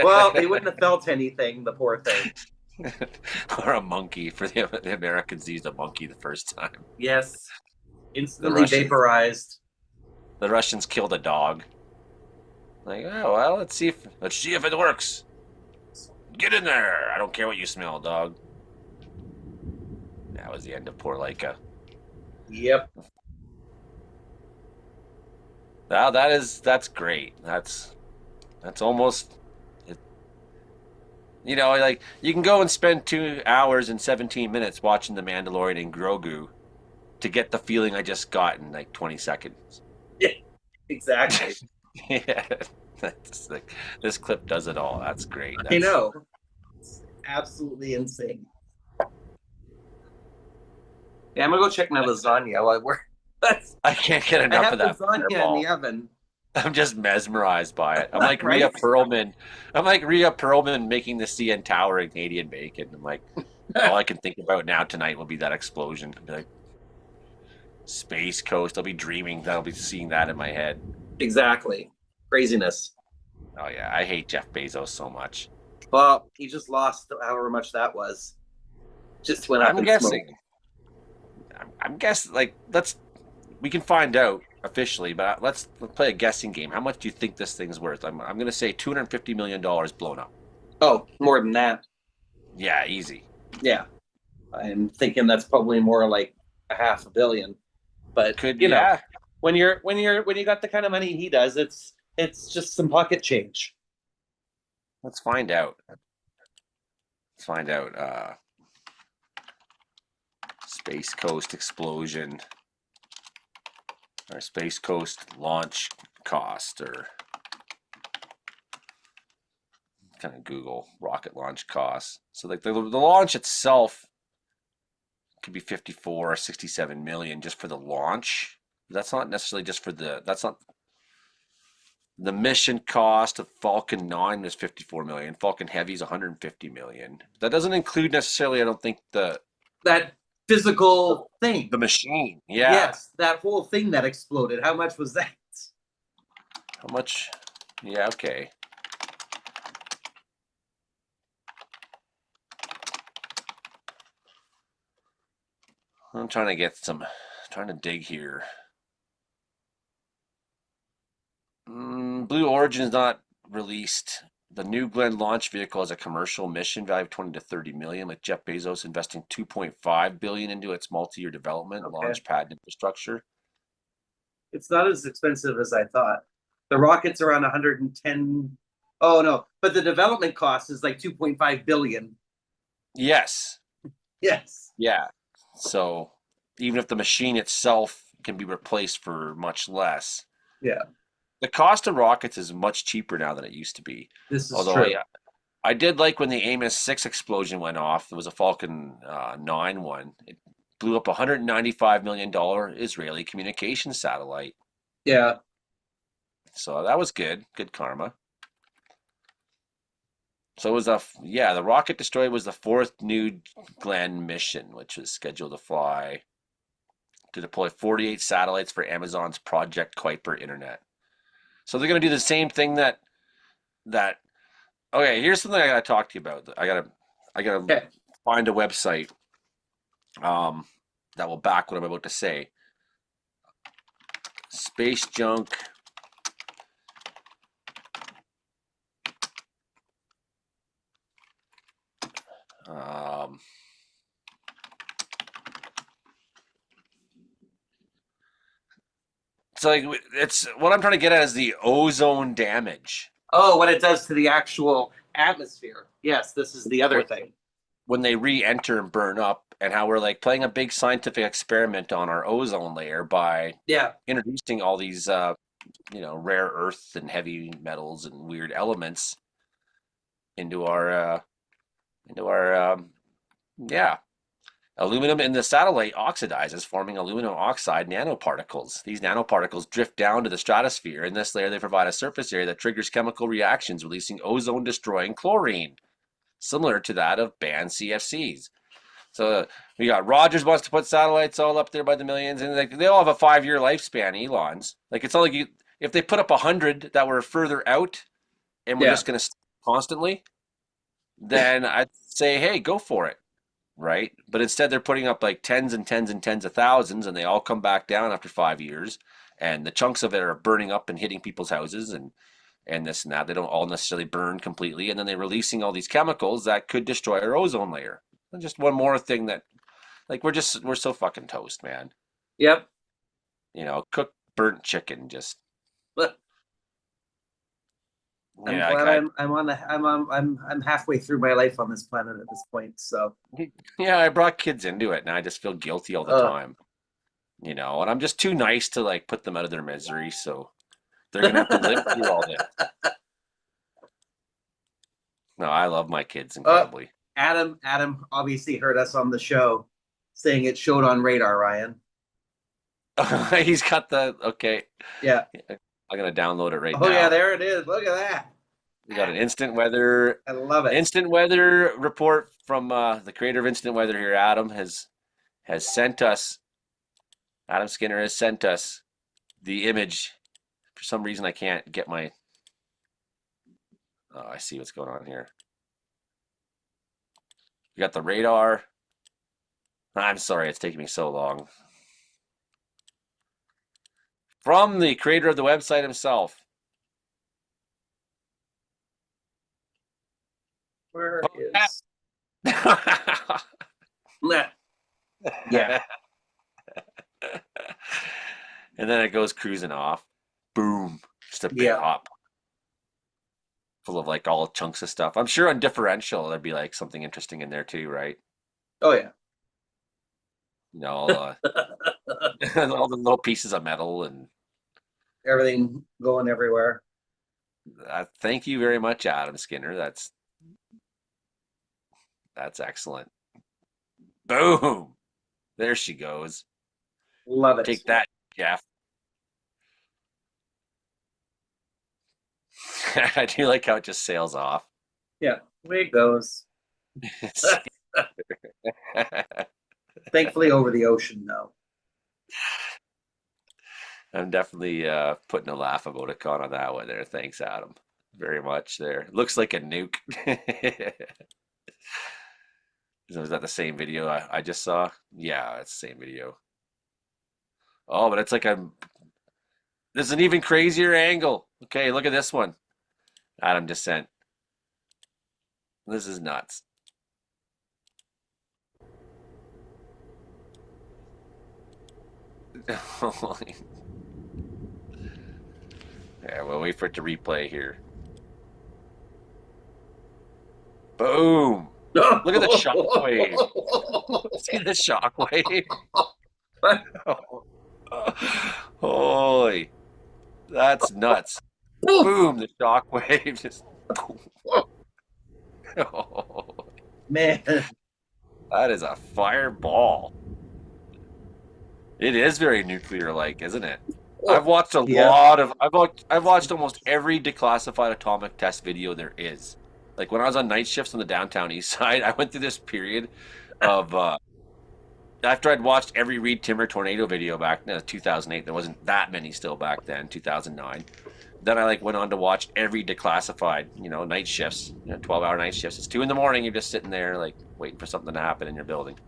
L: Well, they wouldn't have felt anything, the poor thing.
A: Or a monkey. For the Americans used a monkey the first time.
L: Yes. Instantly vaporized.
A: The Russians killed a dog. Like, oh well, let's see if it works. Get in there! I don't care what you smell, dog. That was the end of poor Laika.
L: Yep.
A: Now that's great. That's almost it. Like you can go and spend 2 hours and 17 minutes watching The Mandalorian and Grogu to get the feeling I just got in like 20 seconds.
L: Yeah, exactly.
A: Yeah, that's like this clip does it all. That's great.
L: I know. It's absolutely insane. Yeah, I'm gonna go check my lasagna while we're.
A: I can't get enough of that.
L: Lasagna in the oven.
A: I'm just mesmerized by it. I'm like Rhea Perlman. I'm like Rhea Perlman making the CN Tower in Canadian bacon. I'm like, all I can think about now tonight will be that explosion. I'll be like, Space Coast. I'll be dreaming that I'll be seeing that in my head.
L: Exactly. Craziness.
A: Oh yeah, I hate Jeff Bezos so much.
L: Well, he just lost however much that was. Just went up
A: I'm
L: in
A: guessing.
L: smoke.
A: I'm guessing. Like, we can find out officially, but let's play a guessing game. How much do you think this thing's worth? I'm going to say $250 million blown up.
L: Oh, more than that.
A: Yeah, easy.
L: Yeah, I'm thinking that's probably more like $500 million. But you know, when you got the kind of money he does, it's just some pocket change.
A: Let's find out. Space Coast explosion. Or Space Coast launch cost, or kind of Google rocket launch costs. So like the launch itself could be 54 or 67 million just for the launch. That's not necessarily just for that's not The mission cost of Falcon 9 was 54 million. Falcon Heavy is 150 million. That doesn't include necessarily, I don't think,
L: That physical thing.
A: the machine. Yeah.
L: Yes, that whole thing that exploded. How much was that?
A: How much? Yeah, okay. I'm trying to get trying to dig here. Blue Origin is not released. The New Glenn launch vehicle has a commercial mission value of 20 to 30 million, with Jeff Bezos investing 2.5 billion into its multi-year development, launch pad infrastructure.
L: It's not as expensive as I thought. The rocket's around 110. Oh no, but the development cost is like 2.5 billion.
A: Yes.
L: Yes.
A: Yeah. So even if the machine itself can be replaced for much less.
L: Yeah.
A: The cost of rockets is much cheaper now than it used to be.
L: This is
A: Although
L: true.
A: I did like when the Amos 6 explosion went off. It was a Falcon 9 one. It blew up a $195 million Israeli communication satellite.
L: Yeah.
A: So that was good. Good karma. So it was the rocket destroyer was the fourth New Glenn mission, which was scheduled to deploy 48 satellites for Amazon's Project Kuiper internet. So they're going to do the same thing that okay, here's something I got to talk to you about. I got to find a website that will back what I'm about to say. Space junk. So like it's what I'm trying to get at is the ozone damage.
L: Oh, what it does to the actual atmosphere. Yes, this is the other thing.
A: When they re-enter and burn up, and how we're like playing a big scientific experiment on our ozone layer by introducing all these rare earth and heavy metals and weird elements into our aluminum in the satellite oxidizes, forming aluminum oxide nanoparticles. These nanoparticles drift down to the stratosphere. In this layer, they provide a surface area that triggers chemical reactions, releasing ozone-destroying chlorine, similar to that of banned CFCs. So we got Rogers wants to put satellites all up there by the millions, and they all have a 5-year lifespan, Elon's. Like, it's not like if they put up 100 that were further out and we're just going to constantly, then I'd say, hey, go for it. Right? But instead they're putting up like tens and tens and tens of thousands, and they all come back down after 5 years, and the chunks of it are burning up and hitting people's houses and this and that. They don't all necessarily burn completely, and then they're releasing all these chemicals that could destroy our ozone layer. And just one more thing that, like, we're so fucking toast, man.
L: Yep.
A: Cooked burnt chicken, just.
L: I'm glad I'm halfway through my life on this planet at this point. So
A: yeah, I brought kids into it, and I just feel guilty all the time. And I'm just too nice to like put them out of their misery, so they're gonna have to live through all this. No, I love my kids incredibly.
L: Adam obviously heard us on the show saying it showed on radar, Ryan.
A: He's got okay.
L: Yeah.
A: I'm gonna download it right now.
L: Oh yeah, there it is. Look at that.
A: We got an instant weather.
L: I love it.
A: Instant weather report from the creator of instant weather here. Adam has sent us. Adam Skinner has sent us the image. For some reason, I can't get my. Oh, I see what's going on here. You got the radar. I'm sorry, it's taking me so long. From the creator of the website himself.
L: Where is? Yeah.
A: And then it goes cruising off. Boom. Just a big hop. Full of like all chunks of stuff. I'm sure on differential there'd be like something interesting in there too, right?
L: Oh yeah.
A: All the little pieces of metal and
L: everything going everywhere.
A: Thank you very much, Adam Skinner. That's excellent. Boom. There she goes.
L: Love it.
A: Take that, Jeff. I do like how it just sails off.
L: Yeah, away it goes. Thankfully, over the ocean now.
A: I'm definitely putting a laugh about it on that one there. Thanks, Adam. Very much there. Looks like a nuke. Was that the same video I just saw? Yeah, it's the same video. Oh, but it's like there's an even crazier angle. Okay, look at this one. Adam just sent. This is nuts. Yeah, we'll wait for it to replay here. Boom! Look at the shockwave. See the shockwave? Holy, that's nuts. Boom, the shockwave just. Oh,
L: man,
A: that is a fireball. It is very nuclear-like, isn't it? I've watched a lot of. I've watched almost every declassified atomic test video there is. Like when I was on night shifts on the downtown east side, I went through this period of. After I'd watched every Reed Timmer tornado video back in 2008, there wasn't that many still back then, 2009. Then I went on to watch every declassified, night shifts, 12-hour night shifts. It's 2 a.m. You're just sitting there waiting for something to happen in your building.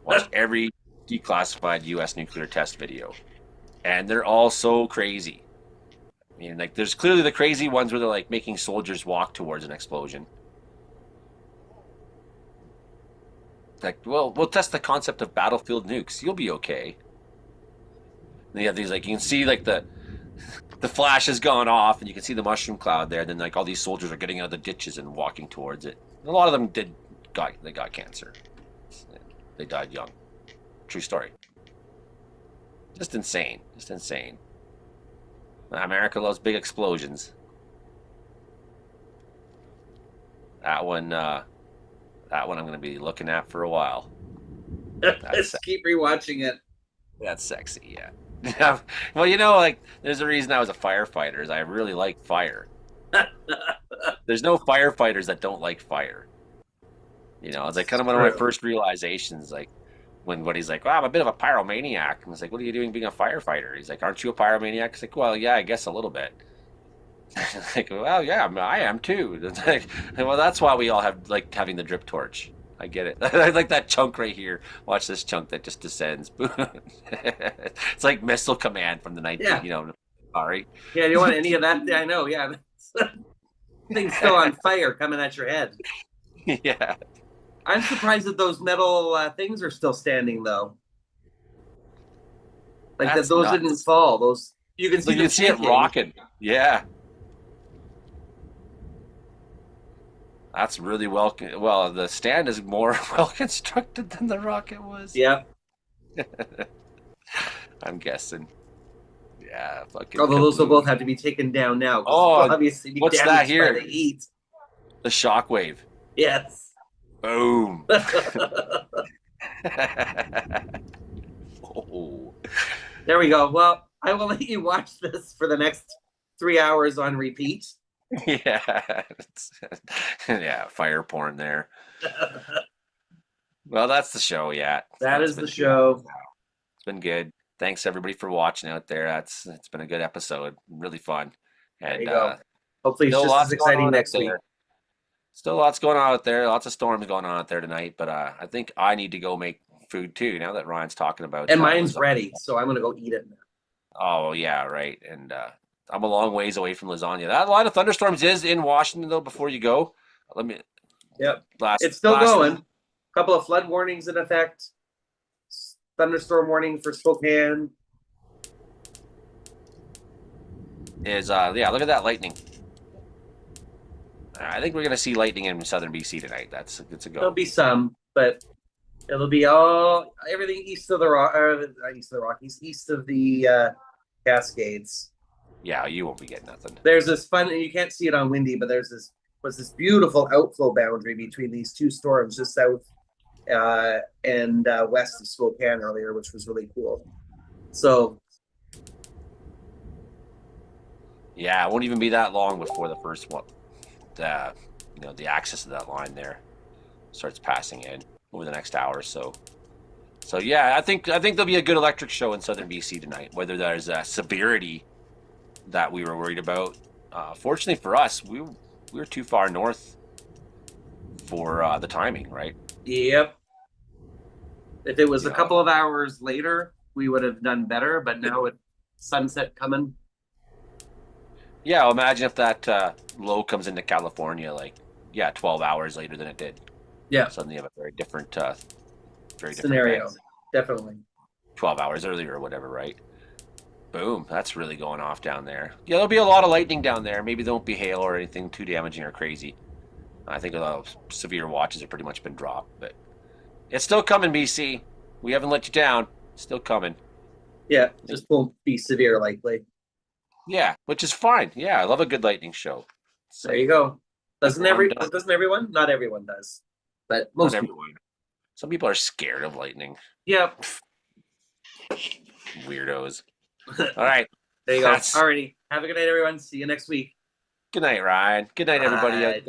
A: Watched every declassified U.S. nuclear test video, and they're all so crazy. I mean, there's clearly the crazy ones where they're making soldiers walk towards an explosion. Well, we'll test the concept of battlefield nukes. You'll be okay. And you have these you can see the flash has gone off, and you can see the mushroom cloud there. Then all these soldiers are getting out of the ditches and walking towards it. And a lot of them got cancer. They died young. True story. Just insane. Just insane. America loves big explosions. That one I'm going to be looking at for a while.
L: Let's keep rewatching it.
A: That's sexy, yeah. Well, there's a reason I was a firefighter, is I really like fire. There's no firefighters that don't like fire. It's kind of one of my first realizations, when he's like, well, I'm a bit of a pyromaniac. And I was like, what are you doing being a firefighter? He's like, aren't you a pyromaniac? It's like, well, yeah, I guess a little bit. Well, yeah, I am too. Well, that's why we all have having the drip torch. I get it. I like that chunk right here. Watch this chunk that just descends. It's like Missile Command from the 19, sorry.
L: Yeah, do you want any of that? I know, yeah. Thing's still on fire coming at your head.
A: Yeah.
L: I'm surprised that those metal things are still standing, though. That those nuts. Didn't fall. Those you can see.
A: You can see it rocking. Yeah. That's really well. The stand is more well constructed than the rocket was.
L: Yeah.
A: I'm guessing. Yeah.
L: Although those will both have to be taken down now.
A: Oh,
L: obviously, be
A: what's that here?
L: By the heat.
A: The shockwave.
L: Yes.
A: Boom. Oh.
L: There we go. Well, I will let you watch this for the next 3 hours on repeat.
A: Yeah. Yeah, fire porn there. Well, that's the show, yeah.
L: That is the show.
A: It's been good. Thanks everybody for watching out there. It's been a good episode. Really fun. And
L: there you go. Hopefully it's just as exciting next week.
A: Still lots going on out there. Lots of storms going on out there tonight. But I think I need to go make food too, now that Ryan's talking about.
L: And mine's ready, so I'm going to go eat it now.
A: Oh, yeah, right. And I'm a long ways away from lasagna. That line of thunderstorms is in Washington, though, before you go.
L: Yep. It's still going. A couple of flood warnings in effect. Thunderstorm warning for Spokane.
A: Yeah, look at that lightning. I think we're going to see lightning in southern BC tonight. It's a go.
L: There'll be some, but it'll be everything east of the Rockies, east of the Cascades.
A: Yeah, you won't be getting nothing.
L: There's this fun, and you can't see it on Windy, but there's this beautiful outflow boundary between these two storms, just south and west of Spokane earlier, which was really cool. So
A: Yeah, it won't even be that long before the first one, the access to that line there starts passing in over the next hour or so. So yeah, I think there'll be a good electric show in southern BC tonight. Whether there's a severity that we were worried about, fortunately for us, we were too far north for the timing, right?
L: Yep. If it was
A: You
L: a
A: know,
L: couple of hours later, we would have done better. But now with sunset coming,
A: yeah. Well, imagine if that low comes into California, 12 hours later than it did.
L: yeah,
A: Suddenly you have a very different
L: scenario,
A: event.
L: definitely.
A: 12 hours earlier or whatever, right? Boom, that's really going off down there. Yeah, there'll be a lot of lightning down there. Maybe there won't be hail or anything too damaging or crazy. I think a lot of severe watches have pretty much been dropped, but it's still coming, BC. We haven't let you down. It's still coming.
L: Yeah, just won't be severe likely.
A: Yeah, which is fine. Yeah, I love a good lightning show.
L: There you go. Doesn't
A: I'm done.
L: everyone? Not everyone does, but most
A: Not
L: people.
A: everyone. Some people are scared of lightning.
L: Yep.
A: Weirdos. All right.
L: There you go. Alrighty. Have a good night, everyone. See you next week.
A: Good night, Ryan. Good night, everybody.
L: Bye.